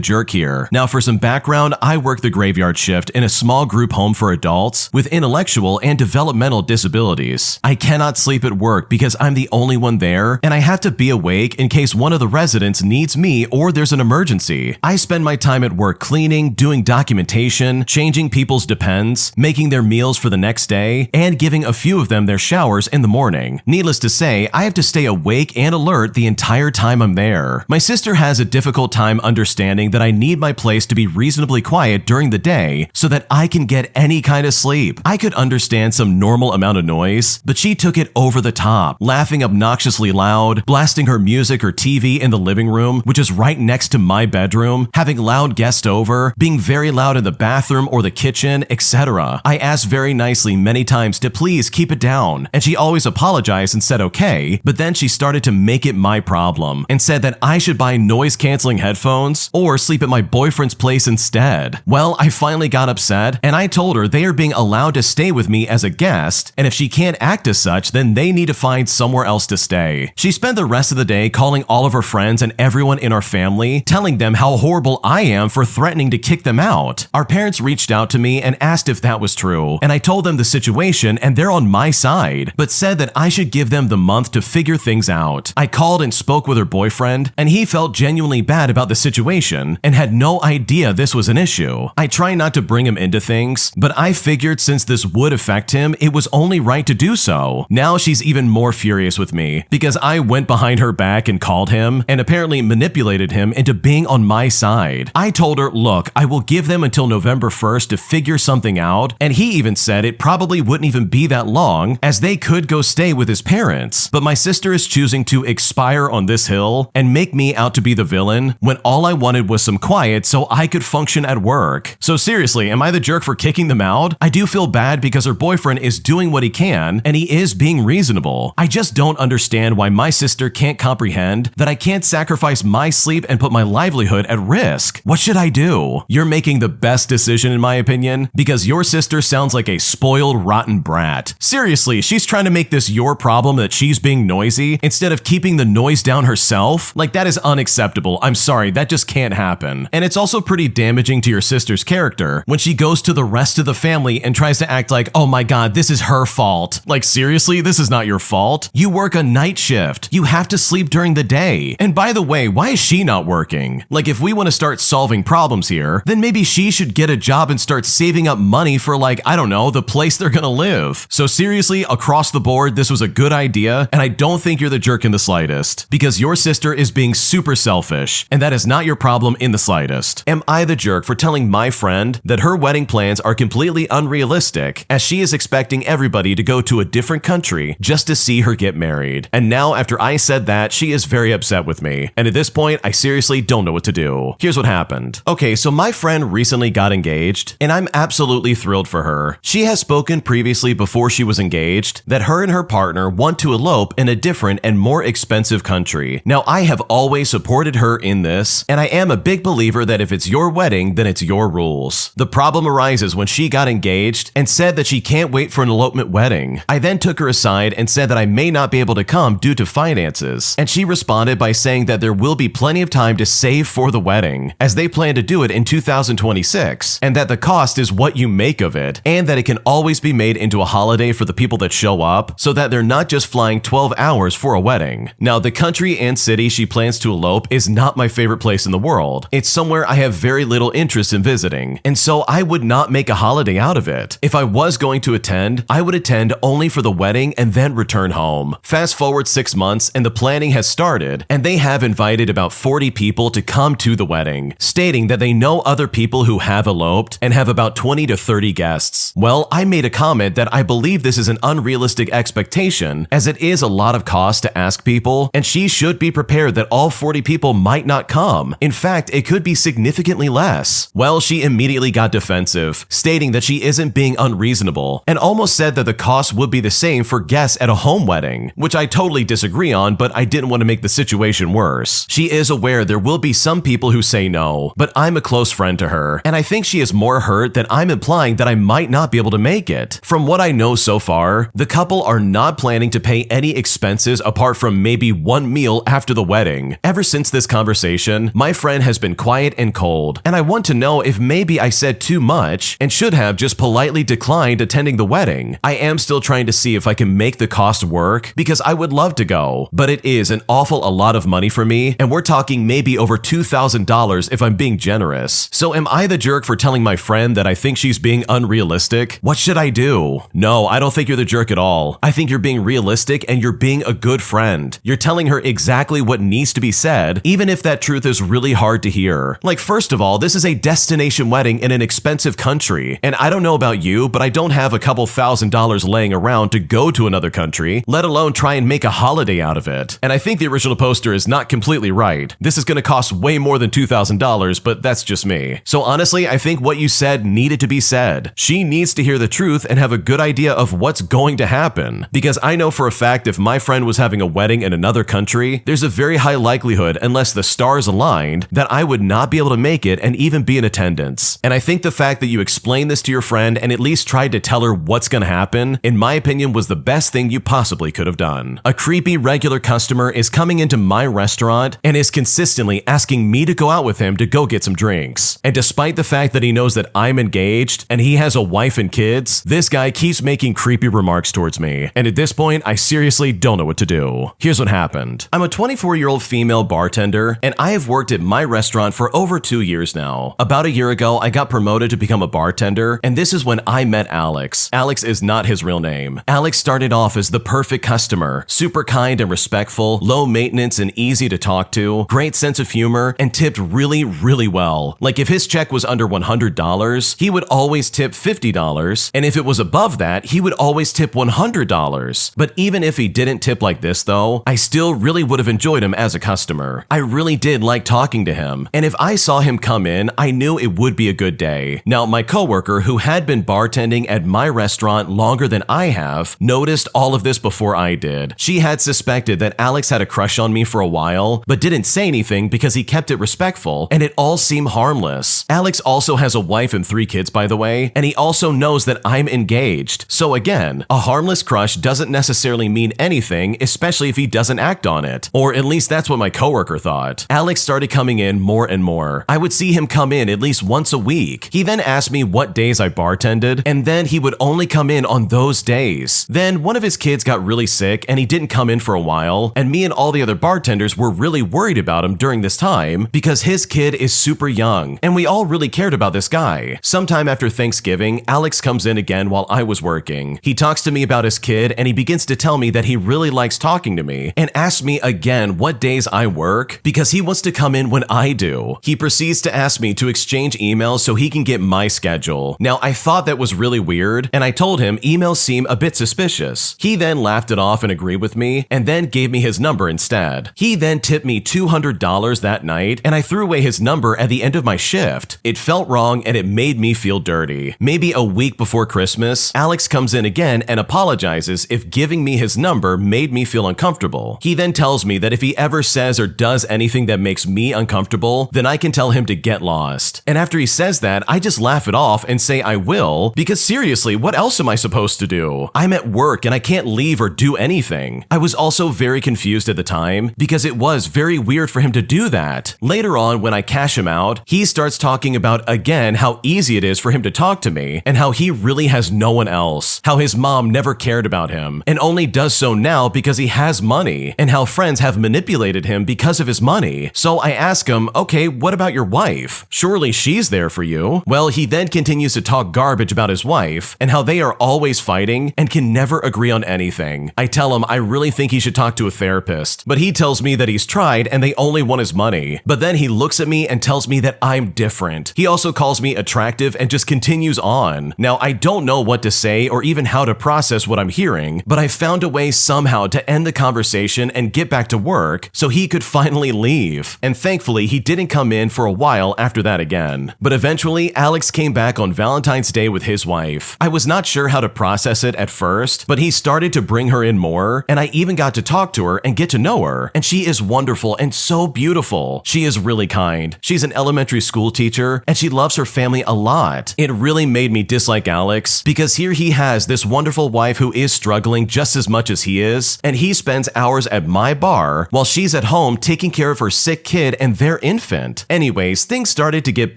jerk here. Now, for some background, I work the graveyard shift in a small group home for adults with intellectual and developmental disabilities. I cannot sleep at work because I'm the only one there, and I have to be awake in case one of the residents needs me or there's an emergency. I spend my time at work cleaning, doing documentation, changing people's depends, making their meals for the next day, and giving a few of them their showers in the morning. Needless to say, I have to stay awake and alert the entire time I'm there. My sister has a difficult time understanding that I need my place to be reasonably quiet during the day so that I can get any kind of sleep. I could understand some normal amount of noise, but she took it over the top, laughing obnoxiously loud, blasting her music or TV in the living room, which is right next to my bedroom, having loud guests over, being very loud in the bathroom or the kitchen, etc. I asked very nicely many times to please keep it down, and she always apologized and said okay, but then she started to make it my problem and said that I should buy noise-canceling headphones or sleep at my boyfriend's place instead. Well, I finally got upset, and I told her they are being allowed to stay with me as a guest, and if she can't act as such, then they need to find somewhere else to stay. She spent the rest of the day calling all of her friends and everyone in our family, telling them how horrible I am for threatening to kick them out. Our parents reached out to me and asked if that was true, and I told them the situation and they're on my side, but said that I should give them the month to figure things out. I called and spoke with her boyfriend, and he felt genuinely bad about the situation and had no idea this was an issue. I try not to bring him into things, but I figured since this would affect him, it was only right to do so. Now she's even more furious with me because I went behind her back and called him and apparently manipulated him into being on my side. I told her, look, I will give them until November 1st to figure something out, and he even said it probably wouldn't even be that long as they could go stay with his parents. But my sister is choosing to expire on this hill and make me out to be the villain when all I wanted was some quiet so I could function at work. So seriously, am I the jerk for kicking them out? I do feel bad because her boyfriend is doing what he can and he is being reasonable. I just don't understand why my sister can't comprehend that I can't sacrifice my sleep and put my livelihood at risk. What should I do? You're making the best decision in my opinion because your sister sounds like a spoiled, rotten brat. Seriously, she's trying to make this your problem that she's being noisy instead of keeping the noise down herself? Like, that is unacceptable. I'm sorry, that just can't happen. And it's also pretty damaging to your sister's character when she goes to the rest of the family and tries to act like, oh my god, this is her fault. Like, seriously, this is not your fault. You work a night shift. You have to sleep during the day. And by the way, why is she not working? Like, if we want to start solving problems here, then maybe she should get a job and start saving up money for, like, I don't know, the place they're gonna live. So seriously, across the board, this was a good idea, and I don't think you're the jerk in the slightest, because your sister is being super selfish, and that is not your problem in the slightest. Am I the jerk for telling my friend that her wedding plans are completely unrealistic, as she is expecting everybody to go to a different country just to see her get married? And now, after I said that, she is very upset with me, and at this point, I seriously don't know what to do. Here's what happened. Okay, so my friend recently got engaged, and I'm absolutely thrilled for her. She has spoken previously before she was engaged, engaged, that her and her partner want to elope in a different and more expensive country. Now, I have always supported her in this, and I am a big believer that if it's your wedding, then it's your rules. The problem arises when she got engaged and said that she can't wait for an elopement wedding. I then took her aside and said that I may not be able to come due to finances, and she responded by saying that there will be plenty of time to save for the wedding, as they plan to do it in 2026, and that the cost is what you make of it, and that it can always be made into a holiday for the people that show up, so that they're not just flying 12 hours for a wedding. Now, the country and city she plans to elope is not my favorite place in the world. It's somewhere I have very little interest in visiting, and so I would not make a holiday out of it. If I was going to attend, I would attend only for the wedding and then return home. Fast forward 6 months and the planning has started, and they have invited about 40 people to come to the wedding, stating that they know other people who have eloped and have about 20 to 30 guests. Well, I made a comment that I believe this is an unrealistic expectation, as it is a lot of cost to ask people, and she should be prepared that all 40 people might not come. In fact, it could be significantly less. Well, she immediately got defensive, stating that she isn't being unreasonable, and almost said that the cost would be the same for guests at a home wedding, which I totally disagree on, but I didn't want to make the situation worse. She is aware there will be some people who say no, but I'm a close friend to her, and I think she is more hurt that I'm implying that I might not be able to make it. From what I know so far, the couple are not planning to pay any expenses apart from maybe one meal after the wedding. Ever since this conversation, my friend has been quiet and cold, and I want to know if maybe I said too much and should have just politely declined attending the wedding. I am still trying to see if I can make the cost work, because I would love to go, but it is an awful a lot of money for me, and we're talking maybe over $2,000 if I'm being generous. So am I the jerk for telling my friend that I think she's being unrealistic? What should I do? No, I don't think you're the jerk at all. I think you're being realistic and you're being a good friend. You're telling her exactly what needs to be said, even if that truth is really hard to hear. Like, first of all, this is a destination wedding in an expensive country, and I don't know about you, but I don't have a couple $1,000s laying around to go to another country, let alone try and make a holiday out of it. And I think the original poster is not completely right. This is going to cost way more than $2,000, but that's just me. So honestly, I think what you said needed to be said. She needs to hear the truth and have a good idea of what's going to happen. Because I know for a fact if my friend was having a wedding in another country, there's a very high likelihood, unless the stars aligned, that I would not be able to make it and even be in attendance. And I think the fact that you explained this to your friend and at least tried to tell her what's going to happen, in my opinion, was the best thing you possibly could have done. A creepy regular customer is coming into my restaurant and is consistently asking me to go out with him to go get some drinks. And despite the fact that he knows that I'm engaged and he has a wife and kids, this guy keeps making creepy remarks towards me. And at this point, I seriously don't know what to do. Here's what happened. I'm a 24-year-old female bartender, and I have worked at my restaurant for over 2 years now. About a year ago, I got promoted to become a bartender, and this is when I met Alex. Alex is not his real name. Alex started off as the perfect customer, super kind and respectful, low maintenance and easy to talk to, great sense of humor, and tipped really, really well. Like if his check was under $100, he would always tip $50, and if it was above that, he would always tip $100. But even if he didn't tip like this though, I still really would have enjoyed him as a customer. I really did like talking to him, and if I saw him come in, I knew it would be a good day. Now, my coworker, who had been bartending at my restaurant longer than I have, noticed all of this before I did. She had suspected that Alex had a crush on me for a while, but didn't say anything because he kept it respectful, and it all seemed harmless. Alex also has a wife and 3 kids, by the way, and he also knows that I'm engaged. So again, a harmless crush doesn't necessarily mean anything, especially if he doesn't act on it. Or at least that's what my coworker thought. Alex started coming in more and more. I would see him come in at least once a week. He then asked me what days I bartended, and then he would only come in on those days. Then one of his kids got really sick and he didn't come in for a while, and me and all the other bartenders were really worried about him during this time because his kid is super young, and we all really cared about this guy. Sometime after Thanksgiving, Alex comes in again while I was working. He talks to me about his kid, and he begins to tell me that he really likes talking to me and asks me again what days I work because he wants to come in when I do. He proceeds to ask me to exchange emails so he can get my schedule. Now, I thought that was really weird, and I told him emails seem a bit suspicious. He then laughed it off and agreed with me, and then gave me his number instead. He then tipped me $200 that night, and I threw away his number at the end of my shift. It felt wrong, and it made me feel dirty. Maybe a week before Christmas, Alex comes in again and apologizes if giving me his number made me feel uncomfortable. He then tells me that if he ever says or does anything that makes me uncomfortable, then I can tell him to get lost. And after he says that, I just laugh it off and say I will, because seriously, what else am I supposed to do? I'm at work and I can't leave or do anything. I was also very confused at the time because it was very weird for him to do that. Later on, when I cash him out, he starts talking about again how easy it is for him to talk to me and how he really has no one else, how his mom never cared about him and only does so now because he has money, and how friends have manipulated him because of his money. So I ask him, okay, what about your wife? Surely she's there for you. Well, he then continues to talk garbage about his wife and how they are always fighting and can never agree on anything. I tell him I really think he should talk to a therapist, but he tells me that he's tried and they only want his money. But then he looks at me and tells me that I'm different. He also calls me attractive and just continues on. Now, I don't know what to say or even how to process what I'm hearing, but I found a way somehow to end the conversation and get back to work so he could finally leave. And thankfully, he didn't come in for a while after that again. But eventually, Alex came back on Valentine's Day with his wife. I was not sure how to process it at first, but he started to bring her in more, and I even got to talk to her and get to know her. And she is wonderful and so beautiful. She is really kind. She's an elementary school teacher, and she loves her family a lot. It really made me dislike Alex because here he has this wonderful wife who is struggling just as much as he is, and he spends hours at my bar while she's at home taking care of her sick kid and their infant. Anyways, things started to get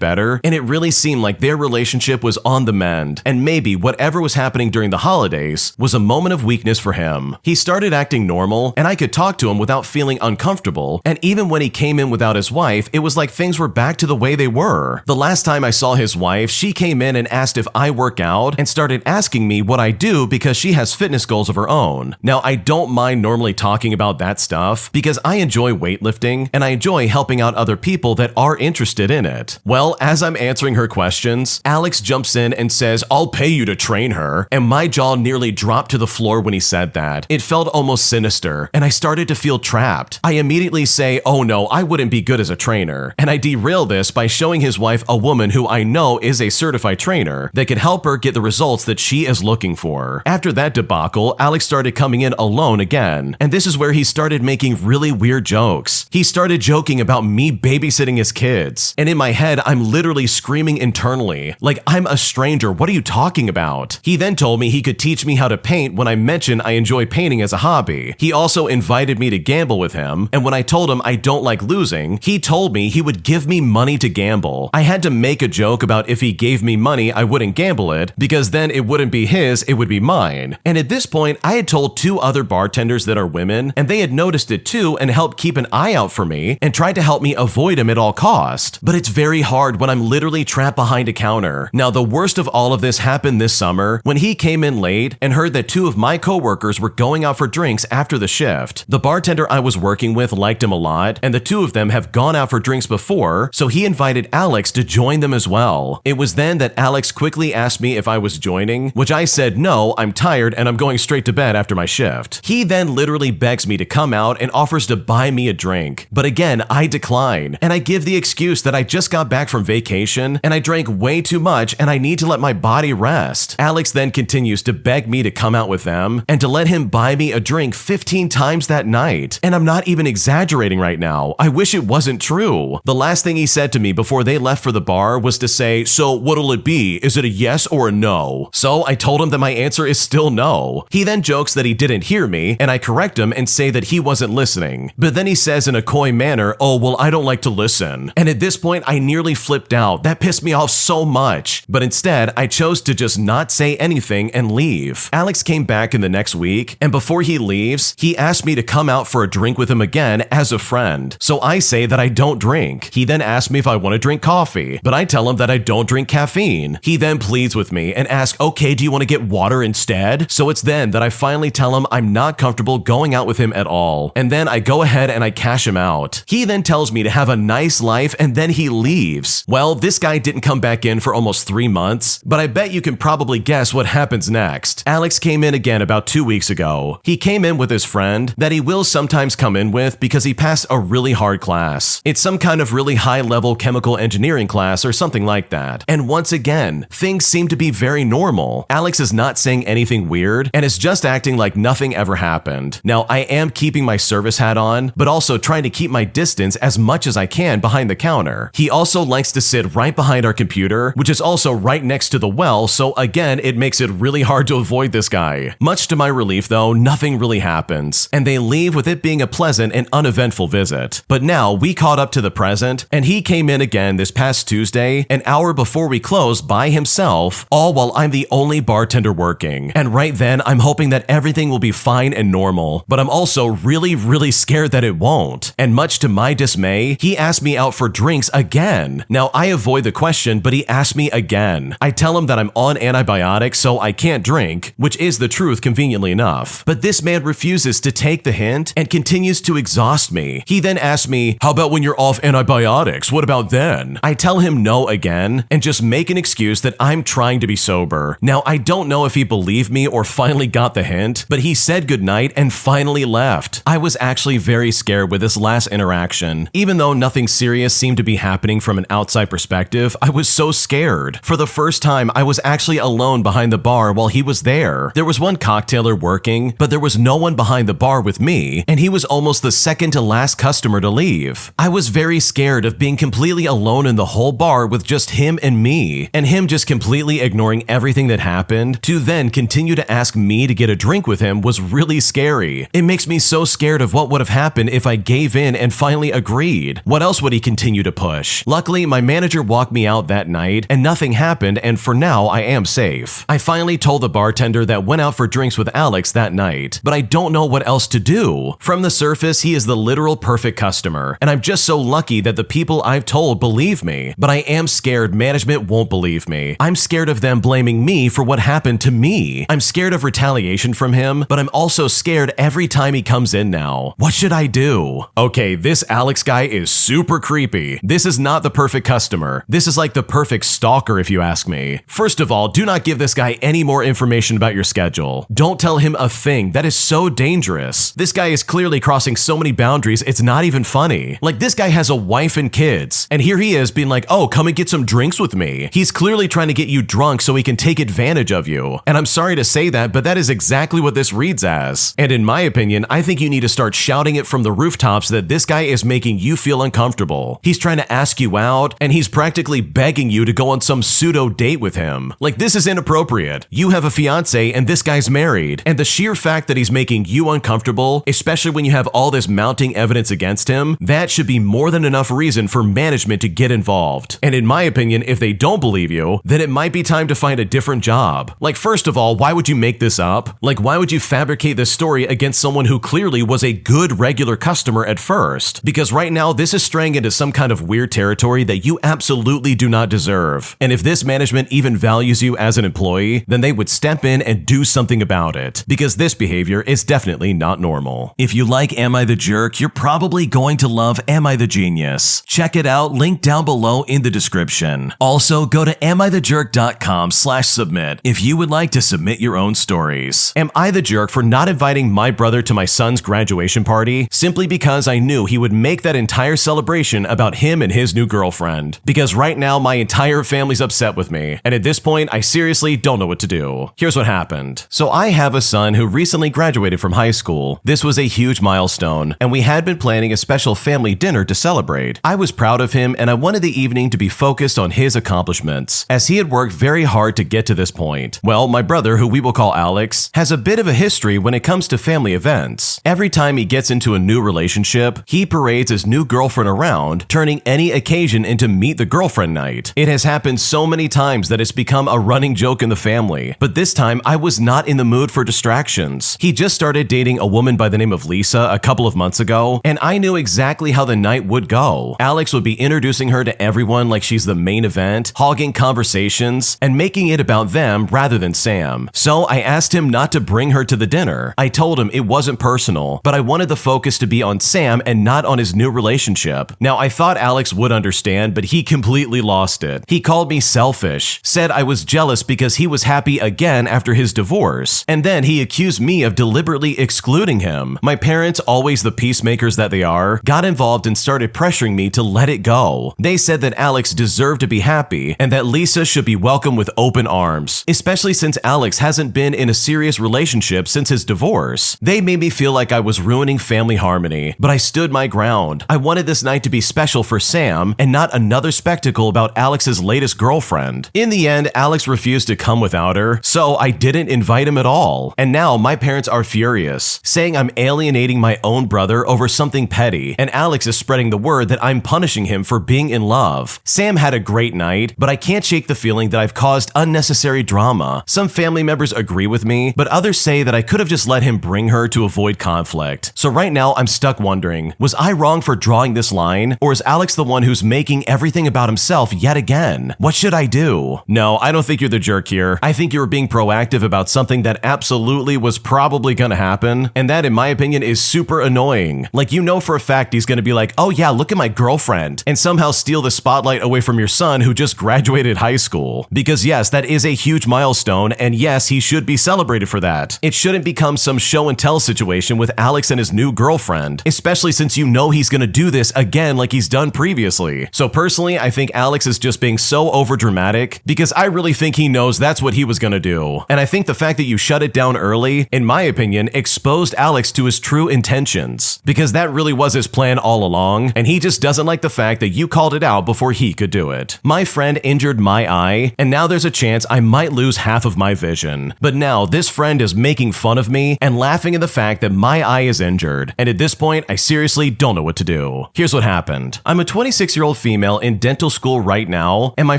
better, and it really seemed like their relationship was on the mend, and maybe whatever was happening during the holidays was a moment of weakness for him. He started acting normal, and I could talk to him without feeling uncomfortable, and even when he came in without his wife, it was like things were back to the way they were. The last time I saw his wife, she came in and asked if I work out and started asking me what I do because she has fitness goals of her own. Now, I don't mind normally talking about that stuff because I enjoy weightlifting and I enjoy helping out other people that are interested in it. Well, as I'm answering her questions, Alex jumps in and says, "I'll pay you to train her," and my jaw nearly dropped to the floor when he said that. It felt almost sinister, and I started to feel trapped. I immediately say, "Oh no, I wouldn't be good as a trainer," and I derail this by showing his wife a woman who I know is a certified trainer that could help her get the results that she is looking for. After that debacle, Alex started coming in alone again, and this is where he started making really weird jokes. He started joking about me babysitting his kids, and in my head, I'm literally screaming internally, like, I'm a stranger, what are you talking about? He then told me he could teach me how to paint when I mentioned I enjoy painting as a hobby. He also invited me to gamble with him, and when I told him I don't like losing, he told me he would give me money to gamble. I had to make a joke about if he gave me money, I wouldn't gamble it, because then it wouldn't be his, it would be mine. And at this point, I had told 2 other bartenders that are women, and they had noticed it too and helped keep an eye out for me and tried to help me avoid him at all cost. But it's very hard when I'm literally trapped behind a counter. Now, the worst of all of this happened this summer when he came in late and heard that 2 of my coworkers were going out for drinks after the shift. The bartender I was working with liked him a lot, and the 2 of them have gone out for drinks before, so he invited Alex to join them as well. It was then that Alex quickly asked me if I was joining, which I said no, I'm tired and I'm going straight to bed after my shift. He then literally begs me to come out and offers to buy me a drink. But again, I decline, and I give the excuse that I just got back from vacation and I drank way too much and I need to let my body rest. Alex then continues to beg me to come out with them and to let him buy me a drink 15 times that night. And I'm not even exaggerating right now. I wish it wasn't true. The last thing he said to me before they left for the bar was to say, "So what'll it be? Is it a yes or a no?" So I told him that my answer is still no. He then jokes that he didn't hear me, and I correct him and say that he wasn't listening. But then he says in a coy manner, "Oh, well, I don't like to listen." And at this point, I nearly flipped out. That pissed me off so much. But instead, I chose to just not say anything and leave. Alex came back in the next week, and before he leaves, he asked me to come out for a drink with him again as a friend. So I say that I don't drink. He then asks me if I want to drink coffee, but I tell him that I don't drink caffeine. He then pleads with me and asks, "Okay, do you want to get water instead?" So it's then that I finally tell him I'm not comfortable going out with him at all. And then I go ahead and I cash him out. He then tells me to have a nice life and then he leaves. Well, this guy didn't come back in for almost 3 months, but I bet you can probably guess what happens next. Alex came in again about 2 weeks ago. He came in with his friend that he will sometimes come in with because he passed a really hard class. It's some kind of really high-level chemical engineering class or something like that. And once again, things seem to be very normal. Alex is not saying anything anything weird and is just acting like nothing ever happened. Now, I am keeping my service hat on, but also trying to keep my distance as much as I can behind the counter. He also likes to sit right behind our computer, which is also right next to the well, so again, it makes it really hard to avoid this guy. Much to my relief though, nothing really happens, and they leave with it being a pleasant and uneventful visit. But now, we caught up to the present, and he came in again this past Tuesday, an hour before we closed by himself, all while I'm the only bartender working. And right then, I'm hoping that everything will be fine and normal, but I'm also really scared that it won't. And much to my dismay, he asked me out for drinks again. Now, I avoid the question, but he asked me again. I tell him that I'm on antibiotics, so I can't drink, which is the truth conveniently enough. But this man refuses to take the hint and continues to exhaust me. He then asks me, how about when you're off antibiotics? What about then? I tell him no again and just make an excuse that I'm trying to be sober. Now, I don't know if he believed me or finally got the hint, but he said goodnight and finally left. I was actually very scared with this last interaction. Even though nothing serious seemed to be happening from an outside perspective, I was so scared. For the first time, I was actually alone behind the bar while he was there. There was one cocktailer working, but there was no one behind the bar with me, and he was almost the second to last customer to leave. I was very scared of being completely alone in the whole bar with just him and me, and him just completely ignoring everything that happened to then continue to ask me to get a drink with him was really scary. It makes me so scared of what would have happened if I gave in and finally agreed. What else would he continue to push? Luckily, my manager walked me out that night and nothing happened, and for now, I am safe. I finally told the bartender that went out for drinks with Alex that night, but I don't know what else to do. From the surface, he is the literal perfect customer, and I'm just so lucky that the people I've told believe me, but I am scared management won't believe me. I'm scared of them blaming me for what happened to me. I'm scared of retaliation from him, but I'm also scared every time he comes in now. What should I do? Okay, this Alex guy is super creepy. This is not the perfect customer. This is like the perfect stalker if you ask me. First of all, do not give this guy any more information about your schedule. Don't tell him a thing. That is so dangerous. This guy is clearly crossing so many boundaries, it's not even funny. Like, this guy has a wife and kids, and here he is being like, oh, come and get some drinks with me. He's clearly trying to get you drunk so he can take advantage of you. And I'm sorry to say that, but that is exactly what this reads as. And in my opinion, I think you need to start shouting it from the rooftops that this guy is making you feel uncomfortable. He's trying to ask you out, and he's practically begging you to go on some pseudo date with him. Like, this is inappropriate. You have a fiancé and this guy's married, and the sheer fact that he's making you uncomfortable, especially when you have all this mounting evidence against him, that should be more than enough reason for management to get involved. And in my opinion, if they don't believe you, then it might be time to find a different job. Like, first of all, why would you make this up? Like, why would you fabricate this story against someone who clearly was a good regular customer at first? Because right now, this is straying into some kind of weird territory that you absolutely do not deserve. And if this management even values you as an employee, then they would step in and do something about it, because this behavior is definitely not normal. If you like Am I the Jerk, you're probably going to love Am I the Genius. Check it out, link down below in the description. Also, go to amithejerk.com/submit if you would like to submit your own stories. Am I the jerk for not inviting my brother to my son's graduation party simply because I knew he would make that entire celebration about him and his new girlfriend? Because right now, my entire family's upset with me, and at this point, I seriously don't know what to do. Here's what happened. So I have a son who recently graduated from high school. This was a huge milestone, and we had been planning a special family dinner to celebrate. I was proud of him, and I wanted the evening to be focused on his accomplishments, as he had worked very hard to get to this point. Well, my brother, who we will call Alex, has a bit of a history when it comes to family events. Every time he gets into a new relationship, he parades his new girlfriend around, turning any occasion into meet the girlfriend night. It has happened so many times that it's become a running joke in the family, but this time I was not in the mood for distractions. He just started dating a woman by the name of Lisa a couple of months ago, and I knew exactly how the night would go. Alex would be introducing her to everyone like she's the main event, hogging conversations, and making it about them rather than Sam. So I asked him not to bring her to the dinner. I told him it wasn't personal, but I wanted the focus to be on Sam and not on his new relationship. Now, I thought Alex would understand, but he completely lost it. He called me selfish, said I was jealous because he was happy again after his divorce, and then he accused me of deliberately excluding him. My parents, always the peacemakers that they are, got involved and started pressuring me to let it go. They said that Alex deserved to be happy and that Lisa should be welcomed with open arms, especially since Alex Alex hasn't been in a serious relationship since his divorce. They made me feel like I was ruining family harmony, but I stood my ground. I wanted this night to be special for Sam and not another spectacle about Alex's latest girlfriend. In the end, Alex refused to come without her, so I didn't invite him at all. And now my parents are furious, saying I'm alienating my own brother over something petty, and Alex is spreading the word that I'm punishing him for being in love. Sam had a great night, but I can't shake the feeling that I've caused unnecessary drama. Some family members agree with me, but others say that I could have just let him bring her to avoid conflict. So right now I'm stuck wondering, was I wrong for drawing this line, or is Alex the one who's making everything about himself yet again? What should I do? No, I don't think you're the jerk here. I think you were being proactive about something that absolutely was probably gonna happen, and that in my opinion is super annoying. Like, you know for a fact he's gonna be like, oh yeah, look at my girlfriend, and somehow steal the spotlight away from your son who just graduated high school. Because yes, that is a huge milestone, and yes, he should be celebrated for that. It shouldn't become some show and tell situation with Alex and his new girlfriend, especially since you know he's gonna do this again like he's done previously. So personally, I think Alex is just being so overdramatic because I really think he knows that's what he was gonna do. And I think the fact that you shut it down early, in my opinion, exposed Alex to his true intentions, because that really was his plan all along, and he just doesn't like the fact that you called it out before he could do it. My friend injured my eye, and now there's a chance I might lose half of my vision. But now this friend is making fun of me and laughing at the fact that my eye is injured, and at this point, I seriously don't know what to do. Here's what happened. I'm a 26-year-old female in dental school right now, and my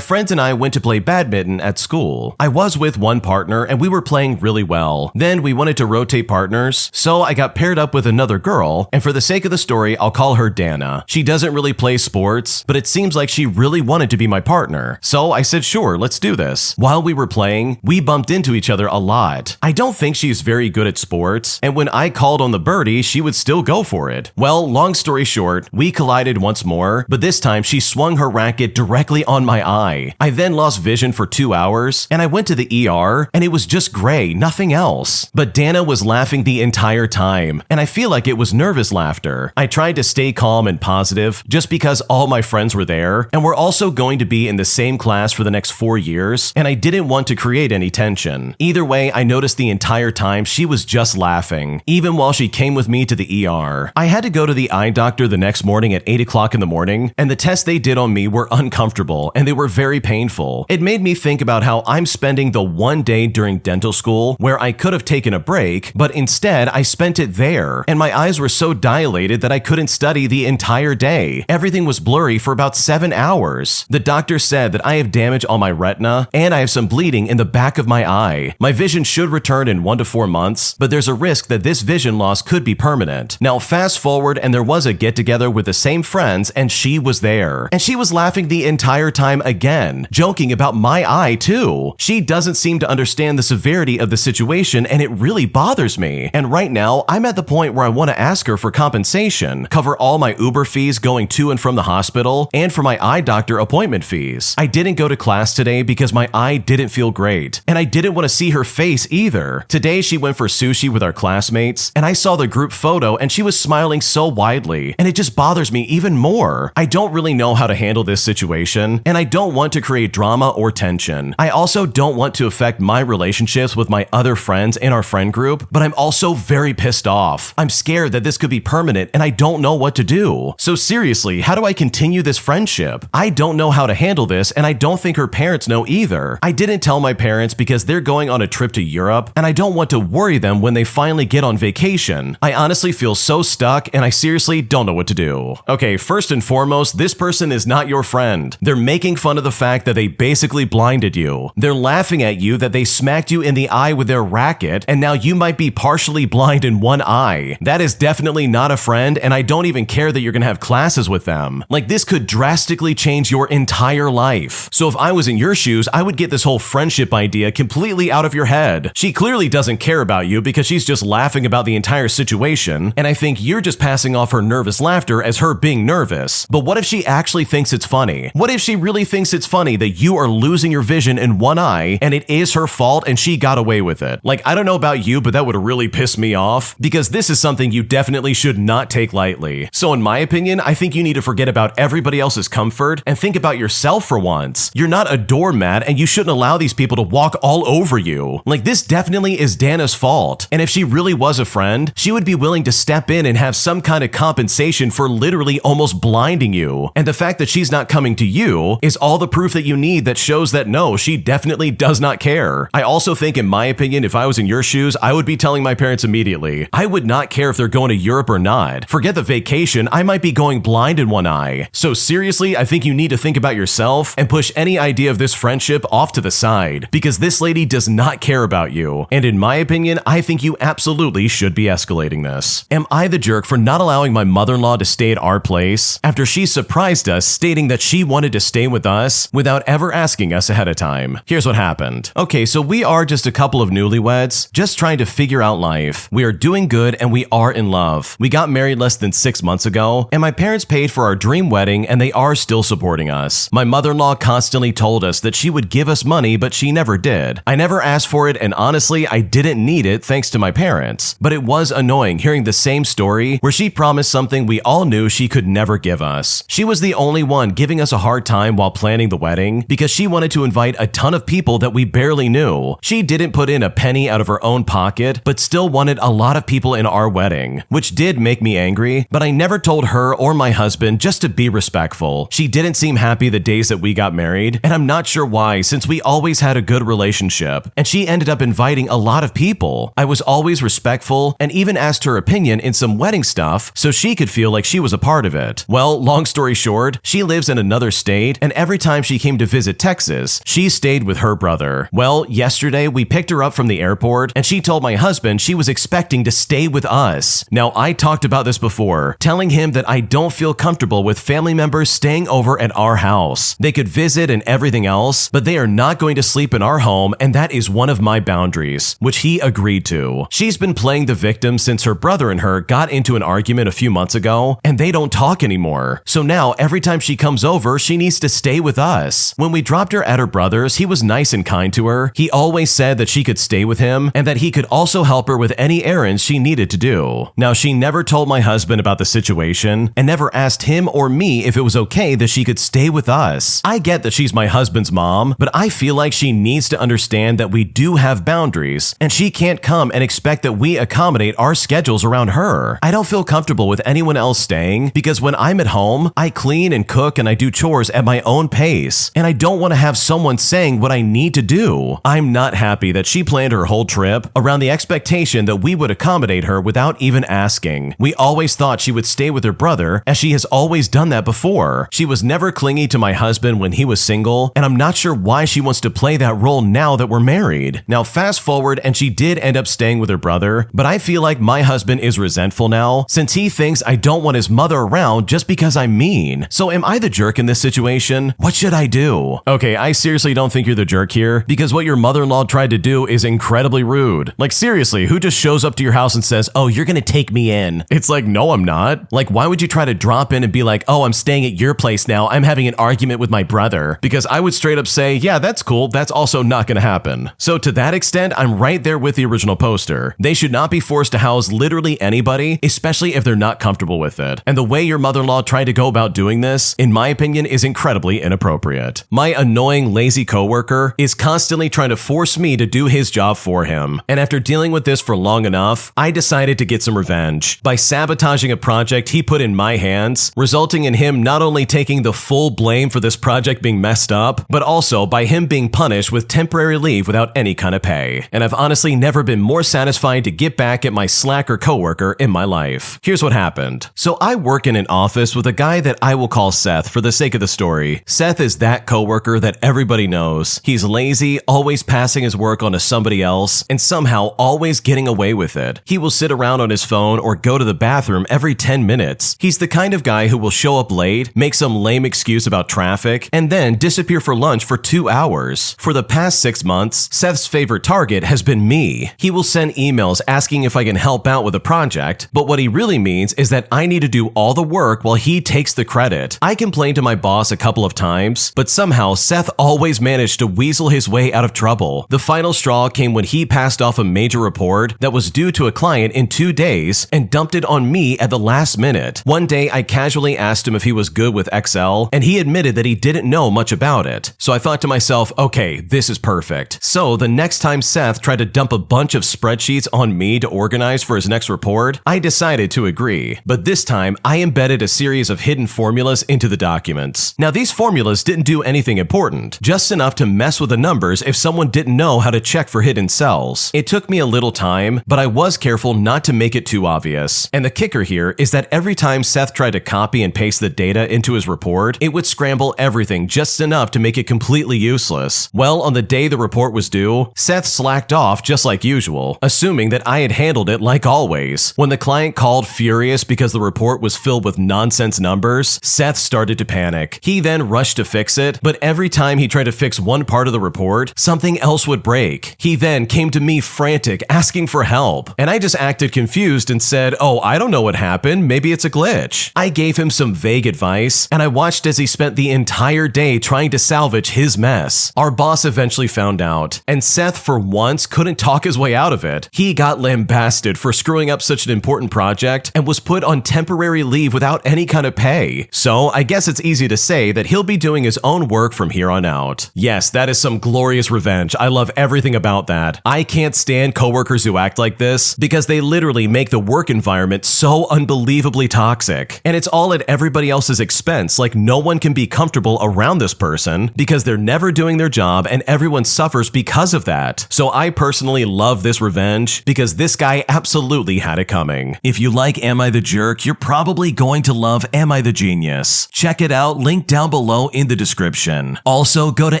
friends and I went to play badminton at school. I was with one partner, and we were playing really well. Then we wanted to rotate partners, so I got paired up with another girl, and for the sake of the story, I'll call her Dana. She doesn't really play sports, but it seems like she really wanted to be my partner. So I said, sure, let's do this. While we were playing, we bumped into each other a lot. I don't think she's very good at sports, and when I called on the birdie, she would still go for it. Well, long story short, we collided once more, but this time she swung her racket directly on my eye. I then lost vision for 2 hours, and I went to the ER, and it was just gray, nothing else. But Dana was laughing the entire time, and I feel like it was nervous laughter. I tried to stay calm and positive just because all my friends were there, and we're also going to be in the same class for the next 4 years, and I didn't want to create any tension. Either way, I noticed the entire time she was just laughing, even while she came with me to the ER. I had to go to the eye doctor the next morning at 8 o'clock in the morning, and the tests they did on me were uncomfortable, and they were very painful. It made me think about how I'm spending the one day during dental school where I could have taken a break, but instead I spent it there, and my eyes were so dilated that I couldn't study the entire day. Everything was blurry for about 7 hours. The doctor said that I have damage on my retina, and I have some bleeding in the back of my eye. My vision should return in 1 to 4 months, but there's a risk that this vision loss could be permanent. Now fast forward, and there was a get-together with the same friends, and she was there. And she was laughing the entire time again, joking about my eye too. She doesn't seem to understand the severity of the situation, and it really bothers me. And right now, I'm at the point where I want to ask her for compensation, cover all my Uber fees going to and from the hospital, and for my eye doctor appointment fees. I didn't go to class today because my eye didn't feel great, and I didn't want to see her face either. Today, she went for sushi with our classmates, and I saw the group photo, and she was smiling so widely, and it just bothers me even more. I don't really know how to handle this situation, and I don't want to create drama or tension. I also don't want to affect my relationships with my other friends in our friend group, but I'm also very pissed off. I'm scared that this could be permanent, and I don't know what to do. So seriously, how do I continue this friendship? I don't know how to handle this, and I don't think her parents know either. I didn't tell my parents because they're going on a trip to Europe, and I don't want to worry them when they finally get on vacation. I honestly feel so stuck, and I seriously don't know what to do. Okay, first and foremost, this person is not your friend. They're making fun of the fact that they basically blinded you. They're laughing at you that they smacked you in the eye with their racket, and now you might be partially blind in one eye. That is definitely not a friend, and I don't even care that you're gonna have classes with them. Like, this could drastically change your entire life. So if I was in your shoes, I would get this whole friendship idea completely out of your head. She clearly doesn't care about you because she's just laughing about the entire situation, and I think you're just passing off her nervous laughter as her being nervous. But what if she actually thinks it's funny? What if she really thinks it's funny that you are losing your vision in one eye and it is her fault and she got away with it? Like, I don't know about you, but that would really piss me off because this is something you definitely should not take lightly. So in my opinion, I think you need to forget about everybody else's comfort and think about yourself for once. You're not a doormat, and you shouldn't allow these people to walk all over you. Like, this definitely is Dana's fault. And if she really was a friend, she would be willing to step in and have some kind of compensation for literally almost blinding you. And the fact that she's not coming to you is all the proof that you need that shows that no, she definitely does not care. I also think, in my opinion, if I was in your shoes, I would be telling my parents immediately. I would not care if they're going to Europe or not. Forget the vacation, I might be going blind in one eye. So seriously, I think you need to think about yourself and push any idea of this friendship off to the side, because this lady does not care about you. And in my opinion, I think you absolutely should be escalating this. Am I the jerk for not allowing my mother-in-law to stay at our place after she surprised us, stating that she wanted to stay with us without ever asking us ahead of time? Here's what happened. Okay, so we are just a couple of newlyweds, just trying to figure out life. We are doing good and we are in love. We got married less than 6 months ago, and my parents paid for our dream wedding and they are still supporting us. My mother-in-law constantly told us that she would give us money, but she never did. I never asked for it, and honestly, I didn't need it thanks to my parents. But it was annoying hearing the same story where she promised something we all knew she could never give us. She was the only one giving us a hard time while planning the wedding because she wanted to invite a ton of people that we barely knew. She didn't put in a penny out of her own pocket, but still wanted a lot of people in our wedding, which did make me angry, but I never told her or my husband just to be respectful. She didn't seem happy the days that we got married, and I'm not sure why, since we always had a good relationship, and she ended up inviting a lot of people. I was always respectful and even asked her opinion in some wedding stuff so she could feel like she was a part of it. Well, long story short, she lives in another state, and every time she came to visit Texas, she stayed with her brother. Well, yesterday we picked her up from the airport, and she told my husband she was expecting to stay with us. Now, I talked about this before, telling him that I don't feel comfortable with family members staying over at our house. They could visit and everything else, but they are not going to sleep in our home, and that is one of my boundaries, which he agreed to. She's been playing the victim since her brother and her got into an argument a few months ago, and they don't talk anymore. So now, every time she comes over, she needs to stay with us. When we dropped her at her brother's, he was nice and kind to her. He always said that she could stay with him, and that he could also help her with any errands she needed to do. Now, she never told my husband about the situation, and never asked him or me if it was okay that she could stay with us. I get that she's my husband's mom, but I feel like she needs to understand that we do have boundaries, and she can't come and expect that we accommodate our schedules around her. I don't feel comfortable with anyone else staying, because when I'm at home, I clean and cook and I do chores at my own pace, and I don't want to have someone saying what I need to do. I'm not happy that she planned her whole trip around the expectation that we would accommodate her without even asking. We always thought she would stay with her brother, as she has always done that before. She was never clingy to my husband when he was single, and I'm not sure why she wants to play that role now that we're married. Now, fast forward, and she did end up staying with her brother, but I feel like my husband is resentful now, since he thinks I don't want his mother around just because I'm mean. So am I the jerk in this situation? What should I do? Okay, I seriously don't think you're the jerk here, because what your mother-in-law tried to do is incredibly rude. Like, seriously, who just shows up to your house and says, "Oh, you're gonna take me in"? It's like, no, I'm not. Like, why would you try to drop in and be like, "Oh, I'm staying at your place now, I'm having an argument with my brother"? Because I would straight up say, yeah, that's cool, that's also not gonna happen. So to that extent, I'm right there with the original poster. They should not be forced to house literally anybody, especially if they're not comfortable with it. And the way your mother-in-law tried to go about doing this, in my opinion, is incredibly inappropriate. My annoying, lazy coworker is constantly trying to force me to do his job for him. And after dealing with this for long enough, I decided to get some revenge by sabotaging a project he put in my hands, resulting in him not only taking the full blame for this project being messed up, but also by him being punished with temporary leave without any kind of pay. And I've honestly never been more satisfied to get back at my slacker coworker in my life. Here's what happened. So I work in an office with a guy that I will call Seth for the sake of the story. Seth is that coworker that everybody knows. He's lazy, always passing his work on to somebody else, and somehow always getting away with it. He will sit around on his phone or go to the bathroom every 10 minutes. He's the kind of guy who will show up late, make some lame excuse about traffic, and then disappear for lunch for 2 hours. For the past 6 months, Seth's favorite target has been me. He will send emails asking if I can help out with a project, but what he really means is that I need to do all the work while he takes the credit. I complained to my boss a couple of times, but somehow Seth always managed to weasel his way out of trouble. The final straw came when he passed off a major report that was due to a client in 2 days and dumped it on me at the last minute. One day, I casually asked him if he was good with Excel, and he admitted that he didn't know much about it. So I thought to myself, okay, this is perfect. project. So the next time Seth tried to dump a bunch of spreadsheets on me to organize for his next report, I decided to agree. But this time, I embedded a series of hidden formulas into the documents. Now, these formulas didn't do anything important, just enough to mess with the numbers if someone didn't know how to check for hidden cells. It took me a little time, but I was careful not to make it too obvious. And the kicker here is that every time Seth tried to copy and paste the data into his report, it would scramble everything just enough to make it completely useless. Well, on the day the report was due, Seth slacked off just like usual, assuming that I had handled it like always. When the client called furious because the report was filled with nonsense numbers, Seth started to panic. He then rushed to fix it, but every time he tried to fix one part of the report, something else would break. He then came to me frantic, asking for help, and I just acted confused and said, "Oh, I don't know what happened, maybe it's a glitch." I gave him some vague advice, and I watched as he spent the entire day trying to salvage his mess. Our boss eventually found out, and Seth for once couldn't talk his way out of it. He got lambasted for screwing up such an important project and was put on temporary leave without any kind of pay. So I guess it's easy to say that he'll be doing his own work from here on out. Yes, that is some glorious revenge. I love everything about that. I can't stand coworkers who act like this because they literally make the work environment so unbelievably toxic. And it's all at everybody else's expense, like no one can be comfortable around this person because they're never doing their job and everyone suffers because of that. So I personally love this revenge because this guy absolutely had it coming. If you like Am I the Jerk, you're probably going to love Am I the Genius. Check it out, link down below in the description. Also, go to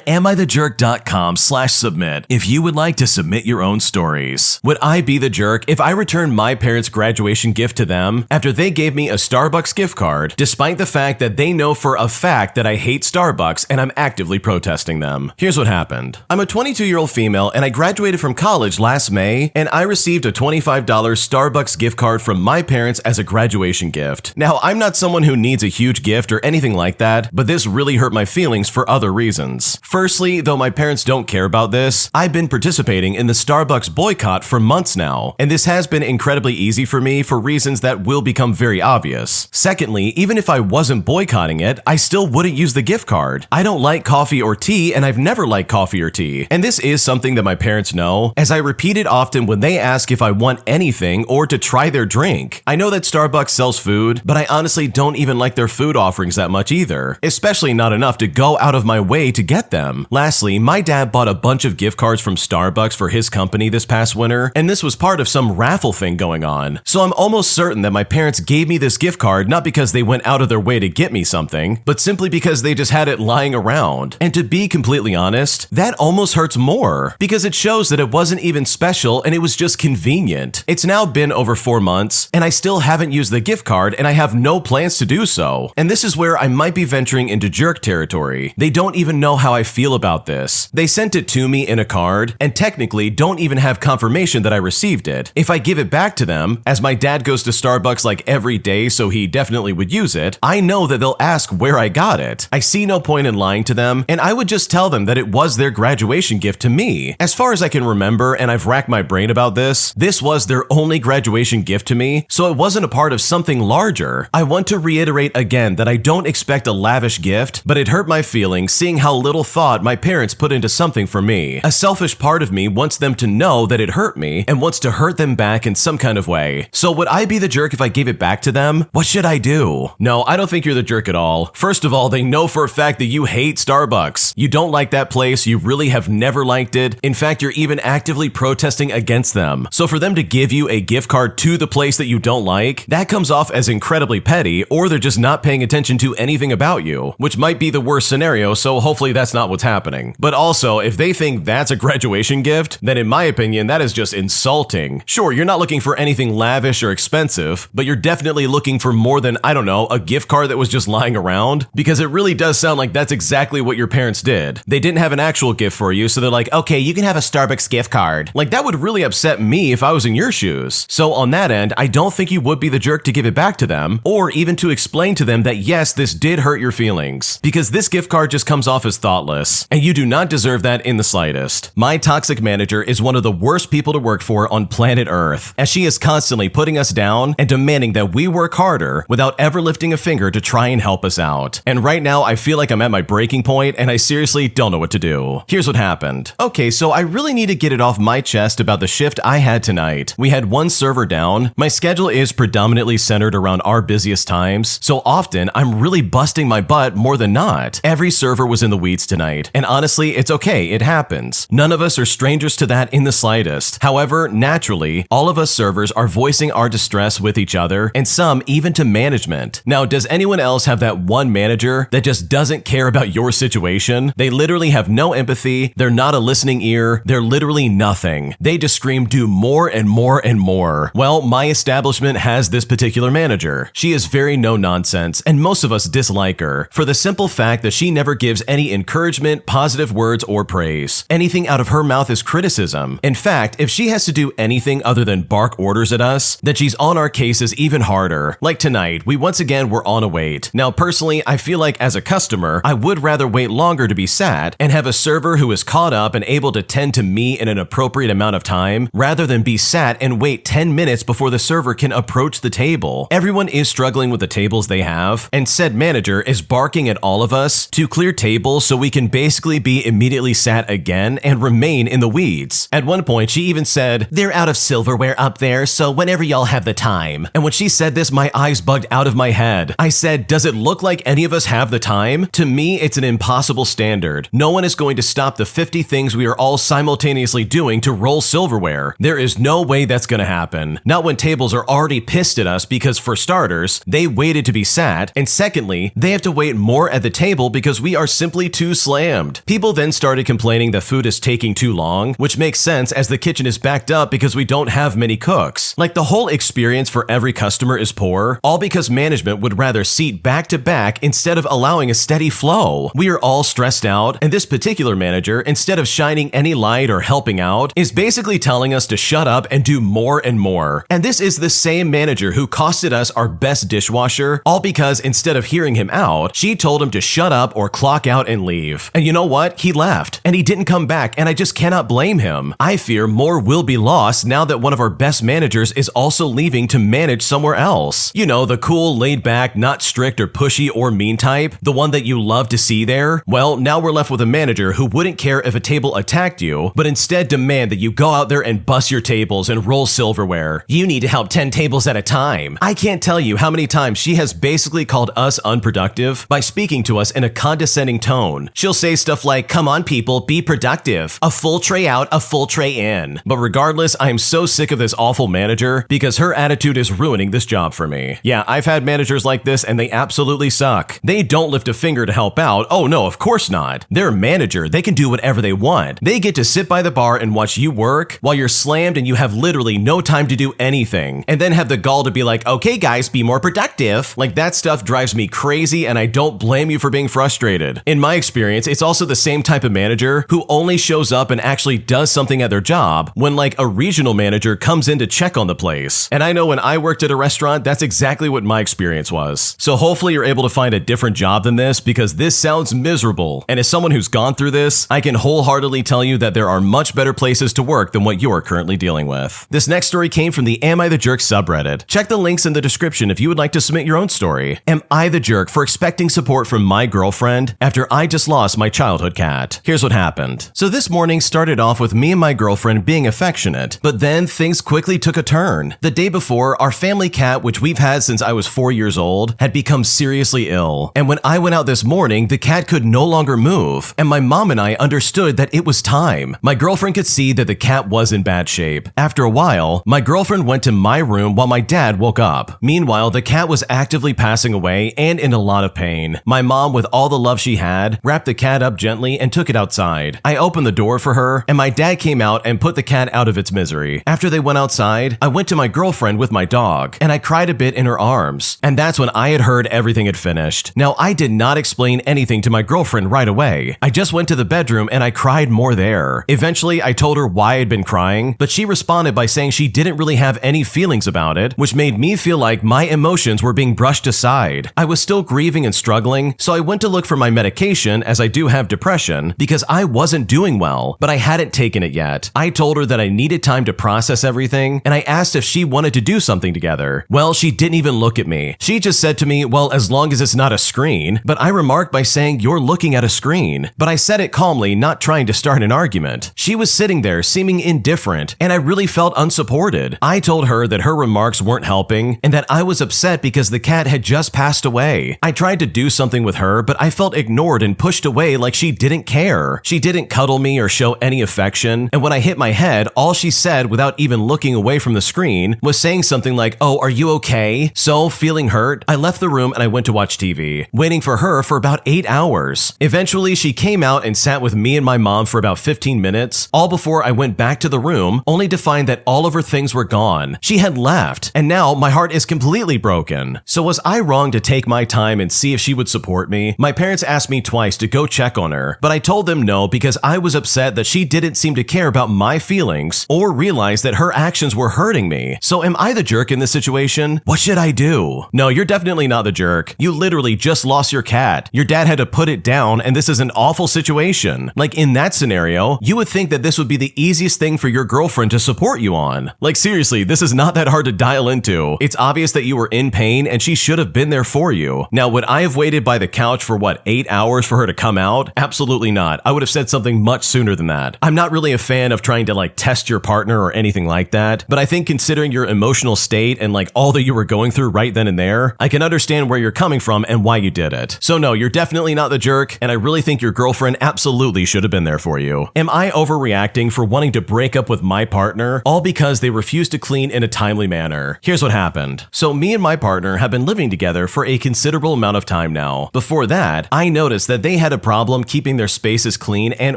amithejerk.com/submit if you would like to submit your own stories. Would I be the jerk if I returned my parents' graduation gift to them after they gave me a Starbucks gift card, despite the fact that they know for a fact that I hate Starbucks and I'm actively protesting them? Here's what happened. I'm a 22-year-old female and I graduated from college last May, and I received a $25 Starbucks gift card from my parents as a graduation gift. Now, I'm not someone who needs a huge gift or anything like that, but this really hurt my feelings for other reasons. Firstly, though my parents don't care about this, I've been participating in the Starbucks boycott for months now, and this has been incredibly easy for me for reasons that will become very obvious. Secondly, even if I wasn't boycotting it, I still wouldn't use the gift card. I don't like coffee or tea, and I've never liked coffee or tea. And this is something that my parents know, as I repeat it often when they ask if I want anything or to try their drink. I know that Starbucks sells food, but I honestly don't even like their food offerings that much either, especially not enough to go out of my way to get them. Lastly, my dad bought a bunch of gift cards from Starbucks for his company this past winter, and this was part of some raffle thing going on. So I'm almost certain that my parents gave me this gift card not because they went out of their way to get me something, but simply because they just had it lying around. And to be completely honest, that almost hurts more, because it shows that it wasn't even special and it was just convenient. It's now been over 4 months, and I still haven't used the gift card, and I have no plans to do so. And this is where I might be venturing into jerk territory. They don't even know how I feel about this. They sent it to me in a card, and technically don't even have confirmation that I received it. If I give it back to them, as my dad goes to Starbucks like every day so he definitely would use it, I know that they'll ask where I got it. I see no point in lying to them, and I would just tell them that it was their graduation gift to me. As far as I can remember, and I've racked my brain about this was their only graduation gift to me, so it wasn't a part of something larger. I want to reiterate again that I don't expect a lavish gift, but it hurt my feelings seeing how little thought my parents put into something for me. A selfish part of me wants them to know that it hurt me and wants to hurt them back in some kind of way. So would I be the jerk if I gave it back to them? What should I do? No, I don't think you're the jerk at all. First of all, they know for a fact that you hate Starbucks. You don't like that place. You really have never liked it. In fact, you're even actively protesting against them. So for them to give you a gift card to the place that you don't like, that comes off as incredibly petty, or they're just not paying attention to anything about you, which might be the worst scenario, so hopefully that's not what's happening. But also, if they think that's a graduation gift, then in my opinion, that is just insulting. Sure, you're not looking for anything lavish or expensive, but you're definitely looking for more than, I don't know, a gift card that was just lying around, because it really does sound like that's exactly what your parents did. They didn't have an actual gift for you, so they're like, okay, you can have a Starbucks gift card. Like, that would really upset me if I was in your shoes. So on that end, I don't think you would be the jerk to give it back to them, or even to explain to them that yes, this did hurt your feelings, because this gift card just comes off as thoughtless, and you do not deserve that in the slightest. My toxic manager is one of the worst people to work for on planet Earth, as she is constantly putting us down and demanding that we work harder without ever lifting a finger to try and help us out. And right now, I feel like I'm at my breaking point, and I seriously don't know what to do. Here's what happened. happened. Okay, so I really need to get it off my chest about the shift I had tonight. We had one server down. My schedule is predominantly centered around our busiest times, so often I'm really busting my butt more than not. Every server was in the weeds tonight, and honestly, it's okay, it happens. None of us are strangers to that in the slightest. However, naturally, all of us servers are voicing our distress with each other, and some even to management. Now, does anyone else have that one manager that just doesn't care about your situation? They literally have no empathy, they're not a listening ear, they're literally nothing. They just scream do more and more and more. Well, my establishment has this particular manager. She is very no-nonsense, and most of us dislike her for the simple fact that she never gives any encouragement, positive words, or praise. Anything out of her mouth is criticism. In fact, if she has to do anything other than bark orders at us, then she's on our cases even harder. Like tonight, we once again were on a wait. Now, personally, I feel like as a customer, I would rather wait longer to be sat and have a server who is caught up and able to tend to me in an appropriate amount of time, rather than be sat and wait 10 minutes before the server can approach the table. Everyone is struggling with the tables they have, and said manager is barking at all of us to clear tables so we can basically be immediately sat again and remain in the weeds. At one point, she even said, "They're out of silverware up there, so whenever y'all have the time." And when she said this, my eyes bugged out of my head. I said, does it look like any of us have the time? To me, it's an impossible standard. No one is going to stop the 50 things we are all simultaneously doing to roll silverware. There is no way that's going to happen. Not when tables are already pissed at us because, for starters, they waited to be sat, and secondly, they have to wait more at the table because we are simply too slammed. People then started complaining that food is taking too long, which makes sense as the kitchen is backed up because we don't have many cooks. Like, the whole experience for every customer is poor, all because management would rather seat back to back instead of allowing a steady flow. We are all stressed out, and this particular manager, instead of shining any light or helping out, is basically telling us to shut up and do more and more. And this is the same manager who costed us our best dishwasher, all because instead of hearing him out, she told him to shut up or clock out and leave. And you know what? He left, and he didn't come back, and I just cannot blame him. I fear more will be lost now that one of our best managers is also leaving to manage somewhere else. You know, the cool, laid-back, not strict or pushy or mean type, the one that you love to see there. Well, now we're left with a manager who wouldn't care if a table attacked you, but instead demand that you go out there and bust your tables and roll silverware. You need to help 10 tables at a time. I can't tell you how many times she has basically called us unproductive by speaking to us in a condescending tone. She'll say stuff like, "Come on people, be productive. A full tray out, a full tray in." But regardless, I am so sick of this awful manager because her attitude is ruining this job for me. Yeah, I've had managers like this and they absolutely suck. They don't lift a finger to help out. Oh no, of course not. They're a manager. They can do whatever they want. They get to sit by the bar and watch you work while you're slammed and you have literally no time to do anything, and then have the gall to be like, "Okay guys, be more productive." Like, that stuff drives me crazy, and I don't blame you for being frustrated. In my experience, it's also the same type of manager who only shows up and actually does something at their job when, like, a regional manager comes in to check on the place. And I know when I worked at a restaurant, that's exactly what my experience was. So hopefully you're able to find a different job than this, because this sounds miserable. And as someone who's gone through this, I can wholeheartedly tell you that there are much better places to work than what you are currently dealing with. This next story came from the Am I the Jerk subreddit. Check the links in the description if you would like to submit your own story. Am I the jerk for expecting support from my girlfriend after I just lost my childhood cat? Here's what happened. So this morning started off with me and my girlfriend being affectionate, but then things quickly took a turn. The day before, our family cat, which we've had since I was 4 years old, had become seriously ill. And when I went out this morning, the cat could no longer move, and my mom and I understood that it was time. My girlfriend could see that the cat was in bad shape. After a while, my girlfriend went to my room while my dad woke up. Meanwhile, the cat was actively passing away and in a lot of pain. My mom, with all the love she had, wrapped the cat up gently and took it outside. I opened the door for her, and my dad came out and put the cat out of its misery. After they went outside, I went to my girlfriend with my dog, and I cried a bit in her arms. And that's when I had heard everything had finished. Now, I did not explain anything to my girlfriend right away. I just went to the bedroom and I cried more there. Eventually, I told her why I'd been crying, but she responded by saying she didn't really have any feelings about it, which made me feel like my emotions were being brushed aside. I was still grieving and struggling, so I went to look for my medication, as I do have depression, because I wasn't doing well, but I hadn't taken it yet. I told her that I needed time to process everything, and I asked if she wanted to do something together. Well, she didn't even look at me. She just said to me, "Well, as long as it's not a screen," but I remarked by saying, "You're looking at a screen." But I said it calmly, not trying to start an argument. She was sitting there seeming indifferent, and I really felt unsupported. I told her that her remarks weren't helping and that I was upset because the cat had just passed away. I tried to do something with her, but I felt ignored and pushed away like she didn't care. She didn't cuddle me or show any affection, and when I hit my head, all she said without even looking away from the screen was saying something like, "Oh, are you okay?" So, feeling hurt, I left the room and I went to watch TV, waiting for her for about 8 hours. Eventually, she came out and sat with me and my mom for about 15 minutes, all before I went back to the room, only to find that all of her things were gone. She had left, and now my heart is completely broken. So was I wrong to take my time and see if she would support me? My parents asked me twice to go check on her, but I told them no because I was upset that she didn't seem to care about my feelings or realize that her actions were hurting me. So am I the jerk in this situation? What should I do? No, you're definitely not the jerk. You literally just lost your cat. Your dad had to put it down, and this is an awful situation. Like, in that scenario, you would think that this would be the easiest thing for your girlfriend to support you on. Like, seriously, this is not that hard to dial into. It's obvious that you were in pain and she should have been there for you. Now, would I have waited by the couch for 8 hours for her to come out? Absolutely not. I would have said something much sooner than that. I'm not really a fan of trying to test your partner or anything like that, but I think considering your emotional state and all that you were going through right then and there, I can understand where you're coming from and why you did it. So no, you're definitely not the jerk, and I really think your girlfriend absolutely should have been there for you. Am I overreacting for wanting to break up with my partner, all because they refused to clean in a timely manner? Here's what happened. So me and my partner have been living together for a considerable amount of time now. Before that, I noticed that they had a problem keeping their spaces clean and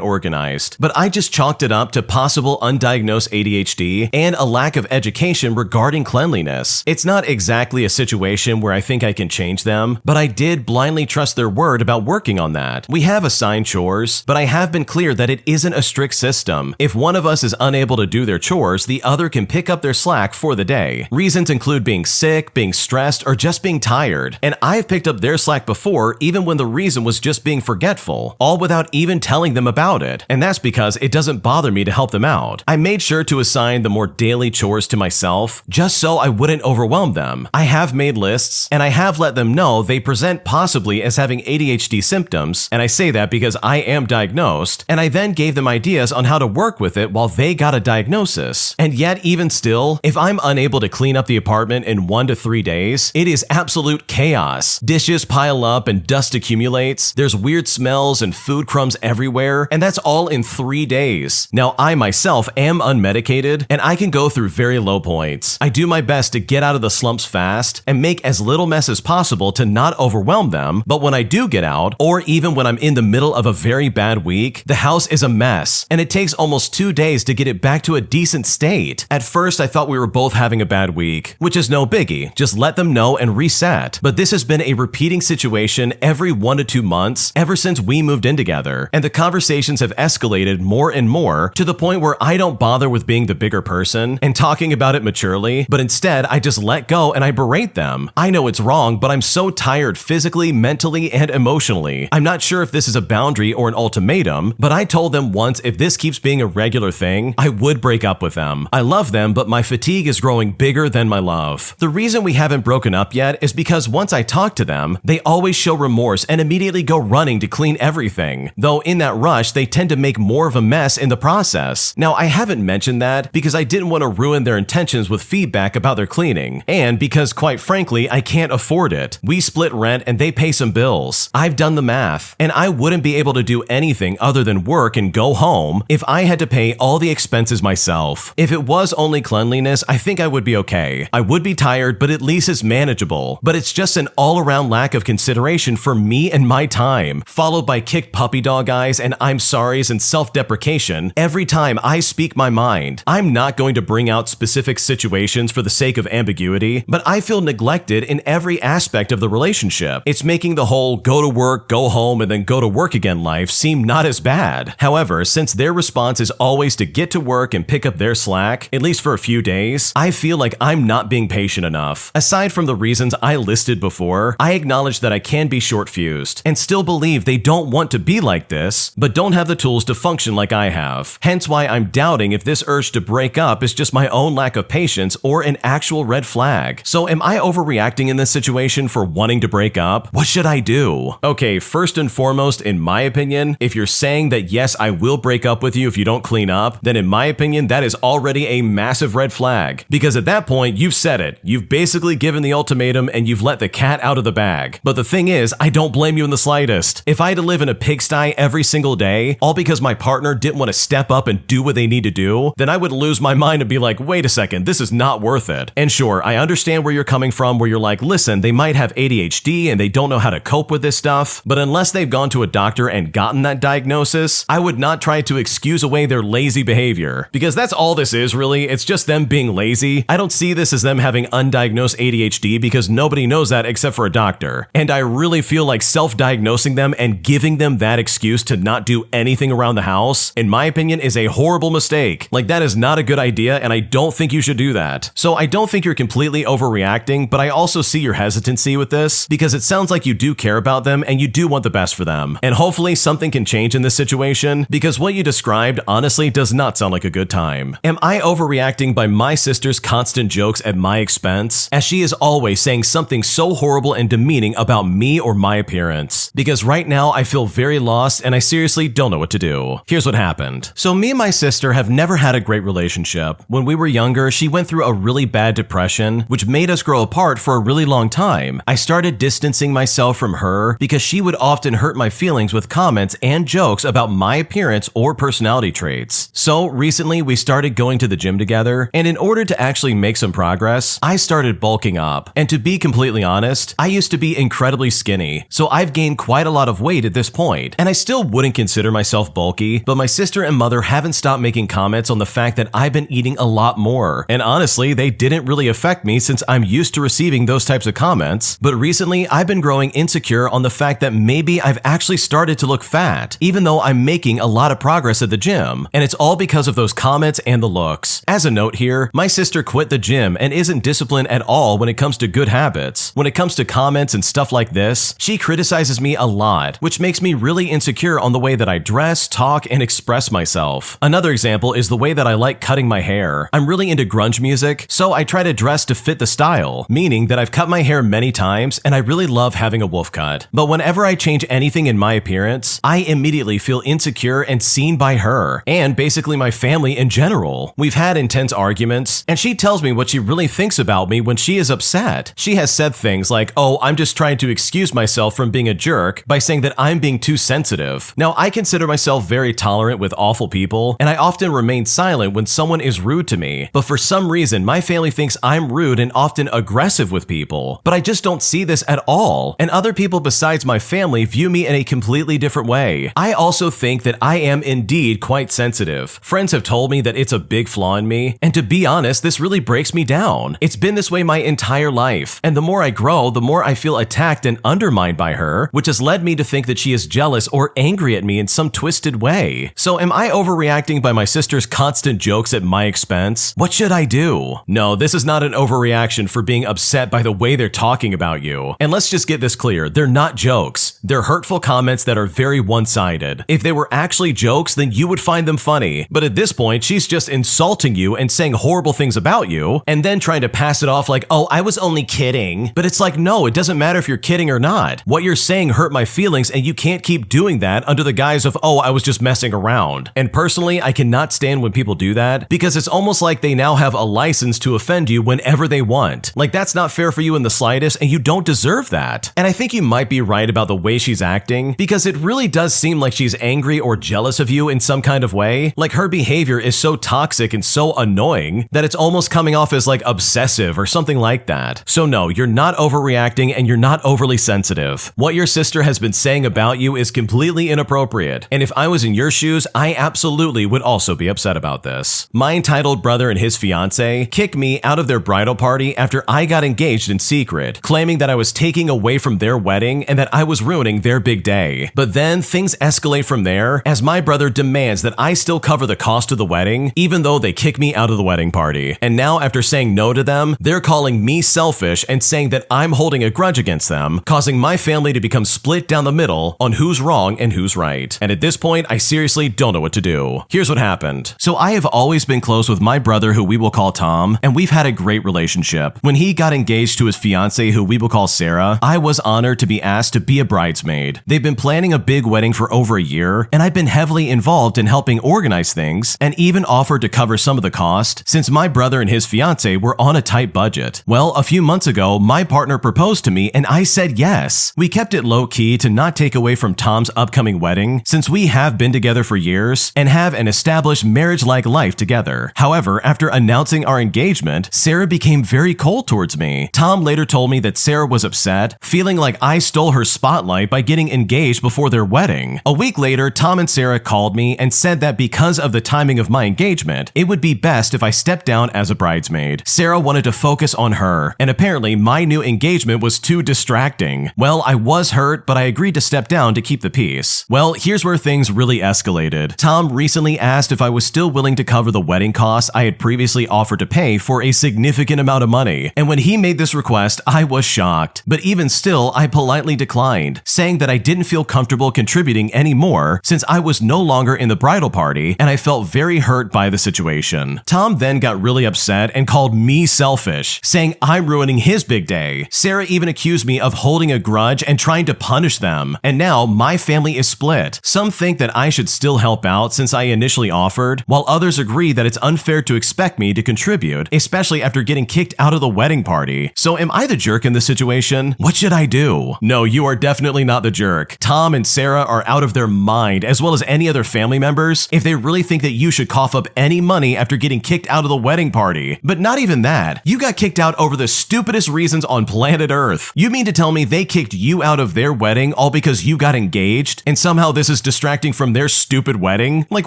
organized, but I just chalked it up to possible undiagnosed ADHD and a lack of education regarding cleanliness. It's not exactly a situation where I think I can change them, but I did blindly trust their word about working on that. We have assigned chores, but I have been clear that it isn't a strict system. If one of us is unable to do their chores, the other can pick up their slack for the day. Reasons include being sick, being stressed, or just being tired. And I've picked up their slack before, even when the reason was just being forgetful, all without even telling them about it. And that's because it doesn't bother me to help them out. I made sure to assign the more daily chores to myself, just so I wouldn't overwhelm them. I have made lists, and I have let them know they present possibly as having ADHD symptoms, and I say that because I am diagnosed, and I then gave them ideas on how to work with it while they got a diagnosis. And yet, even still, if I'm unable to clean up the apartment in 1 to 3 days, it is absolute chaos. Dishes pile up and dust accumulates, there's weird smells and food crumbs everywhere, and that's all in 3 days. Now, I myself am unmedicated, and I can go through very low points. I do my best to get out of the slumps fast and make as little mess as possible to not overwhelm them, but when I do get out, or even when I'm in the middle of a very bad week, the house is a mess, and it takes almost 2 days to get it back to a decent state. At first, I thought we were both having a bad week, which is no biggie, just let them know and reset. But this has been a repeating situation every 1 to 2 months ever since we moved in together, and the conversations have escalated more and more to the point where I don't bother with being the bigger person and talking about it maturely, but instead I just let go and I berate them. I know it's wrong, but I'm so tired physically, mentally, and emotionally. I'm not sure if this is a boundary or an ultimatum, but I told them once if this keeps being a regular thing, I would break up with them. I love them, but my fatigue is growing bigger than my love. The reason we haven't broken up yet is because once I talk to them, they always show remorse and immediately go running to clean everything, though in that rush, they tend to make more of a mess in the process. Now, I haven't mentioned that because I didn't want to ruin their intentions with feedback about their cleaning, and because quite frankly, I can't afford it. We split rent and they pay some bills. I've done the math, and I wouldn't be able to do anything other than work and go home if I had to pay all the expenses myself. If it was only cleanliness, I think I would be okay. I would be tired, but at least it's manageable. But it's just an all-around lack of consideration for me and my time, followed by kick puppy dog eyes and I'm sorries and self-deprecation every time I speak my mind. I'm not going to bring out specific situations for the sake of ambiguity, but I feel neglected in every aspect of the relationship. It's making the whole go to work, go home, and then go to work again life seem not as bad. However, since their response is always to get to work and pick up their slack, at least for a few days, I feel like I'm not being patient enough. Aside from the reasons I listed before, I acknowledge that I can be short-fused and still believe they don't want to be like this, but don't have the tools to function like I have. Hence why I'm doubting if this urge to break up is just my own lack of patience or an actual red flag. So am I overreacting in this situation for wanting to break up? What should I do? Okay, first and foremost, in my opinion, if you're saying that yes, I will break up with you if you don't clean up, then in my opinion, that is already a massive red flag. Because at that point, you've said it. You've basically given the ultimatum and you've let the cat out of the bag. But the thing is, I don't blame you in the slightest. If I had to live in a pigsty every single day, all because my partner didn't want to step up and do what they need to do, then I would lose my mind and be like, wait a second, this is not worth it. And sure, I understand where you're coming from, where you're like, listen, they might have ADHD and they don't know how to cope with this stuff, but unless they've gone to a doctor and gotten that diagnosis, I would not try to excuse away their lazy behavior. Because that's all this is really, it's just them being lazy. I don't see this as them having undiagnosed ADHD because nobody knows that except for a doctor. And I really feel like self-diagnosing them and giving them that excuse to not do anything around the house, in my opinion, is a horrible mistake. Like, that is not a good idea and I don't think you should do that. So I don't think you're completely overreacting, but I also see your hesitancy with this because it sounds like you do care about them and you do want the best for them. And hopefully something can change in this situation because what you described honestly does not sound like a good time. Am I overreacting by my sister's constant jokes at my expense, as she is always saying something so horrible and demeaning about me or my appearance? Because right now I feel very lost and I seriously don't know what to do. Here's what happened. So me and my sister have never had a great relationship. When we were younger, she went through a really bad depression, which made us grow apart for a really long time. I started distancing myself from her because she would often hurt my feelings with comments and jokes about my appearance or personality traits. So recently we started going to the gym together, and in order to actually make some progress, I started bulking up. And to be completely honest, I used to be incredibly skinny, so I've gained quite a lot of weight at this point, and I still wouldn't consider myself bulky, but my sister and mother haven't stopped making comments on the fact that I've been eating a lot more. And honestly, they didn't really affect me since I'm used to receiving those types of comments, but recently I've been growing insecure on the fact that maybe I've actually started to look fat, even though I'm making a lot of progress at the gym, and it's all because of those comments and the looks. As a note here, my sister quit the gym and isn't disciplined at all when it comes to good habits. When it comes to comments and stuff like this, she criticizes me a lot, which makes me really insecure on the way that I dress, talk, and express myself. Another example is the way that I like cutting my hair. I'm really into grunge music, so I try to dress to fit the style, meaning that I've cut my hair many times and I really love having a wolf cut. But whenever I change anything in my appearance, I immediately feel insecure and seen by her, and basically my family in general. We've had intense arguments, and she tells me what she really thinks about me when she is upset. She has said things like, oh, I'm just trying to excuse myself from being a jerk by saying that I'm being too sensitive. Now, I consider myself very tolerant with awful people, and I often remain silent when someone is rude to me, but for some reason, my family thinks I'm rude and often aggressive with people, but I just don't see this at all, and other people besides my family view me in a completely different way. I also think that I am indeed quite sensitive. Friends have told me that it's a big flaw in me, and to be honest, this really breaks me down. It's been this way my entire life, and the more I grow, the more I feel attacked and undermined by her, which has led me to think that she is jealous or angry at me in some twisted way. So am I overreacting by my sister's constant jokes at my expense? What should I do? No, this is not an overreaction for being upset by the way they're talking about you. And let's just get this clear, they're not jokes. They're hurtful comments that are very one-sided. If they were actually jokes, then you would find them funny. But at this point, she's just insulting you and saying horrible things about you, and then trying to pass it off like, oh, I was only kidding. But it's like, no, it doesn't matter if you're kidding or not. What you're saying hurt my feelings, and you can't keep doing that under the guise of, oh, I was just messing around. And personally, I cannot stand when people do that, because it's almost like they now have a license to offend you whenever they want. Like, that's not fair for you in the slightest, and you don't deserve that. And I think you might be right about the way she's acting, because it really does seem like she's angry or jealous of you in some kind of way. Like, her behavior is so toxic and so annoying that it's almost coming off as like obsessive or something like that. So no, you're not overreacting and you're not overly sensitive. What your sister has been saying about you is completely inappropriate, and if I was in your shoes, I absolutely would also be upset about this. My entitled brother and his fiancé kicked me out of their bridal party after I got engaged in secret, claiming that I was taking away from their wedding and that I was ruining their big day. But then things escalate from there, as my brother demands that I still cover the cost of the wedding, even though they kick me out of the wedding party. And now, after saying no to them, they're calling me selfish and saying that I'm holding a grudge against them, causing my family to become split down the middle on who's wrong and who's right. And at this point, I seriously don't know what to do. Here's what happened. So I have always been close with my brother, who we will call Tom, and we've had a great relationship. When he got engaged to his fiancée, who we will call Sarah, I was honored to be asked to be a bridesmaid. They've been planning a big wedding for over a year, and I'd been heavily involved in helping organize things and even offered to cover some of the cost since my brother and his fiancé were on a tight budget. Well, a few months ago, my partner proposed to me and I said yes. We kept it low-key to not take away from Tom's upcoming wedding since we have been together for years and have an established marriage-like life together. However, after announcing our engagement, Sarah became very cold towards me. Tom later told me that Sarah was upset, feeling like I stole her spotlight by getting engaged before their wedding. A week later, Tom and Sarah called me and said that because of the timing of my engagement, it would be best if I stepped down as a bridesmaid. Sarah wanted to focus on her, and apparently my new engagement was too distracting. Well, I was hurt, but I agreed to step down to keep the peace. Well, here's where things really escalated. Tom recently asked if I was still willing to cover the wedding costs I had previously offered to pay for a significant amount of money, and when he made this request, I was shocked. But even still, I politely declined, saying that I didn't feel comfortable contributing anymore since I was no longer in the bridal party and I felt very hurt by the situation. Tom then got really upset and called me selfish, saying I'm ruining his big day. Sarah even accused me of holding a grudge and trying to punish them, and now my family is split. Some think that I should still help out since I initially offered, while others agree that it's unfair to expect me to contribute, especially after getting kicked out of the wedding party. So am I the jerk in this situation? What should I do? No, you are definitely not the jerk. Tom and Sarah are out of their mind, as well as any other family members, if they really think that you should cough up any money after getting kicked out of the wedding party. But not even that. You got kicked out over the stupidest reasons on planet Earth. You mean to tell me they kicked you out of their wedding all because you got engaged, and somehow this is distracting from their stupid wedding? Like,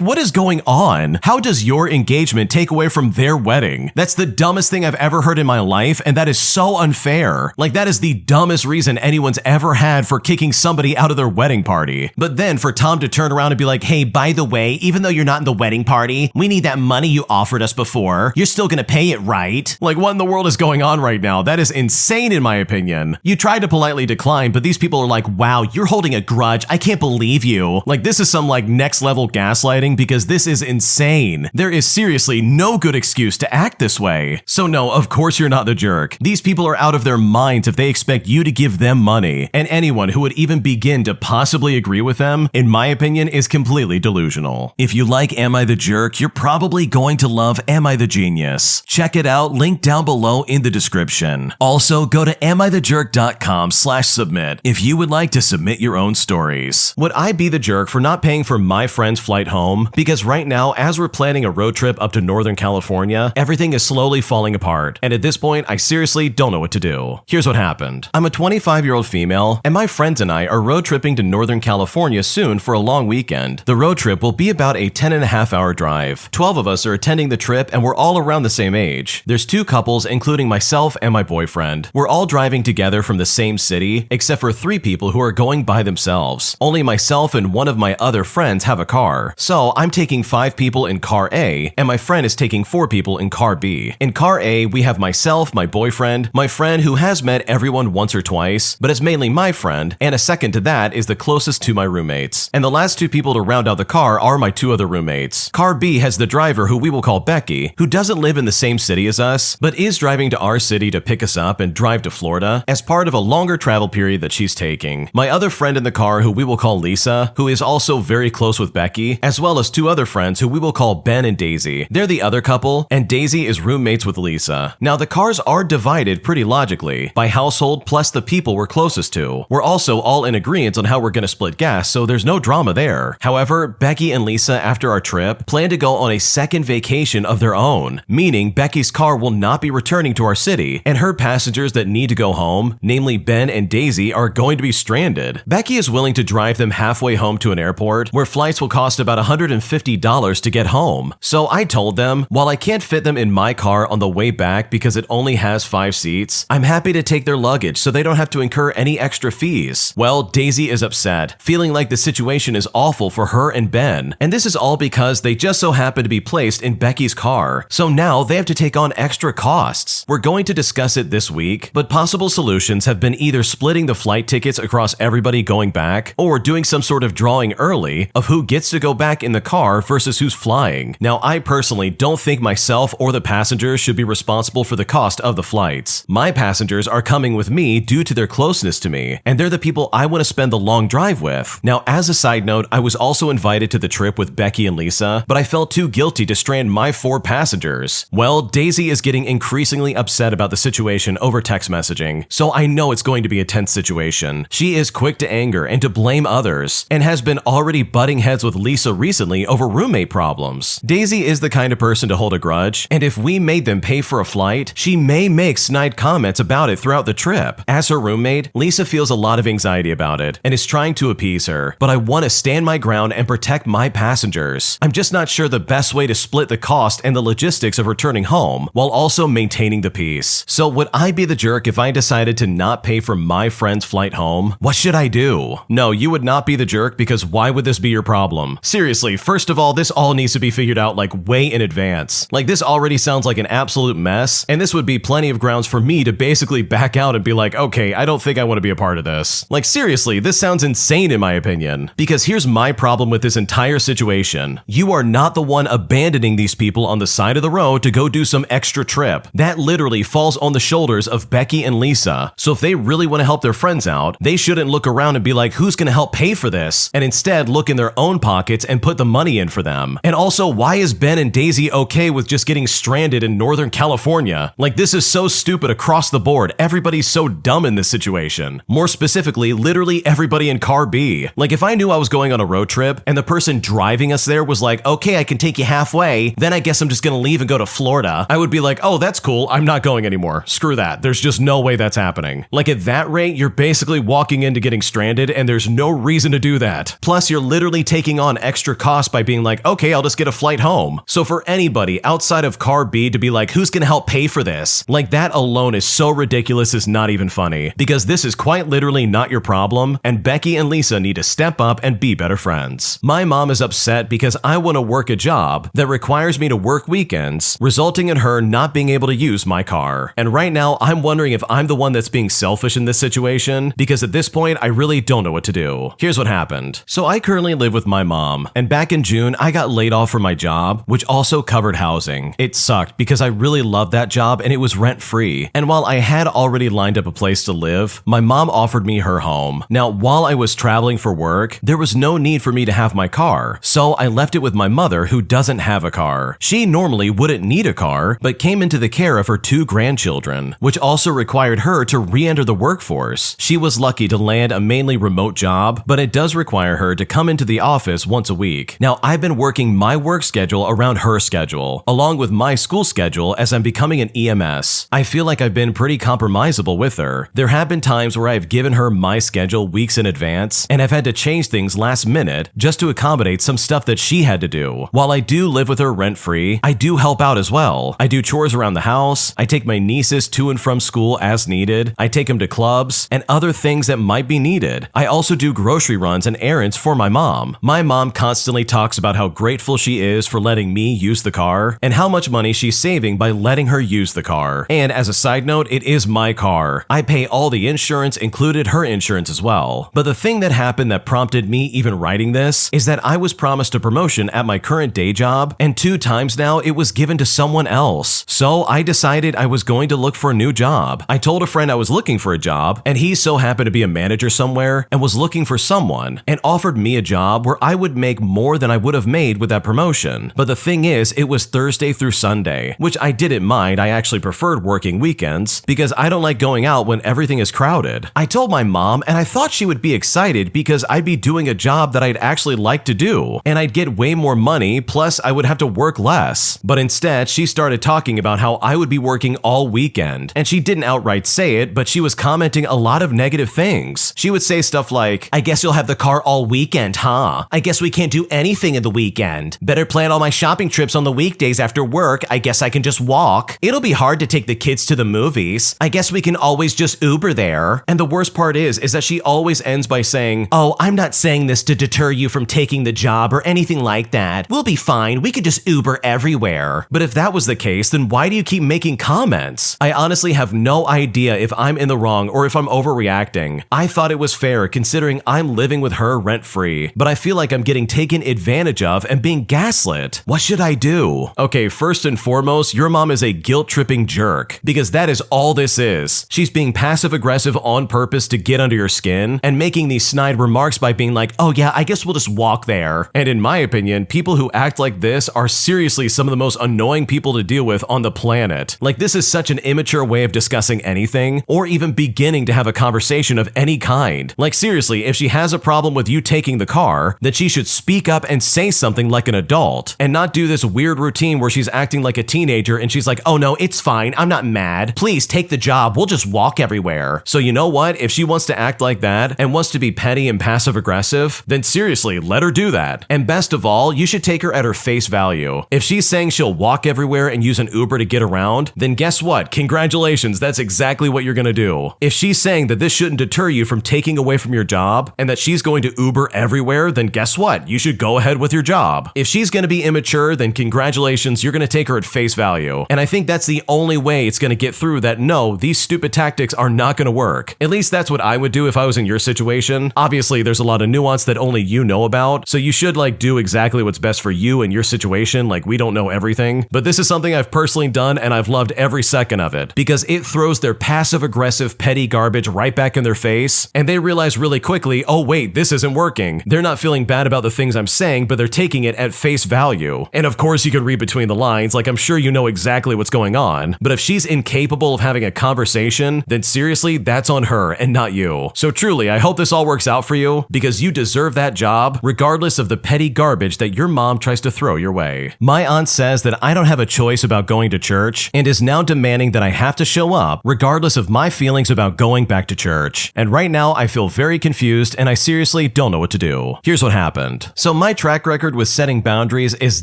what is going on? How does your engagement take away from their wedding? That's the dumbest thing I've ever heard in my life, and that is so unfair. Like, that is the dumbest reason anyone's ever had for kicking somebody out of their wedding party. But then for Tom to turn around and be like, hey, by the way, even though you're not in the wedding party, we need that money you offered us before. You're still gonna pay it, right? Like, what in the world is going on right now? That is insane in my opinion. You tried to politely decline, but these people are like, wow, you're holding a grudge. I can't believe you. Like, this is some like next level gaslighting because this is insane. There is seriously no good excuse to act this way. So no, of course you're not the jerk. These people are out of their minds if they expect you to give them money, and anyone who would even begin to possibly agree with them, in my opinion, is completely delusional. If you like Am I the Jerk, you're probably going to love Am I the Genius. Check it out, link down below in the description. Also, go to amithejerk.com/submit if you would like to submit your own stories. Would I be the jerk for not paying for my friend's flight home? Because right now, as we're planning a road trip up to Northern California, everything is slowly falling apart, and at this point, I seriously don't know what to do. Here's what happened. I'm a 25-year-old female, and my friends and I are road tripping to Northern California soon for a long weekend. The road trip will be about a 10.5-hour drive. 12 of us are attending the trip, and we're all around the same age. There's 2 couples, including myself and my boyfriend. We're all driving together from the same city, except for 3 people who are going by themselves. Only myself and one of my other friends have a car. So I'm taking 5 people in car A, and my friend is taking 4 people in car B. In car A, we have myself, my boyfriend, my friend who has met everyone once or twice, but is mainly my friend, and a second to that is the closest to my roommates. And the last 2 people to round out the car are my 2 other roommates. Car B has the driver who we will call Becky, who doesn't live in the same city as us, but is driving to our city to pick us up and drive to Florida as part of a longer travel period that she's taking. My other friend in the car who we will call Lisa, who is also very close with Becky, as well as 2 other friends who we will call Ben and Daisy. They're the other couple, and Daisy is roommates with Lisa. Now the cars are divided pretty logically by household plus the people we're closest to. We're also all in agreement on how we're gonna split gas, so there's no drama there. However, Becky and Lisa, after our trip, plan to go on a second vacation of their own, meaning Becky's car will not be returning to our city, and her passengers that need to go home, namely Ben and Daisy, are going to be stranded. Becky is willing to drive them halfway home to an airport, where flights will cost about $150 to get home. So I told them, while I can't fit them in my car on the way back because it only has 5 seats, I'm happy to take their luggage so they don't have to incur any extra fees. Well, Daisy is upset, feeling like the situation is awful for her and Ben, and this is all because they just so happen to be placed in Becky's car, so now they have to take on extra costs. We're going to discuss it this week, but possible solutions have been either splitting the flight tickets across everybody going back, or doing some sort of drawing early of who gets to go back in the car versus who's flying. Now, I personally don't think myself or the passengers should be responsible for the cost of the flights. My passengers are coming with me due to their closeness to me, and they're the people I want to spend the long drive with. Now, Now, as a side note, I was also invited to the trip with Becky and Lisa, but I felt too guilty to strand my 4 passengers. Well, Daisy is getting increasingly upset about the situation over text messaging, so I know it's going to be a tense situation. She is quick to anger and to blame others, and has been already butting heads with Lisa recently over roommate problems. Daisy is the kind of person to hold a grudge, and if we made them pay for a flight, she may make snide comments about it throughout the trip. As her roommate, Lisa feels a lot of anxiety about it and is trying to appease her, but I want to stand my ground and protect my passengers. I'm just not sure the best way to split the cost and the logistics of returning home while also maintaining the peace. So would I be the jerk if I decided to not pay for my friend's flight home? What should I do? No, you would not be the jerk, because why would this be your problem? Seriously, first of all, this all needs to be figured out like way in advance. Like, this already sounds like an absolute mess, and this would be plenty of grounds for me to basically back out and be like, okay, I don't think I want to be a part of this. Like, seriously, this sounds insane in my opinion. Because here's my problem with this entire situation. You are not the one abandoning these people on the side of the road to go do some extra trip. That literally falls on the shoulders of Becky and Lisa. So if they really want to help their friends out, they shouldn't look around and be like, who's going to help pay for this? And instead look in their own pockets and put the money in for them. And also, why is Ben and Daisy okay with just getting stranded in Northern California? Like, this is so stupid across the board. Everybody's so dumb in this situation. More specifically, literally everybody in car B. Like, if I knew I was going on a road trip and the person driving us there was like, okay, I can take you halfway, then I guess I'm just gonna leave and go to Florida, I would be like, oh, that's cool, I'm not going anymore. Screw that. There's just no way that's happening. Like, at that rate, you're basically walking into getting stranded, and there's no reason to do that. Plus, you're literally taking on extra costs by being like, okay, I'll just get a flight home. So for anybody outside of car B to be like, who's gonna help pay for this? Like, that alone is so ridiculous, it's not even funny. Because this is quite literally not your problem, and Becky and Lisa need to step up and be better friends. My mom is upset because I want to work a job that requires me to work weekends, resulting in her not being able to use my car. And right now, I'm wondering if I'm the one that's being selfish in this situation, because at this point, I really don't know what to do. Here's what happened. So I currently live with my mom, and back in June, I got laid off from my job, which also covered housing. It sucked because I really loved that job and it was rent-free. And while I had already lined up a place to live, my mom offered me her home. Now, while I was traveling for work, there was no need for me to have my car, so I left it with my mother, who doesn't have a car. She normally wouldn't need a car, but came into the care of her 2 grandchildren, which also required her to re-enter the workforce. She was lucky to land a mainly remote job, but it does require her to come into the office once a week. Now, I've been working my work schedule around her schedule, along with my school schedule as I'm becoming an EMS. I feel like I've been pretty compromisable with her. There have been times where I've given her my schedule weeks in advance, and I've had to change things last minute just to accommodate some stuff that she had to do. While I do live with her rent-free, I do help out as well. I do chores around the house, I take my nieces to and from school as needed, I take them to clubs, and other things that might be needed. I also do grocery runs and errands for my mom. My mom constantly talks about how grateful she is for letting me use the car, and how much money she's saving by letting her use the car. And as a side note, it is my car. I pay all the insurance, included her insurance as well. But the thing that happened that prompted me even writing this is that I was promised a promotion at my current day job, and 2 times now it was given to someone else. So I decided I was going to look for a new job. I told a friend I was looking for a job, and he so happened to be a manager somewhere and was looking for someone, and offered me a job where I would make more than I would have made with that promotion. But the thing is, it was Thursday through Sunday, which I didn't mind. I actually preferred working weekends because I don't like going out when everything is crowded. I told my mom, and I thought she would be excited because I'd be doing a job that I'd actually like to do, and I'd get way more money, plus I would have to work less. But instead, she started talking about how I would be working all weekend, and she didn't outright say it, but she was commenting a lot of negative things. She would say stuff like, I guess you'll have the car all weekend, huh? I guess we can't do anything in the weekend. Better plan all my shopping trips on the weekdays after work. I guess I can just walk. It'll be hard to take the kids to the movies. I guess we can always just Uber there. And the worst part is that she always ends by saying, oh, I'm not saying this to deter you from taking the job or anything like that. We'll be fine. We could just Uber everywhere. But if that was the case, then why do you keep making comments? I honestly have no idea if I'm in the wrong or if I'm overreacting. I thought it was fair considering I'm living with her rent-free, but I feel like I'm getting taken advantage of and being gaslit. What should I do? Okay, first and foremost, your mom is a guilt-tripping jerk, because that is all this is. She's being passive-aggressive on purpose to get under your skin and making these snide remarks remarks by being like, oh yeah, I guess we'll just walk there. And in my opinion, people who act like this are seriously some of the most annoying people to deal with on the planet. Like, this is such an immature way of discussing anything, or even beginning to have a conversation of any kind. Like, seriously, if she has a problem with you taking the car, then she should speak up and say something like an adult, and not do this weird routine where she's acting like a teenager and she's like, oh no, it's fine, I'm not mad. Please take the job, we'll just walk everywhere. So you know what? If she wants to act like that and wants to be petty and passive aggressive, then seriously, let her do that. And best of all, you should take her at her face value. If she's saying she'll walk everywhere and use an Uber to get around, then guess what? Congratulations, that's exactly what you're gonna do. If she's saying that this shouldn't deter you from taking away from your job and that she's going to Uber everywhere, then guess what? You should go ahead with your job. If she's gonna be immature, then congratulations, you're gonna take her at face value. And I think that's the only way it's gonna get through that no, these stupid tactics are not gonna work. At least that's what I would do if I was in your situation. Obviously, there's a lot of nuance that only you know about, so you should do exactly what's best for you and your situation. Like, we don't know everything, but this is something I've personally done and I've loved every second of it because it throws their passive aggressive petty garbage right back in their face, and they realize really quickly, oh wait, this isn't working. They're not feeling bad about the things I'm saying, but they're taking it at face value. And of course you can read between the lines, like I'm sure you know exactly what's going on, but if she's incapable of having a conversation, then seriously, that's on her and not you. So truly, I hope this all works out for you because you deserve that job regardless of the petty garbage that your mom tries to throw your way. My aunt says that I don't have a choice about going to church and is now demanding that I have to show up regardless of my feelings about going back to church. And right now I feel very confused and I seriously don't know what to do. Here's what happened. So my track record with setting boundaries is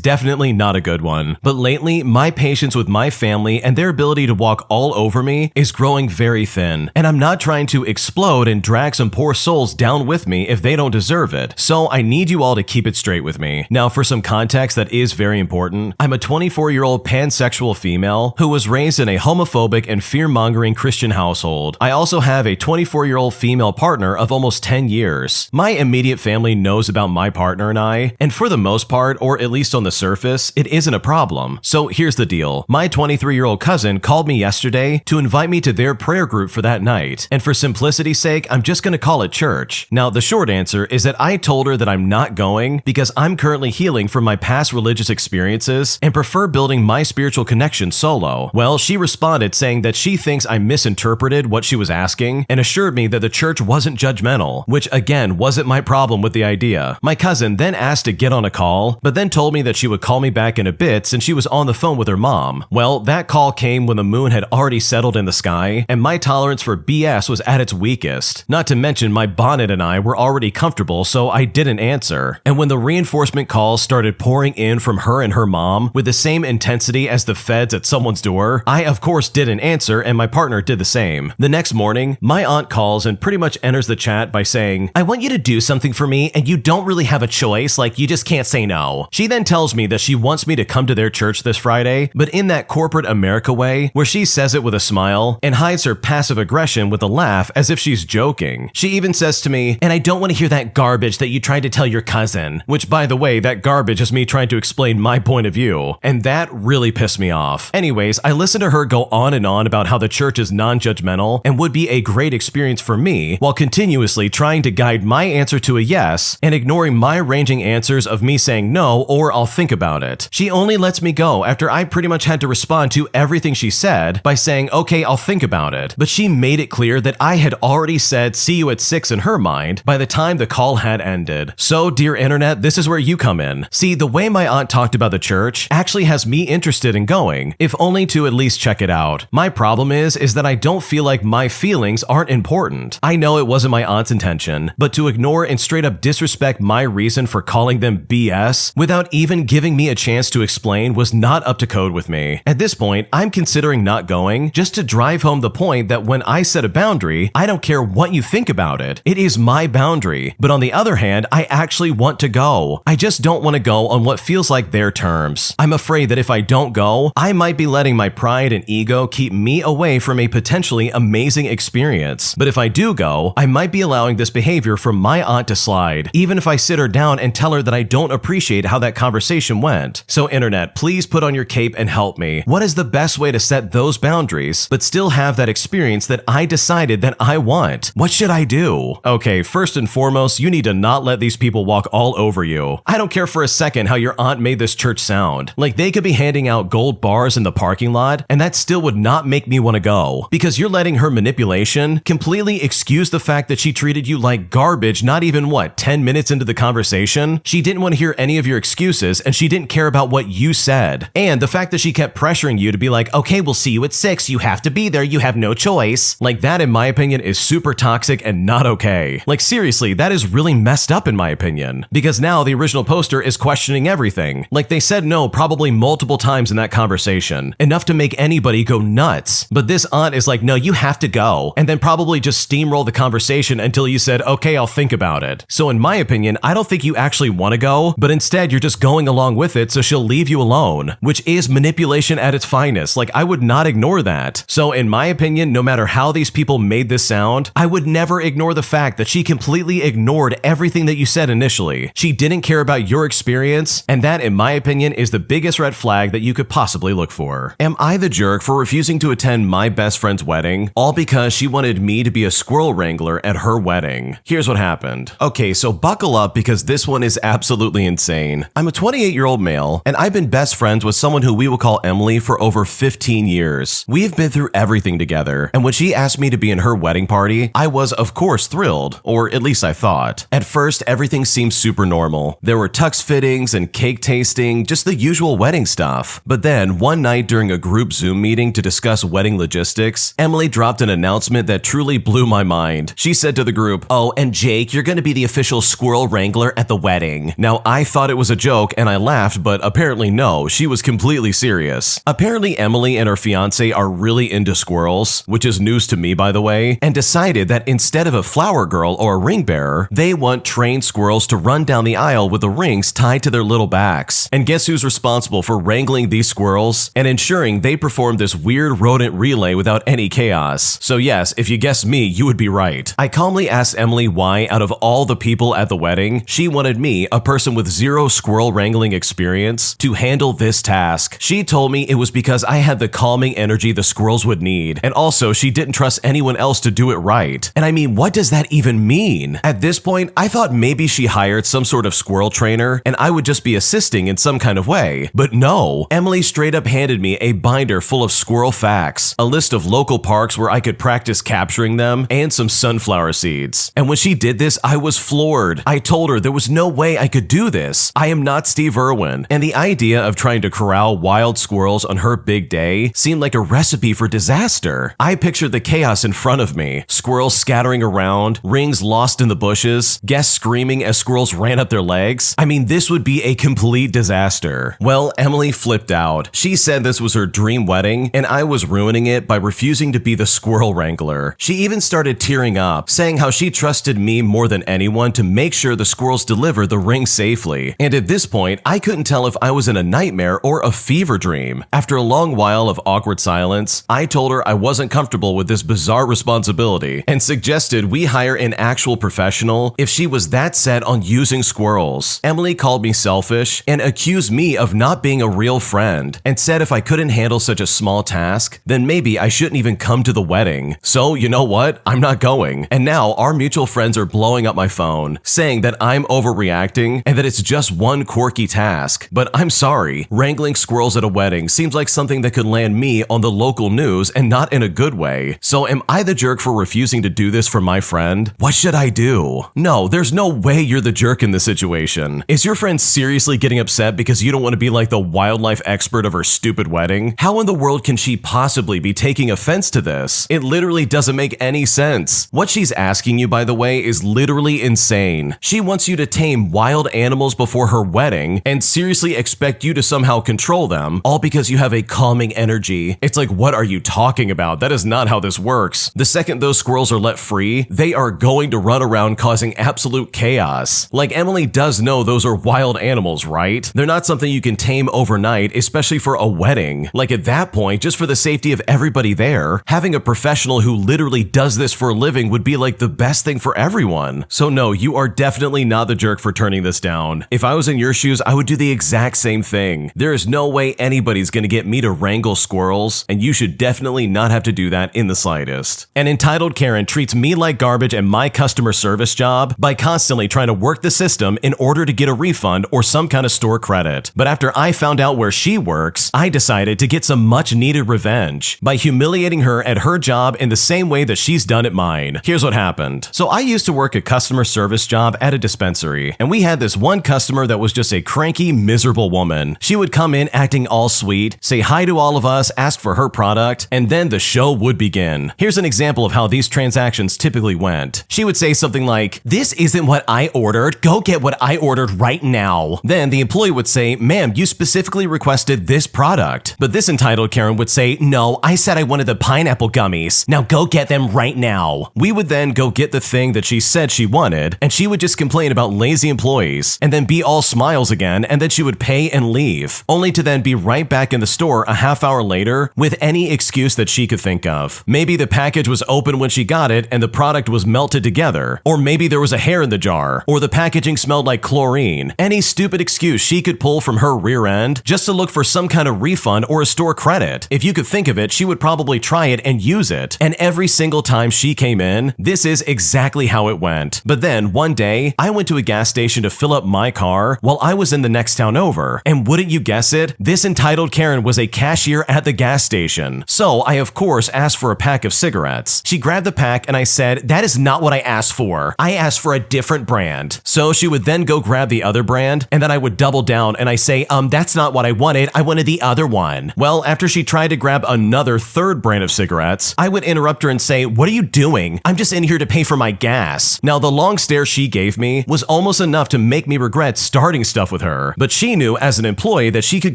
definitely not a good one, but lately my patience with my family and their ability to walk all over me is growing very thin, and I'm not trying to explode and drag some poor souls down with me if they don't deserve it. So I need you all to keep it straight with me. Now, for some context that is very important, I'm a 24-year-old pansexual female who was raised in a homophobic and fear-mongering Christian household. I also have a 24-year-old female partner of almost 10 years. My immediate family knows about my partner and I, and for the most part, or at least on the surface, it isn't a problem. So here's the deal. My 23-year-old cousin called me yesterday to invite me to their prayer group for that night, and for simplicity's sake, I'm just gonna call it church. Now, the short answer is that I told her that I'm not going because I'm currently healing from my past religious experiences and prefer building my spiritual connection solo. Well, she responded saying that she thinks I misinterpreted what she was asking and assured me that the church wasn't judgmental, which again wasn't my problem with the idea. My cousin then asked to get on a call, but then told me that she would call me back in a bit since she was on the phone with her mom. Well, that call came when the moon had already settled in the sky and my tolerance for BS was at its weakest. Not to mention my bonnet and I were already comfortable, so I didn't answer. And when the reinforcement calls started pouring in from her and her mom with the same intensity as the feds at someone's door, I of course didn't answer and my partner did the same. The next morning, my aunt calls and pretty much enters the chat by saying, I want you to do something for me and you don't really have a choice, like you just can't say no. She then tells me that she wants me to come to their church this Friday, but in that corporate America way where she says it with a smile and hides her passive aggression with a laugh as if she's joking. She even says to me, and I don't want to hear that garbage that you tried to tell your cousin, which by the way, that garbage is me trying to explain my point of view, and that really pissed me off. Anyways, I listened to her go on and on about how the church is non-judgmental and would be a great experience for me while continuously trying to guide my answer to a yes and ignoring my ranging answers of me saying no or I'll think about it. She only lets me go after I pretty much had to respond to everything she said by saying, okay, I'll think about it. But she made it clear that I had already said see you at 6 in her mind by the time the call had ended. So, dear internet, this is where you come in. See, the way my aunt talked about the church actually has me interested in going, if only to at least check it out. My problem is that I don't feel like my feelings aren't important. I know it wasn't my aunt's intention, but to ignore and straight up disrespect my reason for calling them BS without even giving me a chance to explain was not up to code with me. At this point, I'm considering not going just to drive home the point that when I set a boundary, I don't care what you think about it. It is my boundary. But on the other hand, I actually want to go. I just don't want to go on what feels like their terms. I'm afraid that if I don't go, I might be letting my pride and ego keep me away from a potentially amazing experience. But if I do go, I might be allowing this behavior from my aunt to slide, even if I sit her down and tell her that I don't appreciate how that conversation went. So internet, please put on your cape and help me. What is the best way to set those boundaries, but still have that experience that I decided that I want? What should I do? Okay, first and foremost, you need to not let these people walk all over you. I don't care for a second how your aunt made this church sound. Like, they could be handing out gold bars in the parking lot, and that still would not make me want to go, because you're letting her manipulation completely excuse the fact that she treated you like garbage not even, 10 minutes into the conversation? She didn't want to hear any of your excuses, and she didn't care about what you said. And the fact that she kept pressuring you to be like, okay, we'll see you at 6, you have to be there, you have no choice. Like, that, in my opinion, is super toxic and not okay. Like, seriously, that is really messed up in my opinion. Because now the original poster is questioning everything. Like, they said no probably multiple times in that conversation, enough to make anybody go nuts. But this aunt is like, no, you have to go, and then probably just steamroll the conversation until you said, okay, I'll think about it. So in my opinion, I don't think you actually want to go, but instead you're just going along with it so she'll leave you alone, which is manipulation at its finest. Like, I would not ignore that. So in my opinion, no matter how these people made this sound, I would never ignore the fact that she completely ignored everything that you said initially. She didn't care about your experience, and that, in my opinion, is the biggest red flag that you could possibly look for. Am I the jerk for refusing to attend my best friend's wedding, all because she wanted me to be a squirrel wrangler at her wedding? Here's what happened. Okay, so buckle up because this one is absolutely insane. I'm a 28-year-old male, and I've been best friends with someone who we will call Emily for over 15 years. We've been through everything together, and when she asked me to be in her wedding party, I was, of course, thrilled, or at least I thought. At first, everything seemed super normal. There were tux fittings and cake tasting, just the usual wedding stuff. But then, one night during a group Zoom meeting to discuss wedding logistics, Emily dropped an announcement that truly blew my mind. She said to the group, "Oh, and Jake, you're going to be the official squirrel wrangler at the wedding." Now, I thought it was a joke and I laughed, but apparently no, she was completely serious. Apparently, Emily and her fiancé are really into squirrels, which is news to me, by the way, and decided that instead of a flower girl or a ring bearer, they want trained squirrels to run down the aisle with the rings tied to their little backs. And guess who's responsible for wrangling these squirrels and ensuring they perform this weird rodent relay without any chaos? So yes, if you guessed me, you would be right. I calmly asked Emily why, out of all the people at the wedding, she wanted me, a person with zero squirrel wrangling experience, to handle this task. She told me it was because I had the calming energy the squirrels would need, and also she didn't trust anyone else to do it right. And I mean, what does that even mean? At this point, I thought maybe she hired some sort of squirrel trainer and I would just be assisting in some kind of way. But no, Emily straight up handed me a binder full of squirrel facts, a list of local parks where I could practice capturing them, and some sunflower seeds. And when she did this, I was floored. I told her there was no way I could do this. I am not Steve Irwin, and the idea of trying to corral wild squirrels on her big day seemed like a recipe for disaster. I pictured the chaos in front of me: squirrels scattering around, rings lost in the bushes, guests screaming as squirrels ran up their legs. I mean, this would be a complete disaster. Well, Emily flipped out. She said this was her dream wedding, and I was ruining it by refusing to be the squirrel wrangler. She even started tearing up, saying how she trusted me more than anyone to make sure the squirrels deliver the ring safely. And at this point, I couldn't tell if I was in a nightmare or a fever dream. After a long while of awkward silence, I told her I wasn't comfortable with this bizarre responsibility and suggested we hire an actual professional if she was that set on using squirrels. Emily called me selfish and accused me of not being a real friend, and said if I couldn't handle such a small task, then maybe I shouldn't even come to the wedding. So, you know what? I'm not going. And now our mutual friends are blowing up my phone, saying that I'm overreacting and that it's just one quirky task. But I'm sorry, wrangling squirrels at a wedding seems like something that could land me on the local news, and not in a good way. So am I the jerk for refusing to do this for my friend? What should I do? No, there's no way you're the jerk in this situation. Is your friend seriously getting upset because you don't want to be like the wildlife expert of her stupid wedding? How in the world can she possibly be taking offense to this? It literally doesn't make any sense. What she's asking you, by the way, is literally insane. She wants you to tame wild animals before her wedding and seriously expect you to somehow control them, all because you have a calming energy. It's like, what are you talking about? That is not how this works. The second those squirrels are let free, they are going to run around causing absolute chaos. Like, Emily does know those are wild animals, right? They're not something you can tame overnight, especially for a wedding. Like, at that point, just for the safety of everybody there, having a professional who literally does this for a living would be like the best thing for everyone. So no, you are definitely not the jerk for turning this down. If I was in your shoes, I would do the exact same thing. There is no way anybody's gonna get me to wrangle squirrels, and you should definitely not have to do that in the slightest. An entitled Karen treats me like garbage and my customer customer service job by constantly trying to work the system in order to get a refund or some kind of store credit. But after I found out where she works, I decided to get some much needed revenge by humiliating her at her job in the same way that she's done at mine. Here's what happened. So I used to work a customer service job at a dispensary, and we had this one customer that was just a cranky, miserable woman. She would come in acting all sweet, say hi to all of us, ask for her product, and then the show would begin. Here's an example of how these transactions typically went. She would say something like, "This isn't what I ordered. Go get what I ordered right now." Then the employee would say, "Ma'am, you specifically requested this product." But this entitled Karen would say, "No, I said I wanted the pineapple gummies. Now go get them right now." We would then go get the thing that she said she wanted, and she would just complain about lazy employees, and then be all smiles again, and then she would pay and leave, only to then be right back in the store a half hour later with any excuse that she could think of. Maybe the package was open when she got it and the product was melted together, or maybe there was a hair in the jar, or the packaging smelled like chlorine. Any stupid excuse she could pull from her rear end just to look for some kind of refund or a store credit. If you could think of it, she would probably try it and use it. And every single time she came in, this is exactly how it went. But then one day, I went to a gas station to fill up my car while I was in the next town over. And wouldn't you guess it? This entitled Karen was a cashier at the gas station. So I of course asked for a pack of cigarettes. She grabbed the pack and I said, "That is not what I asked for. I asked for a different brand." So she would then go grab the other brand, and then I would double down and I say, "That's not what I wanted. I wanted the other one." Well, after she tried to grab another third brand of cigarettes, I would interrupt her and say, "What are you doing? I'm just in here to pay for my gas." Now, the long stare she gave me was almost enough to make me regret starting stuff with her, but she knew as an employee that she could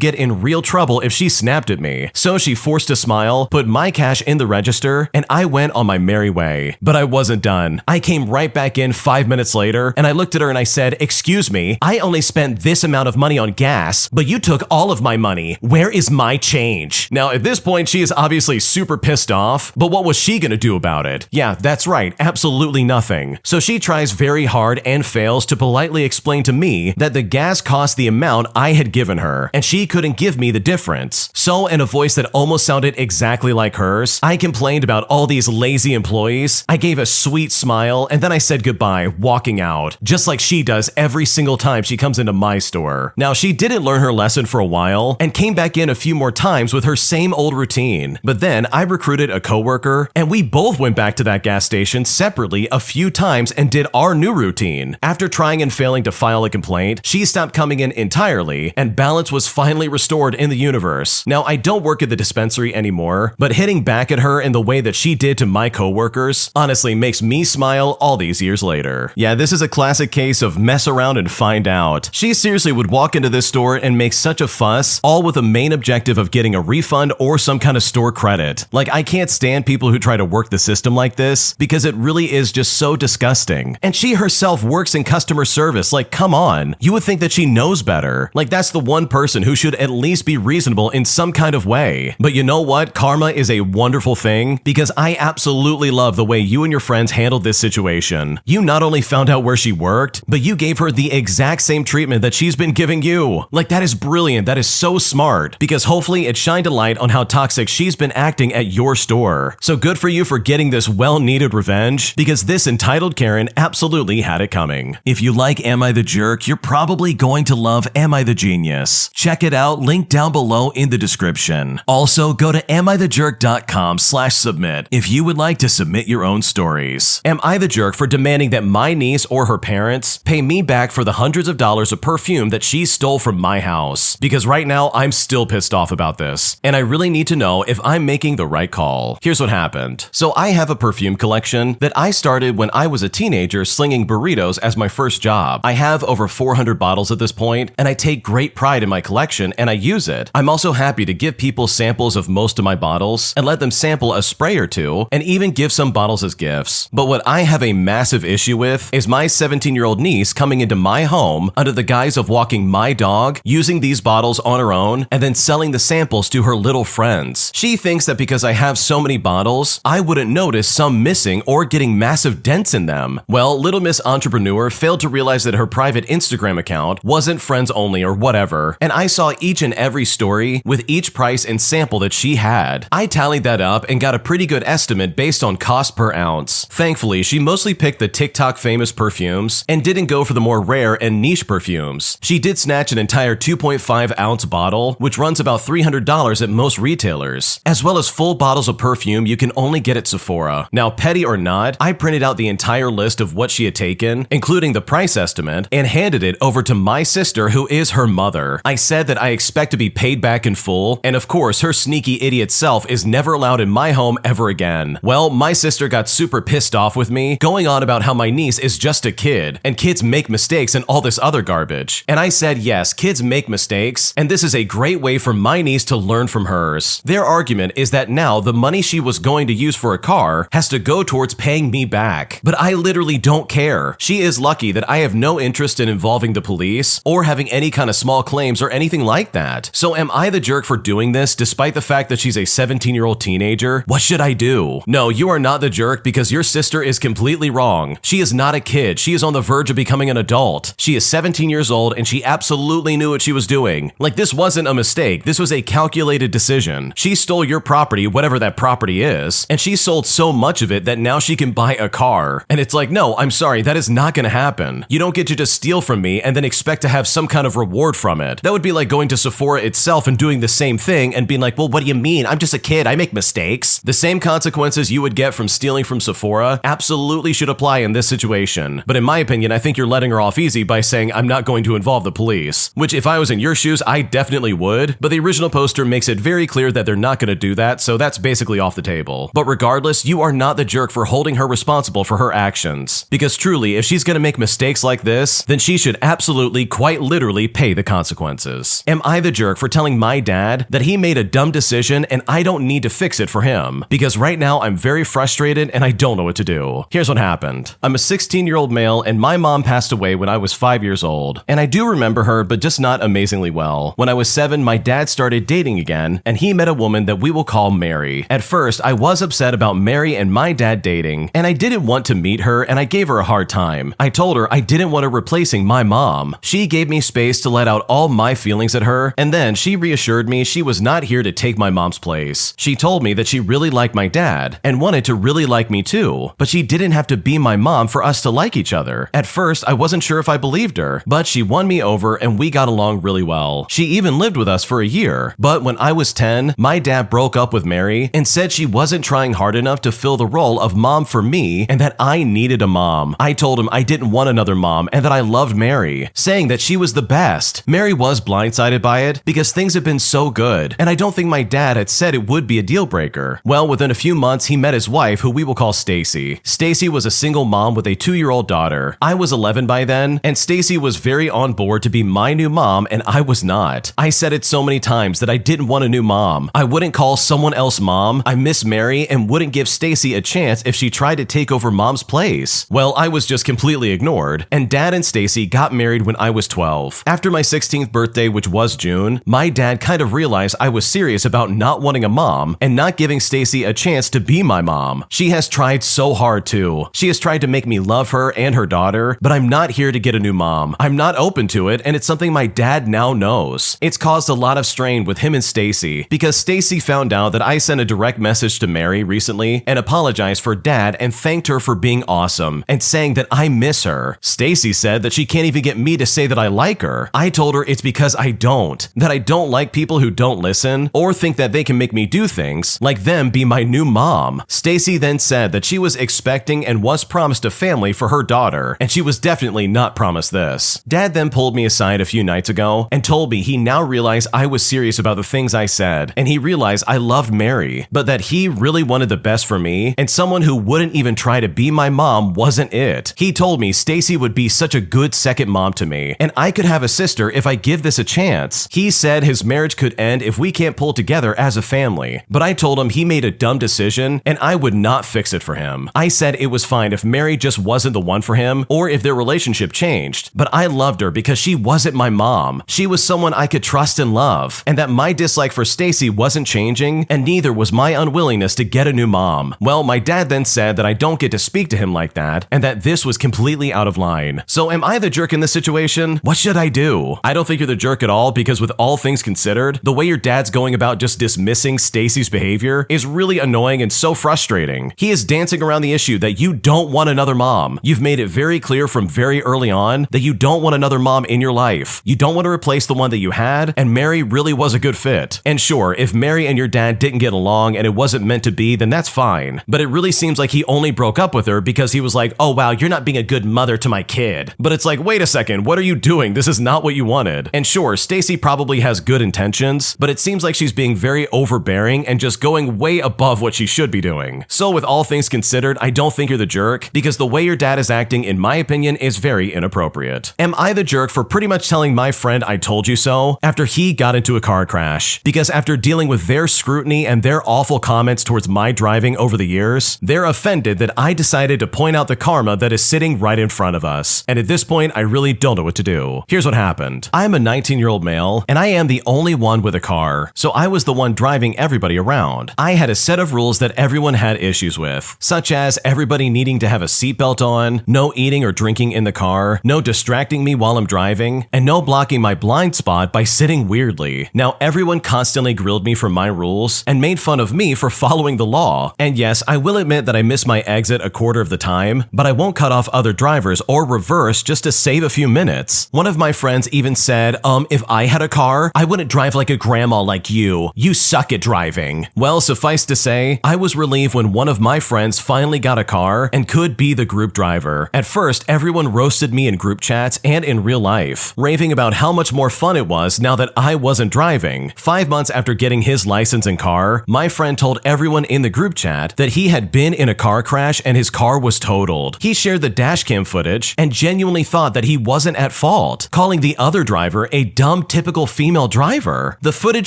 get in real trouble if she snapped at me. So she forced a smile, put my cash in the register, and I went on my merry way. But I wasn't done. I came right back in 5 minutes later, and I looked at her and I said, "Excuse me, I only spent this amount of money on gas, but you took all of my money. Where is my change?" Now, at this point, she is obviously super pissed off, but what was she gonna do about it? Yeah, that's right, absolutely nothing. So she tries very hard and fails to politely explain to me that the gas cost the amount I had given her, and she couldn't give me the difference. So in a voice that almost sounded exactly like hers, I complained about all these lazy employees. I gave a sweet smile, and then I said goodbye, walking out, just like she does every single time she comes into my store. Now, she didn't learn her lesson for a while, and came back in a few more times with her same old routine. But then I recruited a coworker, and we both went back to that gas station separately a few times and did our new routine. After trying and failing to file a complaint, she stopped coming in entirely, and balance was finally restored in the universe. Now, I don't work at the dispensary anymore, but hitting back at her in the way that she did to my coworkers honestly makes me smile all these years later. Yeah, this is a classic case of mess around and find out. She seriously would walk into this store and make such a fuss, all with the main objective of getting a refund or some kind of store credit. Like, I can't stand people who try to work the system like this because it really is just so disgusting. And she herself works in customer service. Like, come on. You would think that she knows better. Like, that's the one person who should at least be reasonable in some kind of way. But you know what? Karma is a wonderful thing because I absolutely love the way you and your friends handled this situation. You not only found out where she worked, but you gave her the exact same treatment that she's been giving you. Like, that is brilliant. That is so smart because hopefully it shined a light on how toxic she's been acting at your store. So good for you for getting this well-needed revenge because this entitled Karen absolutely had it coming. If you like Am I the Jerk, you're probably going to love Am I the Genius. Check it out, link down below in the description. Also, go to amithejerk.com/submit if you would like to submit your own stories. Am I the jerk for demanding that my niece or her parents pay me back for the hundreds of dollars of perfume that she stole from my house? Because right now, I'm still pissed off about this, and I really need to know if I'm making the right call. Here's what happened. So I have a perfume collection that I started when I was a teenager slinging burritos as my first job. I have over 400 bottles at this point, and I take great pride in my collection and I use it. I'm also happy to give people samples of most of my bottles and let them sample a spray or two and even give some bottles as gifts. But what I have a massive issue with is my 17-year-old niece coming into my home under the guise of walking my dog, using these bottles on her own, and then selling the samples to her little friends. She thinks that because I have so many bottles, I wouldn't notice some missing or getting massive dents in them. Well, Little Miss Entrepreneur failed to realize that her private Instagram account wasn't friends only or whatever, and I saw each and every story with each price and sample that she had. I tallied that up and got a pretty good estimate based on cost per ounce. Thankfully, she mostly picked the TikTok famous perfumes and didn't go for the more rare and niche perfumes. She did snatch an entire 2.5-ounce bottle, which runs about $300 at most retailers, as well as full bottles of perfume you can only get at Sephora. Now, petty or not, I printed out the entire list of what she had taken, including the price estimate, and handed it over to my sister, who is her mother. I said that I expect to be paid back in full, and of course, her sneaky idiot self is never allowed in my home ever again. Well, my sister got super pissed off with me, going on about how my niece is just a kid, and kids make mistakes and all this other garbage. And I said, yes, kids make mistakes, and this is a great way for my niece to learn from hers. Their argument is that now the money she was going to use for a car has to go towards paying me back. But I literally don't care. She is lucky that I have no interest in involving the police or having any kind of small claims or anything like that. So am I the jerk for doing this despite the fact that she's a 17-year-old teenager? What should I do? No, you are not the jerk because your sister is completely wrong. She is not a kid. She is on the verge of becoming an adult. She is 17 years old and she absolutely knew what she was doing. Like, this wasn't a mistake. This was a calculated decision. She stole your property, whatever that property is, and she sold so much of it that now she can buy a car. And it's like, no, I'm sorry, that is not going to happen. You don't get to just steal from me and then expect to have some kind of reward from it. That would be like going to Sephora itself and doing the same thing and being like, well, what do you mean? I'm just a kid. I make mistakes. The same consequences you would get from stealing from Sephora absolutely should apply in this situation. But in my opinion, I think you're letting her off easy by saying I'm not going to involve the police, which if I was in your shoes, I definitely would. But the original poster makes it very clear that they're not going to do that, so that's basically off the table. But regardless, you are not the jerk for holding her responsible for her actions. Because truly, if she's going to make mistakes like this, then she should absolutely, quite literally, pay the consequences. Am I the jerk for telling my dad that he made a dumb decision and I don't need to fix it for him? Because right now I'm very frustrated and I don't know what to do. Here's what happened. I'm a 16-year-old male and my mom passed away when I was 5 years old. And I do remember her, but just not amazingly well. When I was 7, my dad started dating again and he met a woman that we will call Mary. At first, I was upset about Mary and my dad dating, and I didn't want to meet her and I gave her a hard time. I told her I didn't want her replacing my mom. She gave me space to let out all my feelings at her, and then she reassured me she was not here to take my mom's place. She told me that she really liked my dad and wanted to really like me too, but she didn't have to be my mom for us to like each other. At first, I wasn't sure if I believed her, but she won me over and we got along really well. She even lived with us for a year, but when I was 10, my dad broke up with Mary and said she wasn't trying hard enough to fill the role of mom for me and that I needed a mom. I told him I didn't want another mom and that I loved Mary, saying that she was the best. Mary was blindsided by it because things had been so good, and I don't think my dad had said it would be a deal breaker. Well, within a few months, he met his wife, who we will call Stacy. Stacy was a single mom with a 2-year-old daughter. I was 11 by then, and Stacy was very on board to be my new mom, and I was not. I said it so many times that I didn't want a new mom. I wouldn't call someone else mom. I miss Mary and wouldn't give Stacy a chance if she tried to take over mom's place. Well, I was just completely ignored, and dad and Stacy got married when I was 12. After my 16th birthday, which was June, my dad kind of realized I was serious about not wanting a mom and not giving Stacy a chance to be my mom. She has tried so hard too. She has tried to make me love her and her daughter, but I'm not here to get a new mom. I'm not open to it, and it's something my dad now knows. It's caused a lot of strain with him and Stacy because Stacy found out that I sent a direct message to Mary recently and apologized for dad and thanked her for being awesome and saying that I miss her. Stacy said that she can't even get me to say that I like her. I told her it's because I don't. That I don't like people who don't listen or think that they can make me do things like them be my new mom. Stacy then said that she was expecting and was promised a family for her daughter, and she was definitely not promised this. Dad then pulled me aside a few nights ago and told me he now realized I was serious about the things I said, and he realized I loved Mary, but that he really wanted the best for me, and someone who wouldn't even try to be my mom wasn't it. He told me Stacy would be such a good second mom to me, and I could have a sister if I give this a chance. He said his marriage could end if we can't pull together as a family, but I told him he made a dumb decision and I would not fix it for him. I said it was fine if Mary just wasn't the one for him or if their relationship changed, but I loved her because she wasn't my mom. She was someone I could trust and love, and that my dislike for Stacy wasn't changing, and neither was my unwillingness to get a new mom. Well, my dad then said that I don't get to speak to him like that, and that this was completely out of line. So am I the jerk in this situation? What should I do? I don't think you're the jerk at all because with all things considered, the way your dad's going about just dismissing Stacy's behavior is really annoying and so frustrating. He is dancing around the issue that you don't want another mom. You've made it very clear from very early on that you don't want another mom in your life. You don't want to replace the one that you had, and Mary really was a good fit. And sure, if Mary and your dad didn't get along and it wasn't meant to be, then that's fine. But it really seems like he only broke up with her because he was like, oh wow, you're not being a good mother to my kid. But it's like, wait a second, what are you doing? This is not what you wanted. And sure, Stacy probably has good intentions, but it seems like she's being very overbearing and just going way above what she should be doing. So with all things considered, I don't think you're the jerk, because the way your dad is acting, in my opinion, is very inappropriate. Am I the jerk for pretty much telling my friend I told you so after he got into a car crash? Because after dealing with their scrutiny and their awful comments towards my driving over the years, they're offended that I decided to point out the karma that is sitting right in front of us. And at this point, I really don't know what to do. Here's what happened. I'm a 19-year-old male, and I am the only one with a car, so I was the one driving everybody around. I had a set of rules that everyone had issues with, such as everybody needing to have a seatbelt on, no eating or drinking in the car, no distracting me while I'm driving, and no blocking my blind spot by sitting weirdly. Now, everyone constantly grilled me for my rules and made fun of me for following the law. And yes, I will admit that I miss my exit a quarter of the time, but I won't cut off other drivers or reverse just to save a few minutes. One of my friends even said, if I had a car, I wouldn't drive like a grandma like you. You suck at driving. Well, suffice to say, I was relieved when one of my friends finally got a car and could be the group driver. At first, everyone roasted me in group chats and in real life, raving about how much more fun it was now that I wasn't driving. 5 months after getting his license and car, my friend told everyone in the group chat that he had been in a car crash and his car was totaled. He shared the dashcam footage and genuinely thought that he wasn't at fault, calling the other driver a dumb typical female driver. The footage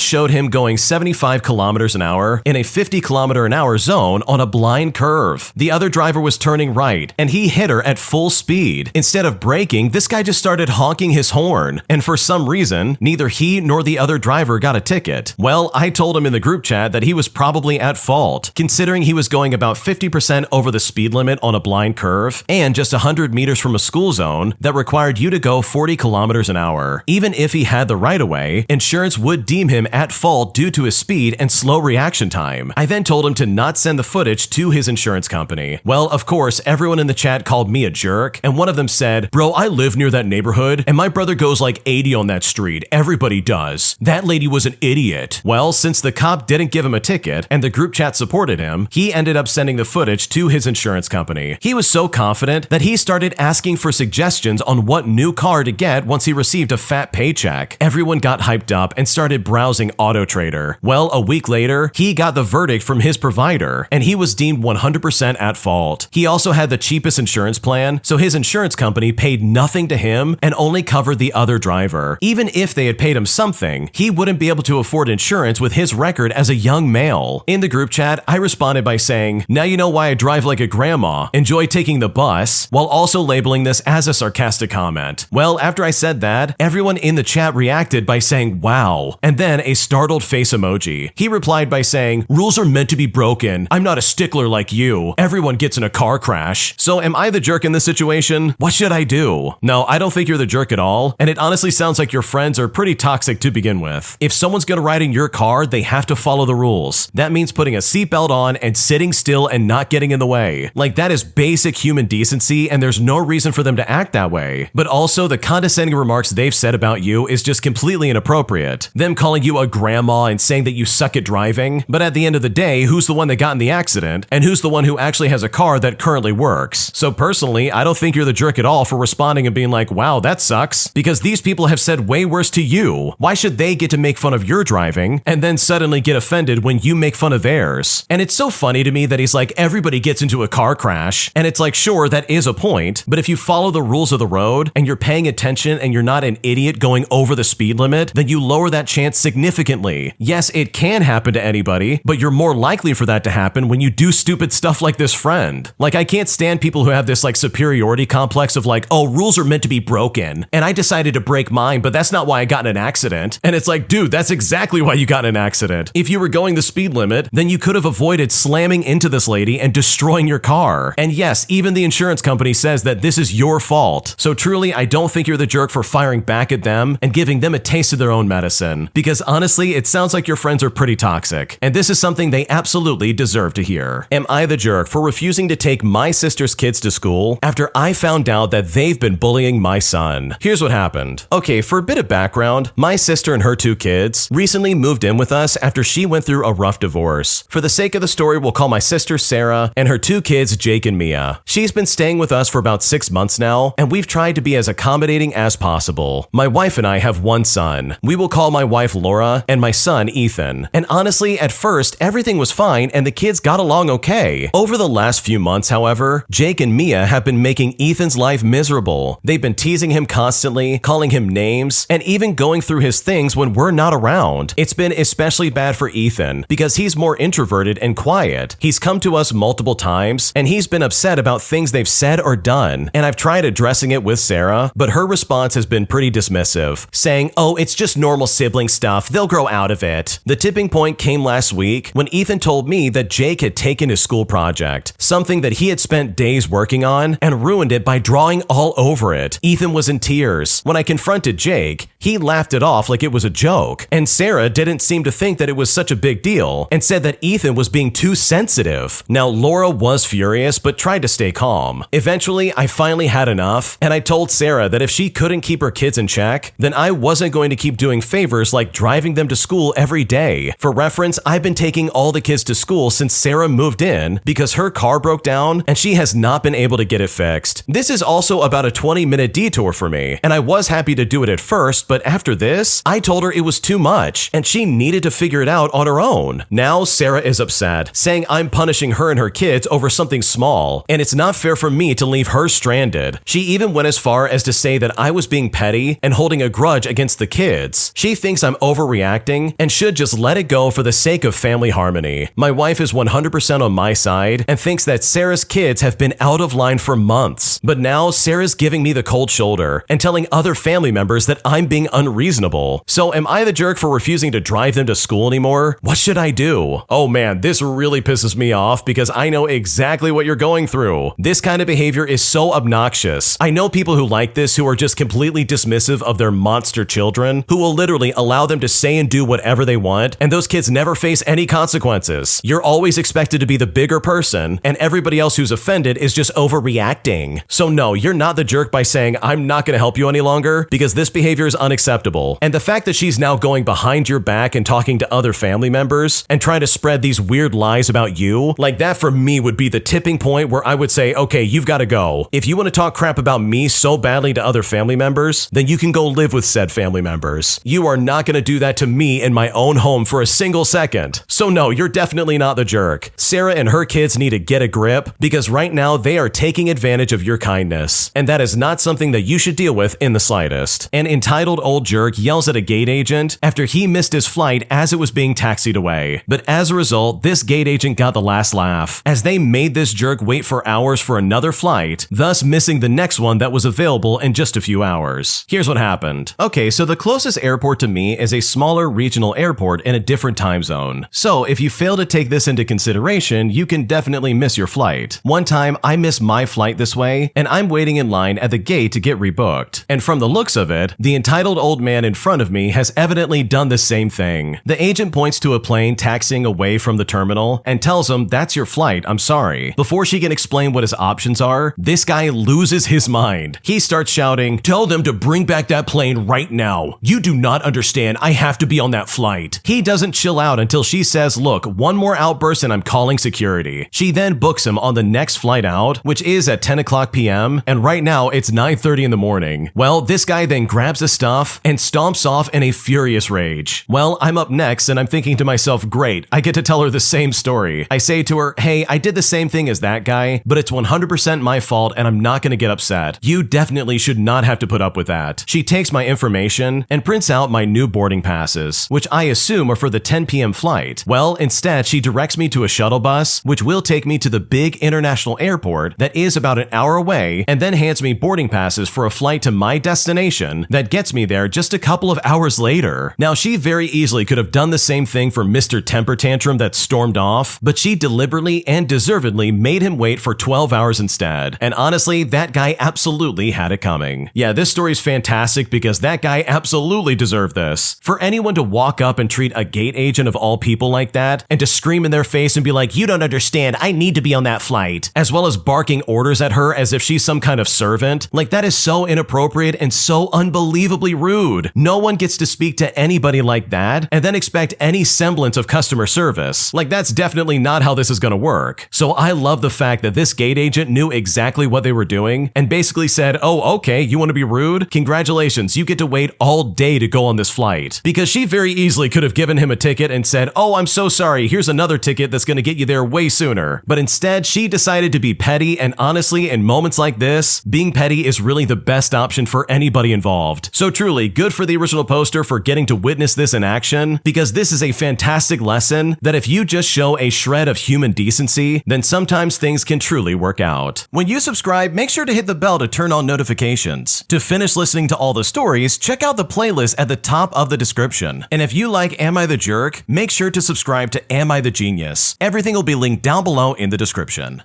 showed him going 75 kilometers an hour in a 50 kilometer an hour zone on a blind curve. The other driver was turning right and he hit her at full speed. Instead of braking, this guy just started honking his horn, and for some reason, neither he nor the other driver got a ticket. Well, I told him in the group chat that he was probably at fault, considering he was going about 50% over the speed limit on a blind curve and just 100 meters from a school zone that required you to go 40 kilometers an hour. Even if he had the right-of-way, insurance would deem him at fault due to his speed and slow reaction time. I then told him to not send the footage to his insurance company. Well, of course, everyone in the chat called me a jerk, and one of them said, bro, I live near that neighborhood, and my brother goes like 80 on that street. Everybody does. That lady was an idiot. Well, since the cop didn't give him a ticket, and the group chat supported him, he ended up sending the footage to his insurance company. He was so confident that he started asking for suggestions on what new car to get once he received a fat paycheck. Everyone got hyped up and started browsing AutoTrader. Well, a week later, he got the verdict from his provider, and he was deemed 100% at fault. He also had the cheapest insurance plan, so his insurance company paid nothing to him and only covered the other driver. Even if they had paid him something, he wouldn't be able to afford insurance with his record as a young male. In the group chat, I responded by saying, now you know why I drive like a grandma, enjoy taking the bus, while also labeling this as a sarcastic comment. Well, after I said that, everyone in the chat reacted by saying, wow, and then a startled face emoji. He replied by saying, rules are meant to be broken. I'm not a stickler like you. Everyone gets in a car crash. So am I the jerk in this situation? What should I do? No, I don't think you're the jerk at all, and it honestly sounds like your friends are pretty toxic to begin with. If someone's gonna ride in your car, they have to follow the rules. That means putting a seatbelt on and sitting still and not getting in the way. Like, that is basic human decency, and there's no reason for them to act that way. But also, the condescending remarks they've said about you is just completely inappropriate. Them calling you a grandma and saying that you suck at driving, but at the end of the day, who's the one that got in the accident, and who's the one who actually has a car that currently works? So personally, I don't think you're the jerk at all for responding and being like, wow, that sucks, because these people have said way worse to you. Why should they get to make fun of your driving and then suddenly get offended when you make fun of theirs? And it's so funny to me that he's like, everybody gets into a car crash, and it's like, sure, that is a point, but if you follow the rules of the road and you're paying attention and you're not an idiot going over the speed limit, then you lower that chance significantly. Yes, it can happen to anybody, but you're more likely for that to happen when you do stupid stuff like this friend. Like, I can't stand people who have this like superiority complex of like, oh, rules are meant to be broken, and I decided to break mine, but that's not why I got in an accident. And it's like, dude, that's exactly why you got in an accident. If you were going the speed limit, then you could have avoided slamming into this lady and destroying your car. And yes, even the insurance company says that this is your fault. So truly, I don't think you're the jerk for firing back at them and giving them a taste of their own medicine. Because honestly, it sounds like your friends are pretty toxic, and this is something they absolutely deserve to hear. Am I the jerk for refusing refusing to take my sister's kids to school after I found out that they've been bullying my son. Here's what happened. Okay, for a bit of background, my sister and her 2 kids recently moved in with us after she went through a rough divorce. For the sake of the story, we'll call my sister Sarah and her 2 kids Jake and Mia. She's been staying with us for about 6 months now, and we've tried to be as accommodating as possible. My wife and I have 1 son. We will call my wife Laura and my son Ethan. And honestly, at first, everything was fine and the kids got along okay. Over the last few months, however, Jake and Mia have been making Ethan's life miserable. They've been teasing him constantly, calling him names, and even going through his things when we're not around. It's been especially bad for Ethan because he's more introverted and quiet. He's come to us multiple times and he's been upset about things they've said or done. And I've tried addressing it with Sarah, but her response has been pretty dismissive, saying, "Oh, it's just normal sibling stuff. They'll grow out of it." The tipping point came last week when Ethan told me that Jake had taken his school project, something that he had spent days working on, and ruined it by drawing all over it. Ethan was in tears. When I confronted Jake, he laughed it off like it was a joke, and Sarah didn't seem to think that it was such a big deal and said that Ethan was being too sensitive. Now, Laura was furious but tried to stay calm. Eventually, I finally had enough, and I told Sarah that if she couldn't keep her kids in check, then I wasn't going to keep doing favors like driving them to school every day. For reference, I've been taking all the kids to school since Sarah moved in because her car broke down and she has not been able to get it fixed. This is also about a 20-minute detour for me, and I was happy to do it at first, but after this, I told her it was too much and she needed to figure it out on her own. Now Sarah is upset, saying I'm punishing her and her kids over something small, and it's not fair for me to leave her stranded. She even went as far as to say that I was being petty and holding a grudge against the kids. She thinks I'm overreacting and should just let it go for the sake of family harmony. My wife is 100% on my side and thinks that Sarah's kids have been out of line for months. But now Sarah's giving me the cold shoulder and telling other family members that I'm being unreasonable. So am I the jerk for refusing to drive them to school anymore? What should I do? Oh man, this really pisses me off because I know exactly what you're going through. This kind of behavior is so obnoxious. I know people who like this who are just completely dismissive of their monster children, who will literally allow them to say and do whatever they want, and those kids never face any consequences. You're always expected to be the bigger person, and everybody else who's offended is just overreacting. So no, you're not the jerk by saying, I'm not going to help you any longer, because this behavior is unacceptable. And the fact that she's now going behind your back and talking to other family members and trying to spread these weird lies about you, like that for me would be the tipping point where I would say, okay, you've got to go. If you want to talk crap about me so badly to other family members, then you can go live with said family members. You are not going to do that to me in my own home for a single second. So no, you're definitely not the jerk. Sarah and her kids need to get a grip because right now they are taking advantage of your kindness. And that is not something that you should deal with in the slightest. An entitled old jerk yells at a gate agent after he missed his flight as it was being taxied away. But as a result, this gate agent got the last laugh, as they made this jerk wait for hours for another flight, thus missing the next one that was available in just a few hours. Here's what happened. Okay, so the closest airport to me is a smaller regional airport in a different time zone. So if you fail to take this into consideration, you can definitely miss your flight. One time, I missed my flight this way, and I'm waiting in line at the gate to get rebooked. And from the looks of it, the entitled old man in front of me has evidently done the same thing. The agent points to a plane taxiing away from the terminal and tells him, "That's your flight, I'm sorry." Before she can explain what his options are, this guy loses his mind. He starts shouting, "Tell them to bring back that plane right now. You do not understand, I have to be on that flight." He doesn't chill out until she says, "Look, one more outburst and I'm calling security." She then books him on the next flight out, which is at 10 o'clock p.m., and right now it's 9:30 in the morning. Well, this guy then grabs his stuff and stomps off in a furious rage. Well, I'm up next and I'm thinking to myself, great, I get to tell her the same story. I say to her, "Hey, I did the same thing as that guy, but it's 100% my fault and I'm not going to get upset. You definitely should not have to put up with that." She takes my information and prints out my new boarding passes, which I assume are for the 10 p.m. flight. Well, instead, she directs me to a shuttle bus, which will take me to the big international airport that is about an hour away, and then hands me boarding passes for a flight to my destination that gets me there just a couple of hours later. Now, she very easily could have done the same thing for Mr. Temper Tantrum that stormed off, but she deliberately and deservedly made him wait for 12 hours instead. And honestly, that guy absolutely had it coming. Yeah, this story's fantastic because that guy absolutely deserved this. For anyone to walk up and treat a gate agent of all people like that, and to scream in their face and be like, "You don't understand, I need to be on that flight, as well as barking orders at her as if she's some kind of servant. Like, that is so inappropriate and so unbelievably rude. No one gets to speak to anybody like that and then expect any semblance of customer service. Like, that's definitely not how this is going to work. So I love the fact that this gate agent knew exactly what they were doing and basically said, oh, okay, you want to be rude? Congratulations, you get to wait all day to go on this flight. Because she very easily could have given him a ticket and said, oh, I'm so sorry, here's another ticket that's going to get you there way sooner. But instead, she decided to be petty, and honestly, in moments like this, being petty is really the best option for anybody involved. So truly, good for the original poster for getting to witness this in action, because this is a fantastic lesson that if you just show a shred of human decency, then sometimes things can truly work out. When you subscribe, make sure to hit the bell to turn on notifications. To finish listening to all the stories, check out the playlist at the top of the description. And if you like Am I the Jerk, make sure to subscribe to Am I the Genius. Everything will be linked down below in the description.